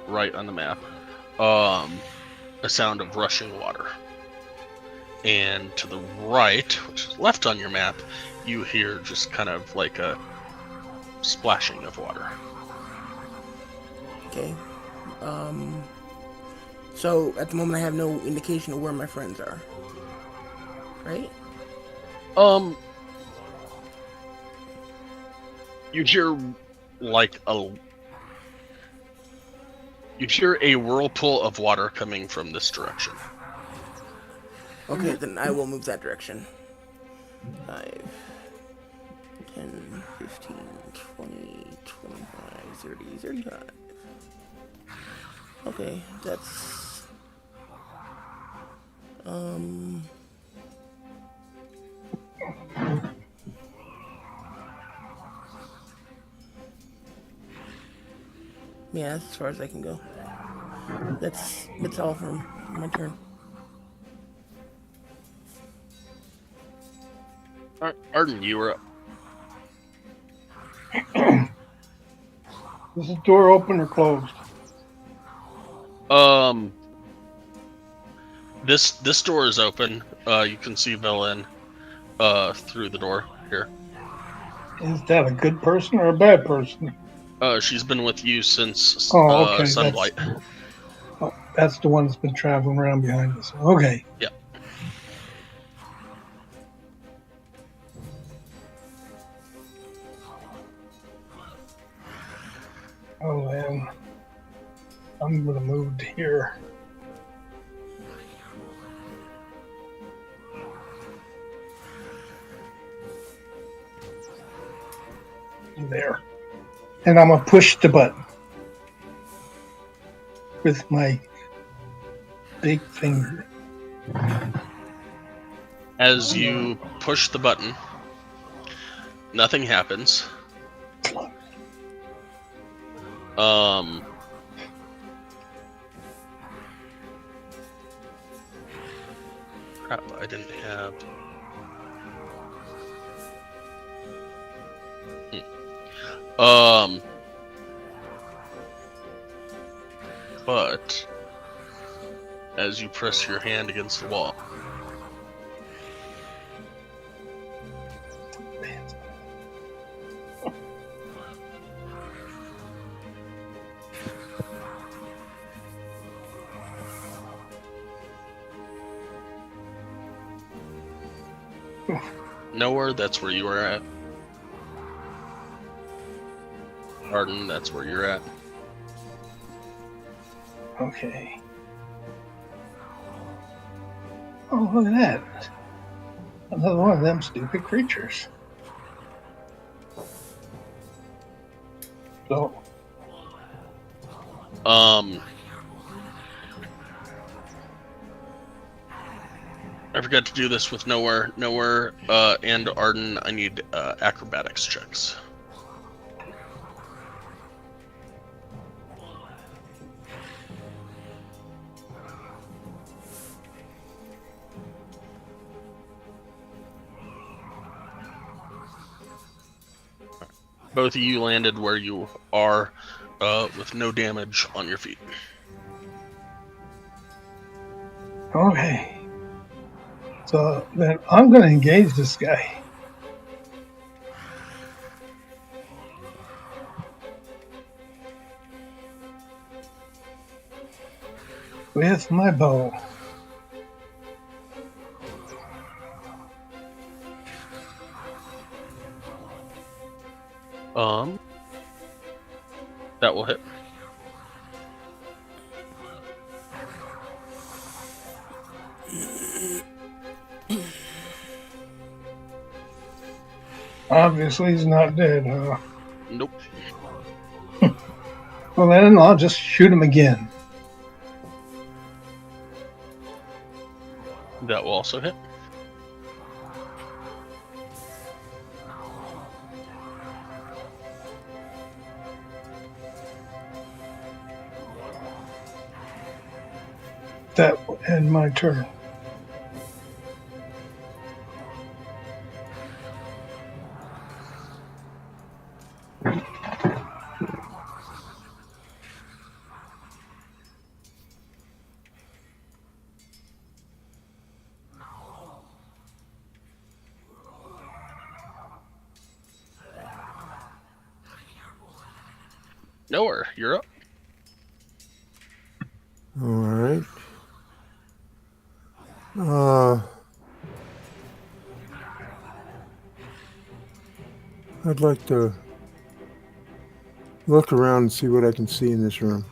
right on the map. a sound of rushing water. And to the right, which is left on your map, you hear just kind of like a splashing of water. Okay. So at the moment I have no indication of where my friends are. Right? You hear like you hear a whirlpool of water coming from this direction. Okay, then I will move that direction. 5, 10, 15, 20, 25, 30, 35. Okay, that's... Yeah, that's as far as I can go. That's all from my turn. Arden, you were up. Is the door open or closed? This door is open. You can see Velen through the door here. Is that a good person or a bad person? She's been with you since Oh, okay. Sunlight. That's the one that's been traveling around behind us. Okay. Yeah. Oh, man. I'm going to move to here. There. And I'm going to push the button with my big finger. As you push the button, nothing happens. Crap, I didn't have... But as you press your hand against the wall, nowhere, that's where you are at. Arden, that's where you're at. Okay. Oh, look at that. Another one of them stupid creatures. So, I forgot to do this with Nowhere, and Arden. I need acrobatics checks. Both of you landed where you are, with no damage on your feet. okay. So then I'm going to engage this guy. With my bow. That will hit. Obviously, he's not dead, huh? Nope. Well, then I'll just shoot him again. That will also hit. That will end my turn. Nowhere, you're up. All right. I'd like to look around and see what I can see in this room.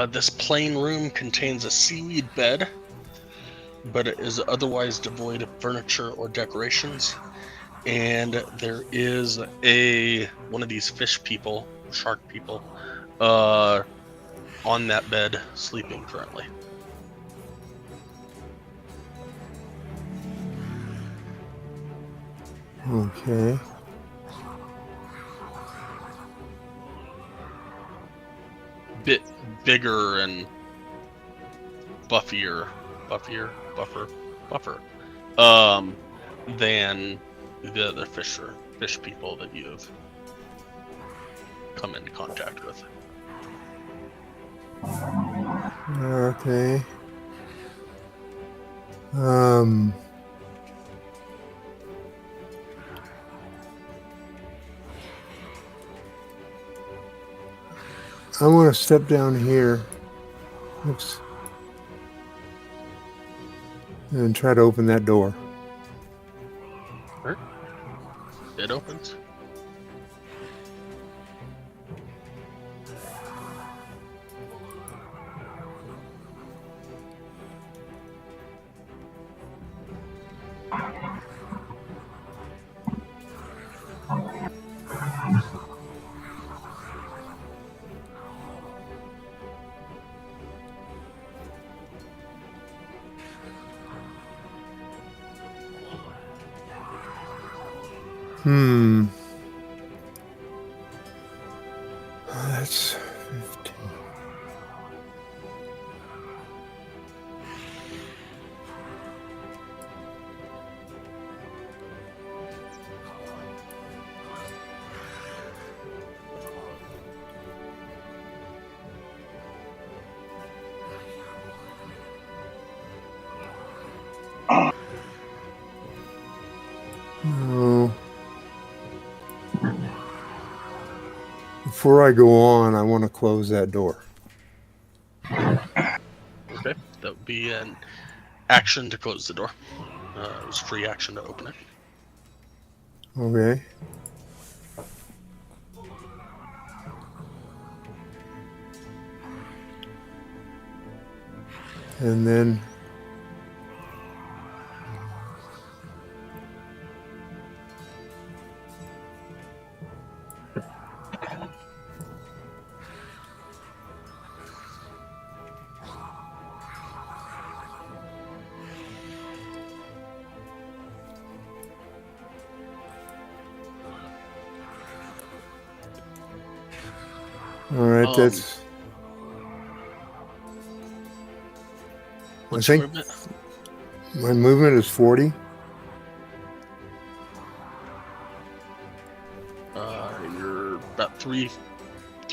This plain room contains a seaweed bed, but it is otherwise devoid of furniture or decorations. And there is one of these fish people, shark people, on that bed, sleeping currently. Okay. Bit bigger and buffer, than the other fish people that you have come into contact with. Okay. I want to step down here. Oops. And try to open that door. It opens. That's 15. No. Before I go on, I want to close that door. Okay, that would be an action to close the door. It was free action to open it. Okay. And then all right, that's What's I your think movement? my movement is 40. You're about three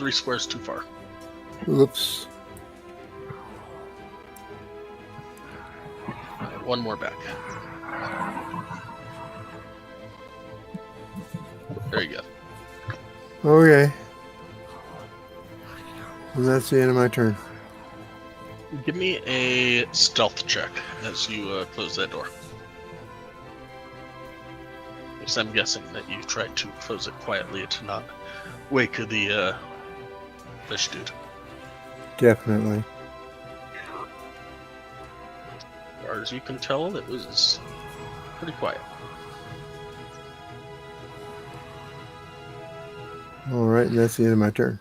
squares too far. Oops. One more back. There you go. Okay. And that's the end of my turn. Give me a stealth check as you close that door. Because I'm guessing that you tried to close it quietly to not wake the fish dude. Definitely. As far as you can tell, it was pretty quiet. All right, and that's the end of my turn.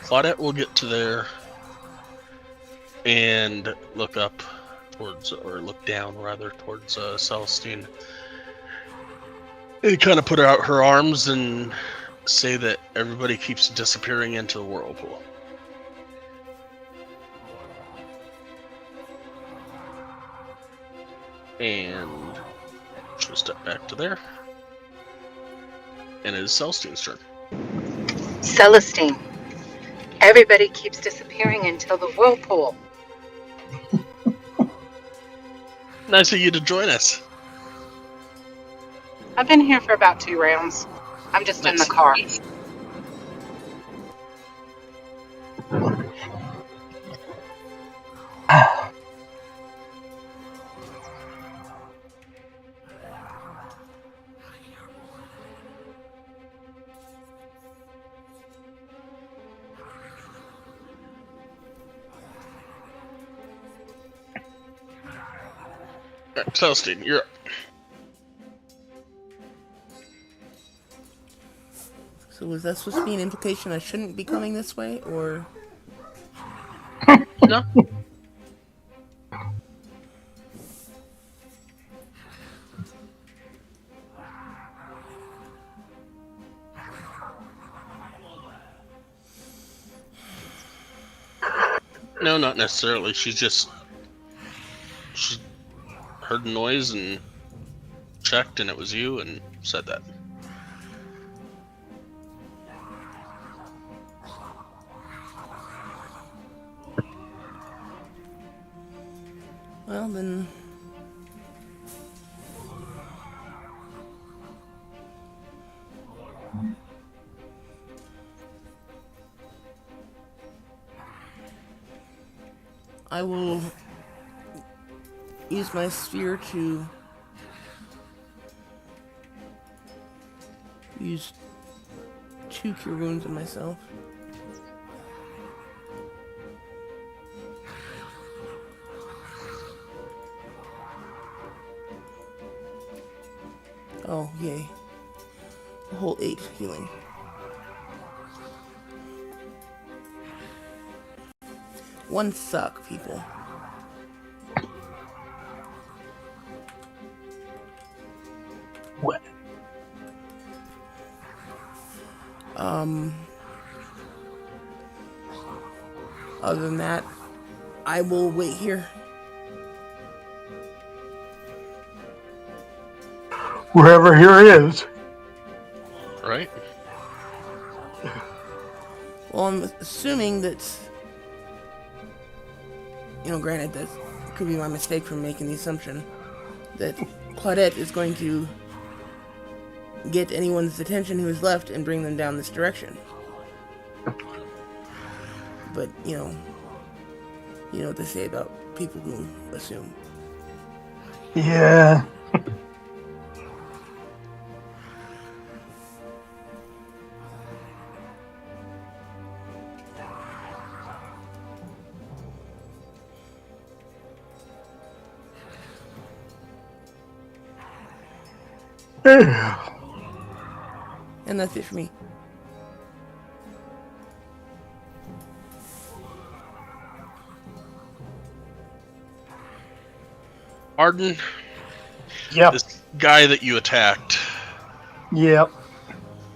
Claudette will get to there and look up towards, or look down rather towards Celestine, and kind of put out her arms and say that everybody keeps disappearing into the whirlpool. And she'll step back to there. And it is Celestine's turn. Celestine. Everybody keeps disappearing until the whirlpool. Nice of you to join us. I've been here for about 2 rounds. I'm just in the Nice. car. Alright, Celestine, you're up. So was that supposed to be an implication I shouldn't be coming this way, or? No? No, not necessarily. She heard a noise and checked, and it was you, and said that. Well, then... I will use my sphere to use 2 cure wounds on myself. Oh, yay. A whole 8 healing. One suck, people. What? Other than that, I will wait here. Wherever here is. Right? Well, I'm assuming that, granted, that could be my mistake for making the assumption that Claudette is going to get anyone's attention who is left and bring them down this direction. But, you know what they say about people who assume. Yeah. And that's it for me. Arden, Yep. this guy that you attacked, Yep.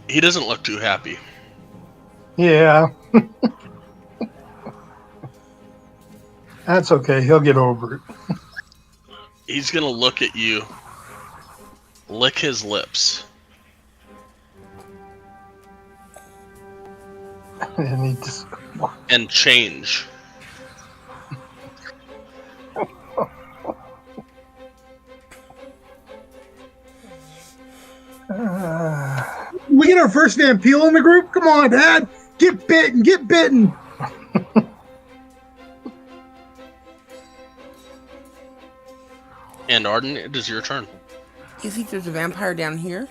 he doesn't look too happy. Yeah. That's okay. He'll get over it. He's gonna look at you, lick his lips, And he just. and change. We get our first Van Peel in the group? Come on, Dad. Get bitten. Get bitten. And Arden, it is your turn. You think there's a vampire down here?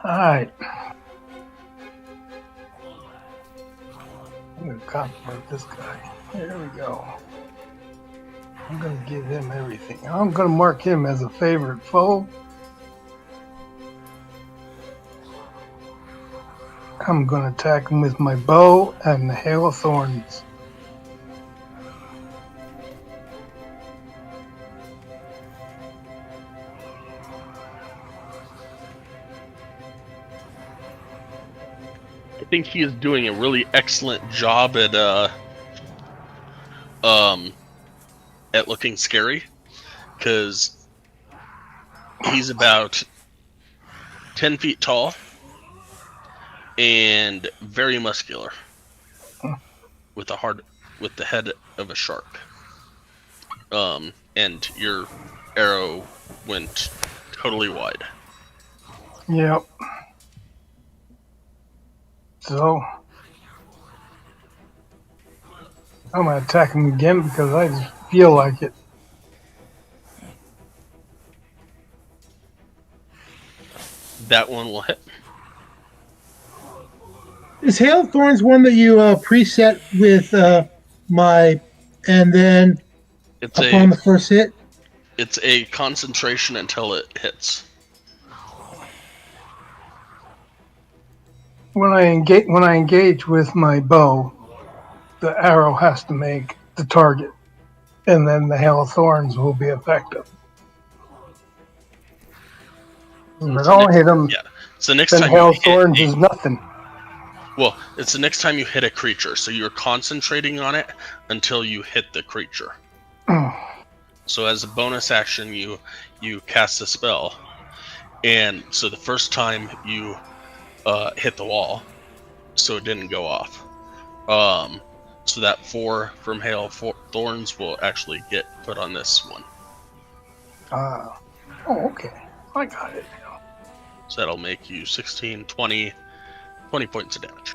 Alright. I'm gonna compliment this guy. There we go. I'm gonna give him everything. I'm gonna mark him as a favorite foe. I'm gonna attack him with my bow and the hail of thorns. think he is doing a really excellent job at looking scary, because he's about 10 feet tall and very muscular, with the head of a shark. And your arrow went totally wide. Yep. So I'm gonna attack him again because I just feel like it. That one will hit. Is Hail of Thorns one that you preset with and then It's upon the first hit? It's a concentration until it hits. When I engage with my bow, the arrow has to make the target, and then the hail of thorns will be effective. If I don't hit him, Yeah. So next then time hail of thorns is nothing. Well, it's the next time you hit a creature, so you're concentrating on it until you hit the creature. So as a bonus action, you cast a spell, and so the first time you hit the wall, so it didn't go off. So that 4 from Hail of Thorns will actually get put on this one. Oh, okay. I got it. So that'll make you 16, 20 points of damage.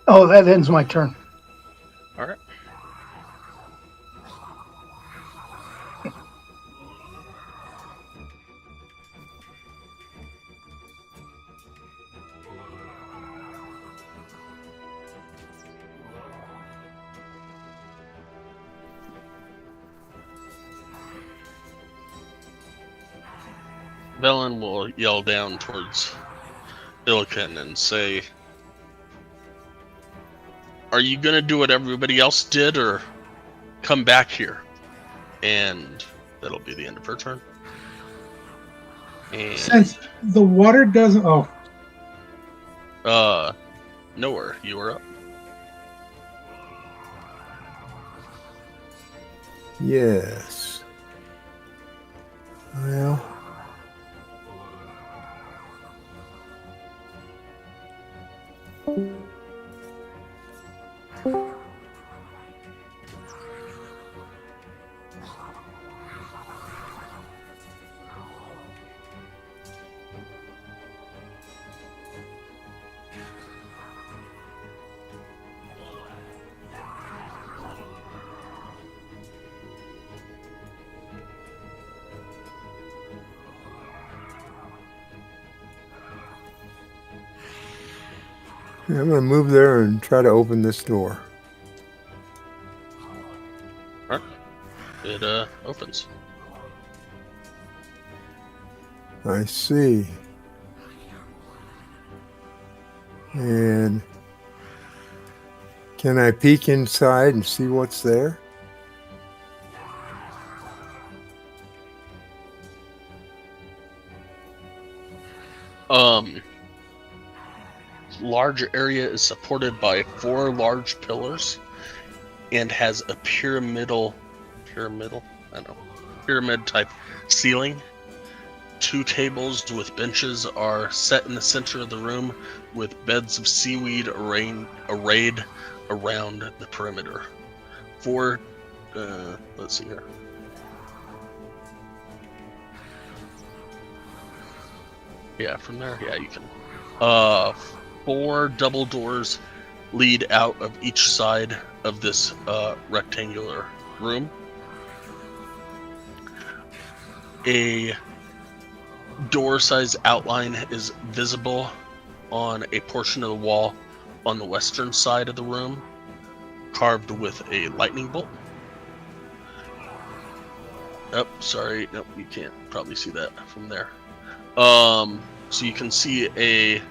Oh, that ends my turn. All right. Velen will yell down towards Illiken and say, "Are you gonna do what everybody else did, or come back here?" And that'll be the end of her turn. And Since the water doesn't. Oh, Nowhere, you are up. Yes. Well. I'm going to move there and try to open this door. All right. It opens. I see. And can I peek inside and see what's there? Large area is supported by 4 large pillars and has a pyramid type ceiling. 2 tables with benches are set in the center of the room, with beds of seaweed arrayed around the perimeter. 4, let's see here. Yeah, from there, yeah, you can. 4 double doors lead out of each side of this rectangular room. A door-sized outline is visible on a portion of the wall on the western side of the room, carved with a lightning bolt. Oh, sorry. Nope, you can't probably see that from there. So you can see a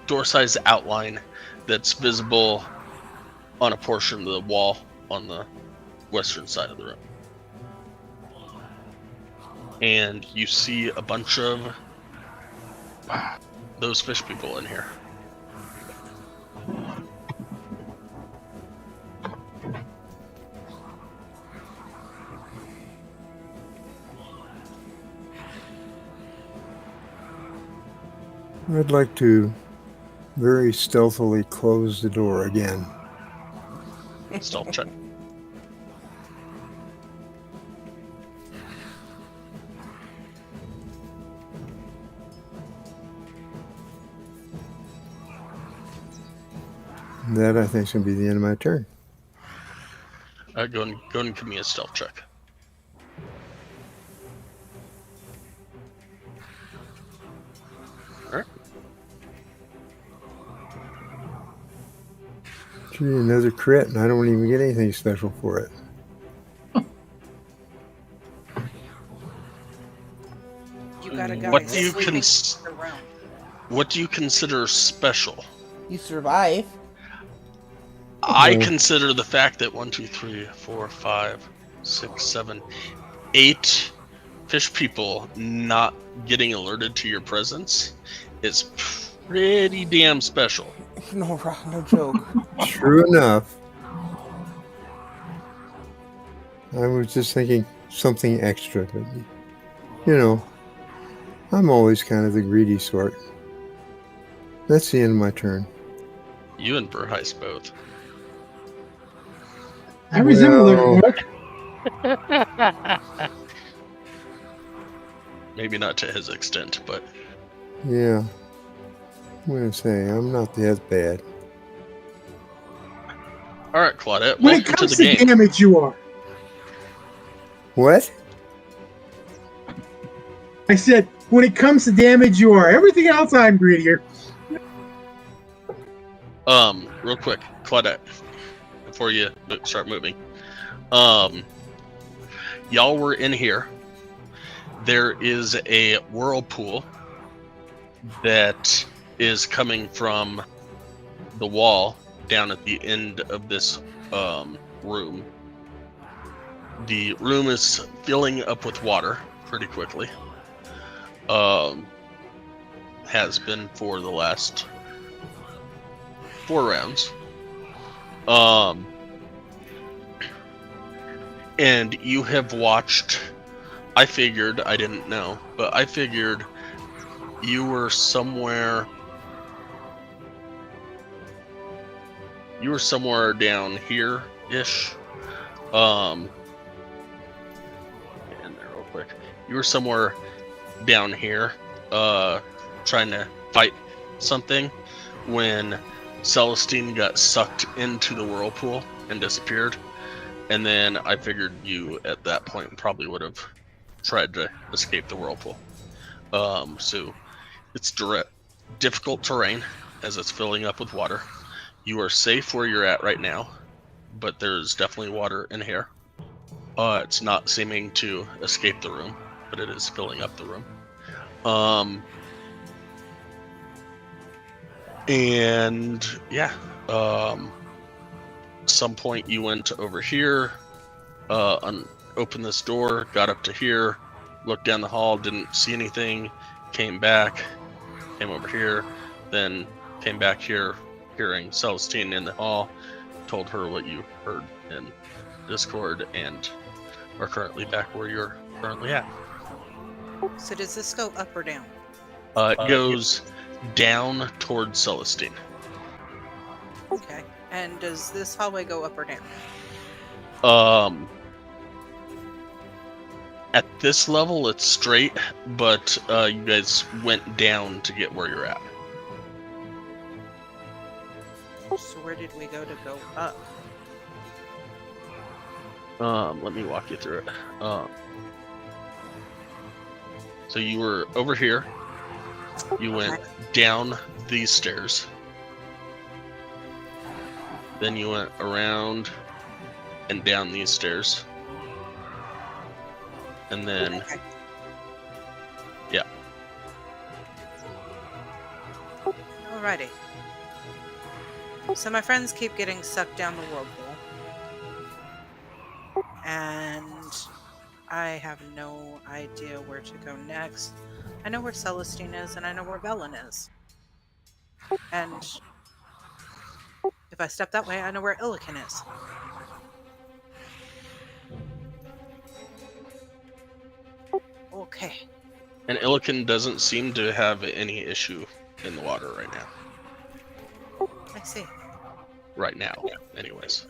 door-sized outline that's visible on a portion of the wall on the western side of the room. And you see a bunch of those fish people in here. I'd like to very stealthily close the door again. Stealth check. That, I think, is going to be the end of my turn. Go and give me a stealth check. Alright. Gee, another crit, and I don't even get anything special for it. You got a guy What do you sleeping in the room. What do you consider special? You survive. I consider the fact that 1, 2, 3, 4, 5, 6, 7, 8 fish people not getting alerted to your presence is pretty damn special. No, no joke. True enough. I was just thinking something extra, but you know, I'm always kind of the greedy sort. That's the end of my turn. You and Burheist both. I resemble Well- their work. Maybe not to his extent, but Yeah. I'm going to say, I'm not that bad. alright, Claudette, When it welcome to comes the to game. damage, you are. What? I said, when it comes to damage, you are. Everything else, I'm greedier. Real quick, Claudette, before you start moving. Y'all were in here. There is a whirlpool that is coming from the wall down at the end of this room. The room is filling up with water pretty quickly. Has been for the last 4 rounds. And you have watched, I figured, I didn't know, but I figured you were somewhere down here-ish. And there real quick. You were somewhere down here, trying to fight something when Celestine got sucked into the whirlpool and disappeared. And then I figured you at that point probably would have tried to escape the whirlpool. So it's difficult terrain as it's filling up with water. You are safe where you're at right now, but there's definitely water in here. It's not seeming to escape the room, but it is filling up the room. And yeah, at some point you went over here, opened this door, got up to here, looked down the hall, didn't see anything, came back, came over here, then came back here, hearing Celestine in the hall, told her what you heard in Discord, and are currently back where you're currently at. So does this go up or down? It goes down towards Celestine. Okay. And does this hallway go up or down? At this level, it's straight, but you guys went down to get where you're at. So where did we go to go up? Let me walk you through it. So you were over here. You went down these stairs. Then you went around and down these stairs. And then, Okay. yeah. Alrighty. So my friends keep getting sucked down the whirlpool. And I have no idea where to go next. I know where Celestine is, and I know where Velen is. And if I step that way, I know where Illiken is. Okay. And Illiken doesn't seem to have any issue in the water right now. I see. Right now, anyways.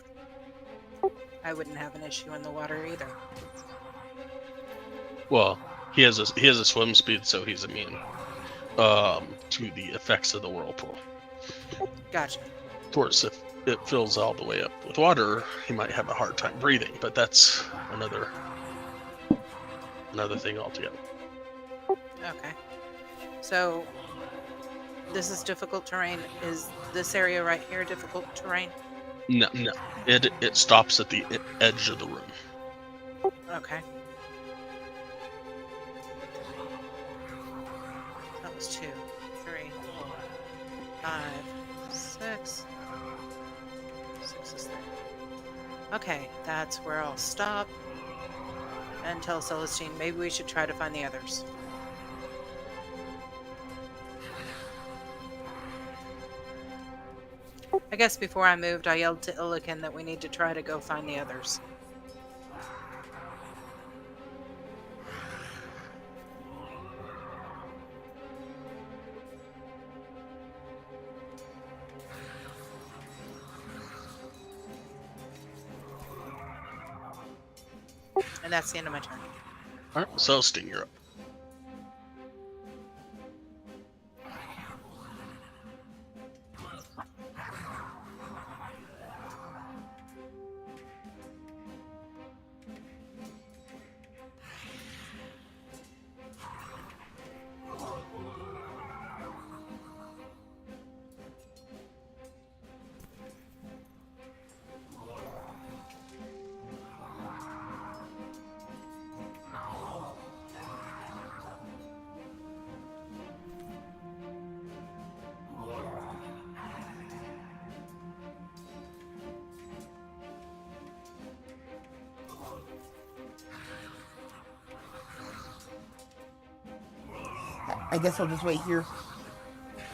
I wouldn't have an issue in the water either. Well, he has a swim speed, so he's immune to the effects of the whirlpool. Gotcha. Of course, if it fills all the way up with water, he might have a hard time breathing, but that's another thing altogether. Okay. So, this is difficult terrain. Is this area right here difficult terrain? No, it stops at the edge of the room. Okay. That was 2, 3, 4, 5, 6. 6 is 3. Okay, that's where I'll stop and tell Celestine maybe we should try to find the others. I guess before I moved, I yelled to Illiken that we need to try to go find the others. And that's the end of my turn. Alright, Celestine, you're up. I guess I'll just wait here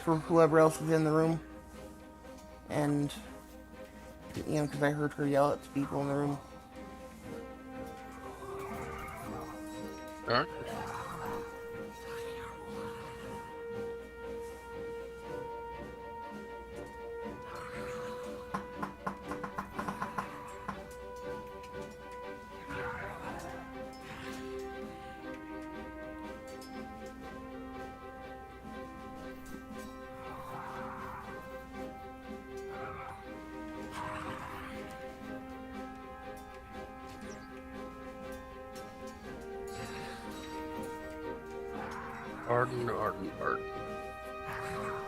for whoever else is in the room. And, because I heard her yell at people in the room. Alright. Arden.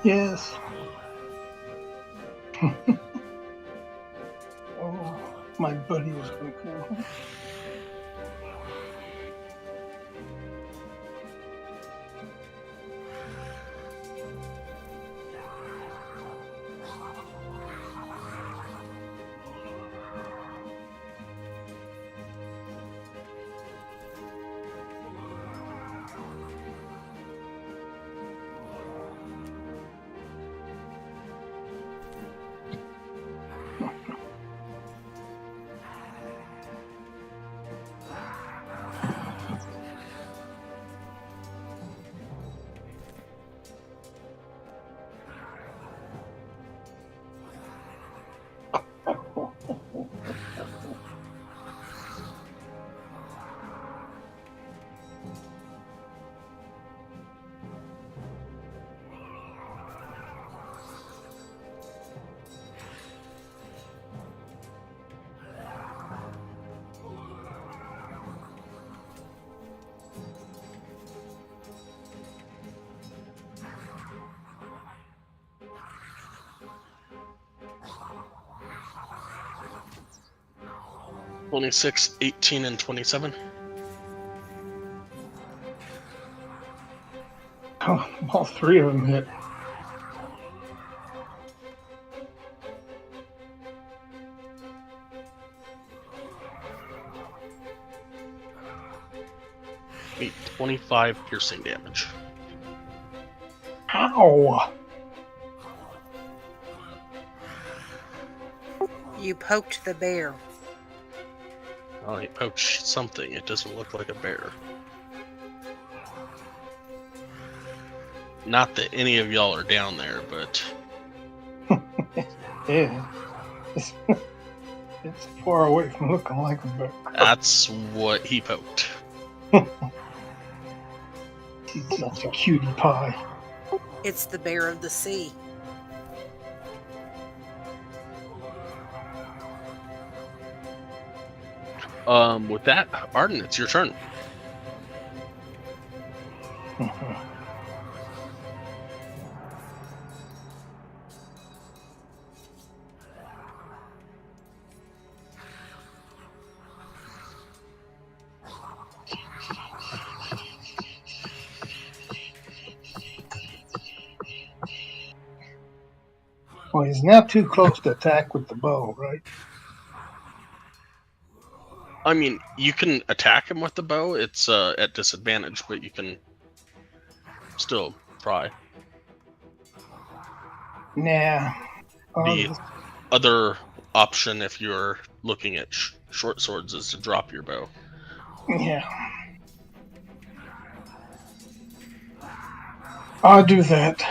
Yes. Oh, my buddy was going to come. 26, 18, and 27. Oh, all three of them hit. Eight, 25 piercing damage. Ow! You poked the bear. Oh, he poached something. It doesn't look like a bear. Not that any of y'all are down there, but Yeah. It's far away from looking like a bear. that's what he poked. He's such a cutie pie. It's the bear of the sea. With that, Arden, it's your turn. Well, he's now too close to attack with the bow, right? I mean, you can attack him with the bow. It's at disadvantage, but you can still try. Nah. The other option, if you're looking at short swords, is to drop your bow. Yeah. I'll do that.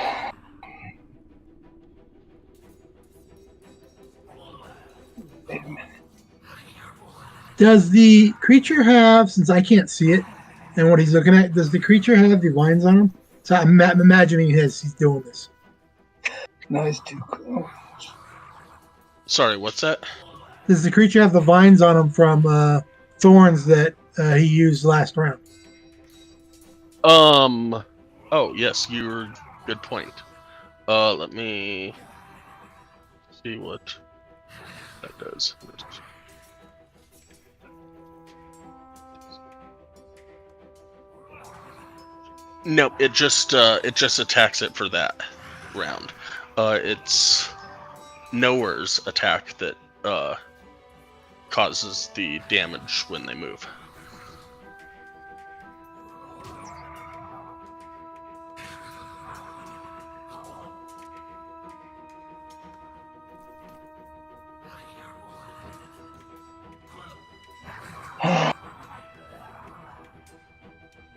Wait a minute. Does the creature have, since I can't see it and what he's looking at, does the creature have the lines on him? So I'm imagining he's doing this. No, he's too close. Sorry, what's that? Does the creature have the vines on him from thorns that he used last round? Oh, yes, you're good point. Let me see what that does. Nope, it just attacks it for that round. It's Nowhere's attack that causes the damage when they move.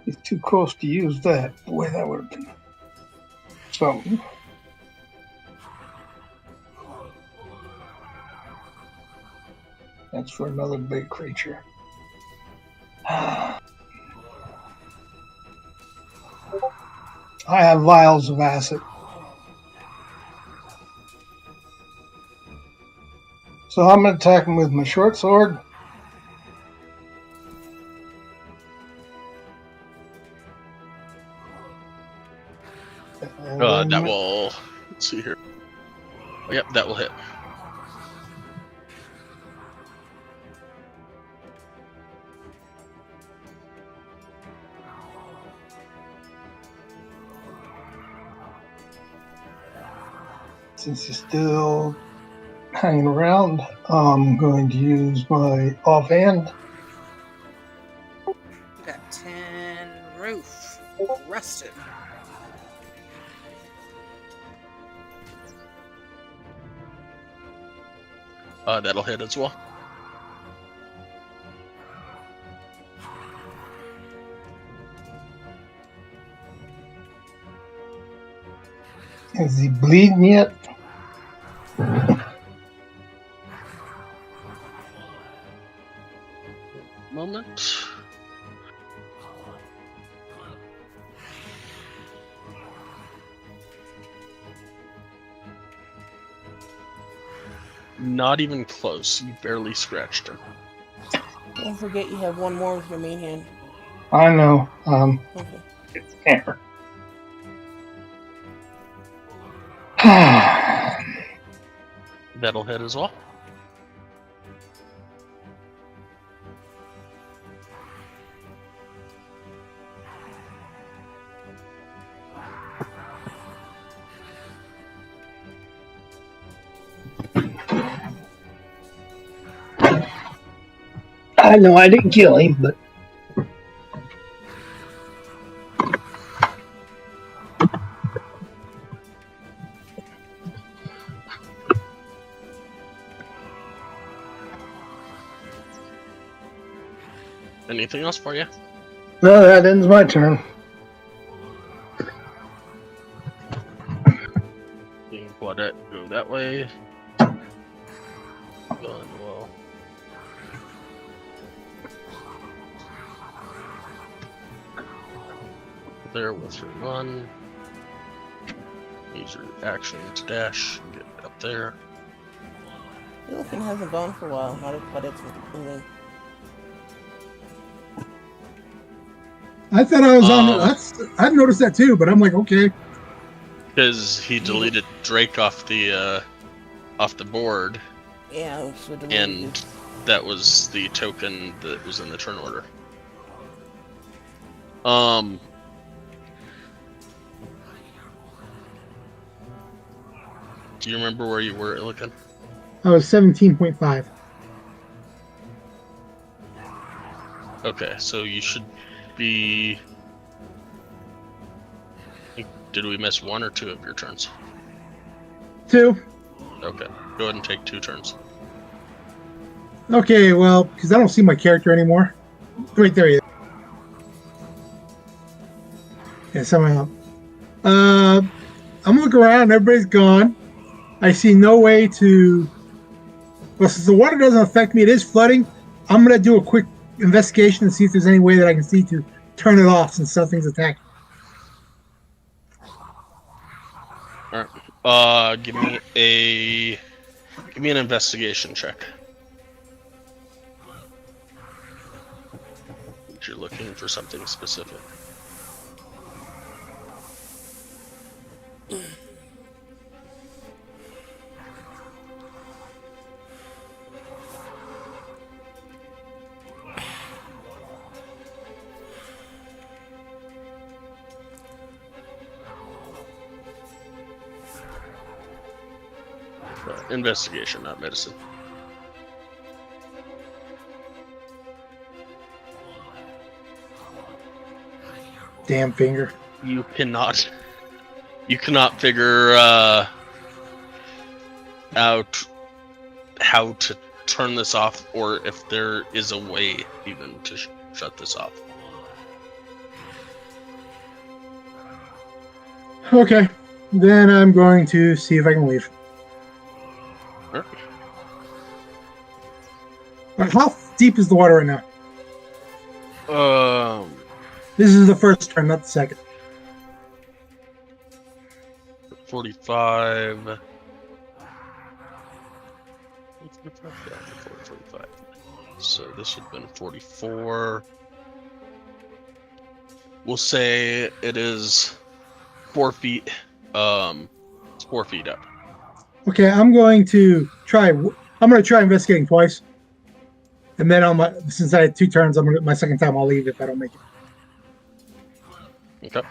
He's too close to use that. Boy, that would have been something. That's for another big creature. I have vials of acid. So I'm going to attack him with my short sword. That will. Let's see here. Yep, that will hit. Since he's still hanging around, I'm going to use my offhand. Got 10 roof. Rusted. That'll hit as well. Is he bleeding yet? Moment. Not even close. You barely scratched him. Don't forget you have one more with your main hand. I know. Okay. It's hammer. That'll hit as well. I know I didn't kill him, but Anything else for you? no, that ends my turn. You can let it go that way. Going well. There with your run. Use your action to dash. Get up there. The elephant hasn't gone for a while, but it's moving. I thought I was on. I noticed that too, but I'm like, okay. Because he deleted Drake off the board, Yeah, so and that was the token that was in the turn order. Do you remember where you were looking? I was 17.5. Okay, so you should be. Did we miss 1 or 2 of your turns? 2. Okay, go ahead and take 2 turns. Okay, well, because I don't see my character anymore. Right there he is. Yeah, somehow. I'm gonna look around. Everybody's gone. I see no way to. Well, since the water doesn't affect me, it is flooding. I'm gonna do a quick investigation and see if there's any way that I can see to turn it off since something's attacking. All right. Give me an investigation check. You're looking for something specific. Investigation, not medicine. Damn finger. You cannot figure out how to turn this off, or if there is a way even to shut this off. Okay, then I'm going to see if I can leave. Sure. Right, how deep is the water right now? This is the first turn, not the second. 45. 45. So this would have been 44. We'll say it is 4 feet. It's 4 feet up. Okay, I'm going to try investigating twice, and then since I had 2 turns, my second time I'll leave if I don't make it. Okay.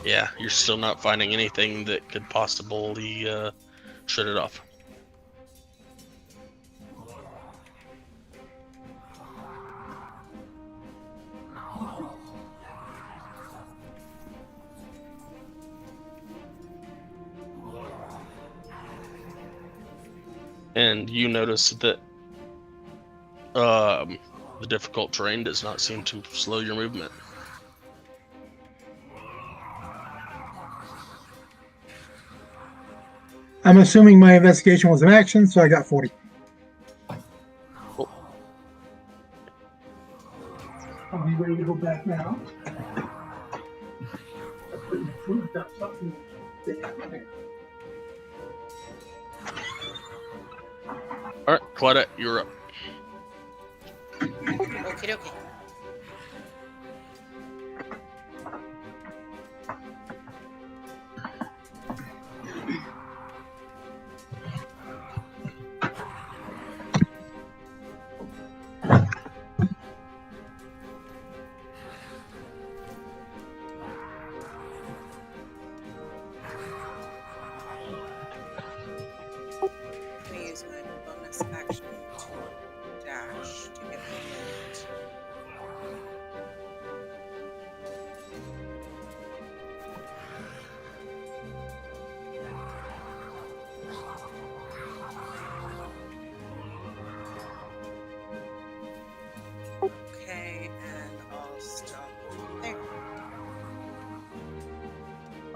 Yeah, you're still not finding anything that could possibly shut it off. And you notice that the difficult terrain does not seem to slow your movement. I'm assuming my investigation was an action, so I got 40. Cool. I'll be ready to go back now. All right, Claudette, you're up. Okie dokie.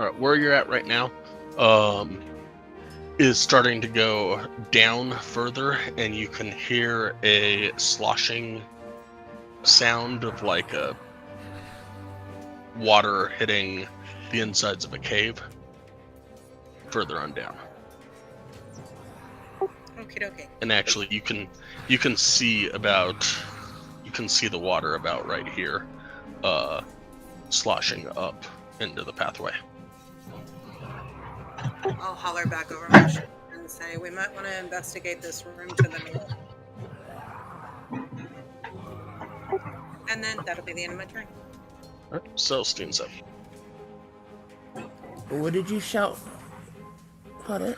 All right, where you're at right now is starting to go down further, and you can hear a sloshing sound of like a water hitting the insides of a cave further on down. Okie dokie. And actually, you can see the water about right here, sloshing up into the pathway. I'll holler back over my shoulder and say, we might want to investigate this room to the north. And then that'll be the end of my turn. All right, Celestine's up. What did you shout? Claudette?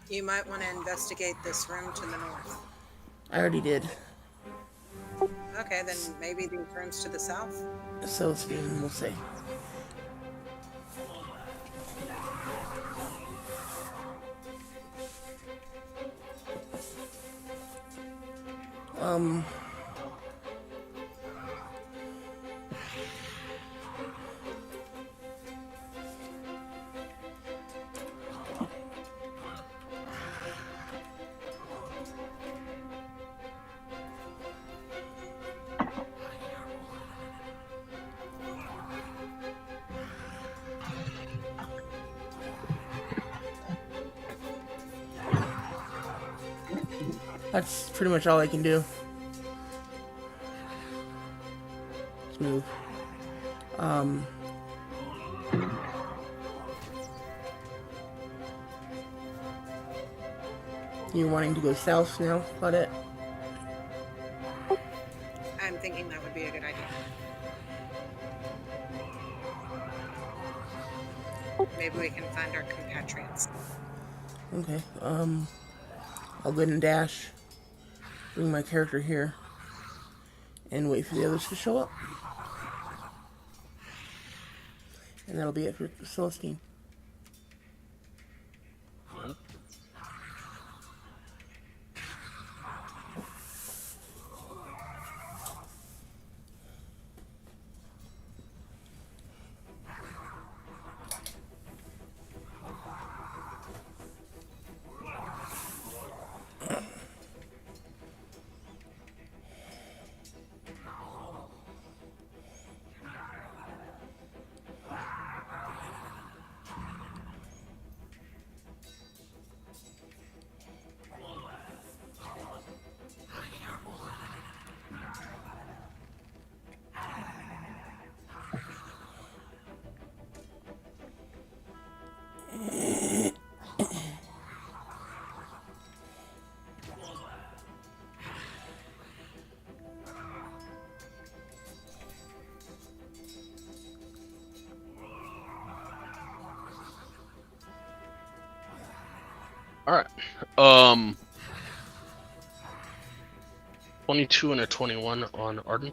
You might want to investigate this room to the north. I already did. Okay, then maybe these rooms to the south? Celestine, we'll say. That's pretty much all I can do. Let's move. You're wanting to go south now, Claudette? I'm thinking that would be a good idea. Maybe we can find our compatriots. Okay, I'll go ahead and dash, bring my character here, and wait for the others to show up. And that'll be it for Celestine. All right. 22 and a 21 on Arden.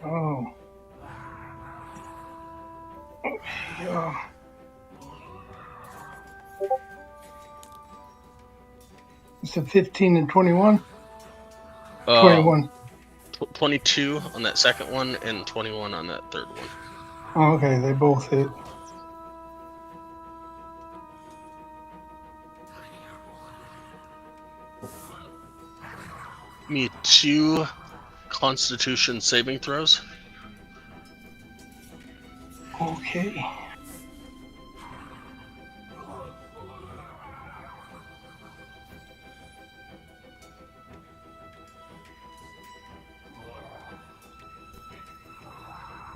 Oh. Yeah. It's a 15 and 21? 21. 22 on that second one and 21 on that third one. Oh, okay, they both hit. Me 2 Constitution saving throws. Okay.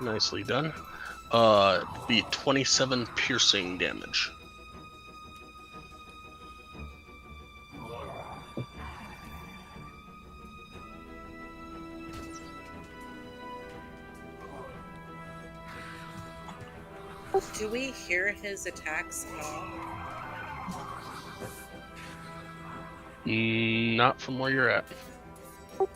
Nicely done. Be 27 piercing damage. Do we hear his attacks at all? Not from where you're at. Okay.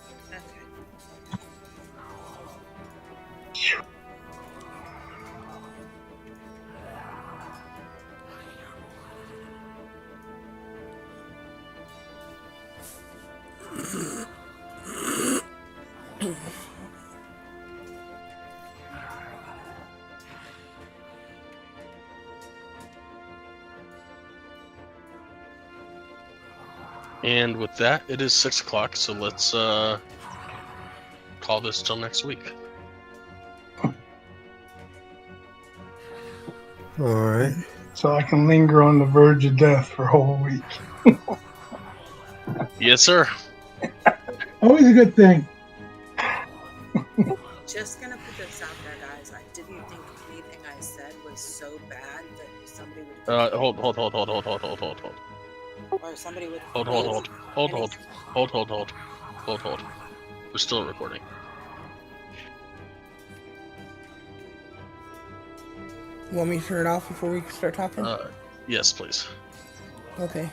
And with that, it is 6 o'clock, so let's call this till next week. All right. So I can linger on the verge of death for a whole week. Yes, sir. Always a good thing. Just gonna put this out there, guys. I didn't think anything I said was so bad that somebody would. Hold. Or somebody would. Hold. We're still recording. You want me to turn it off before we start talking? Yes, please. Okay.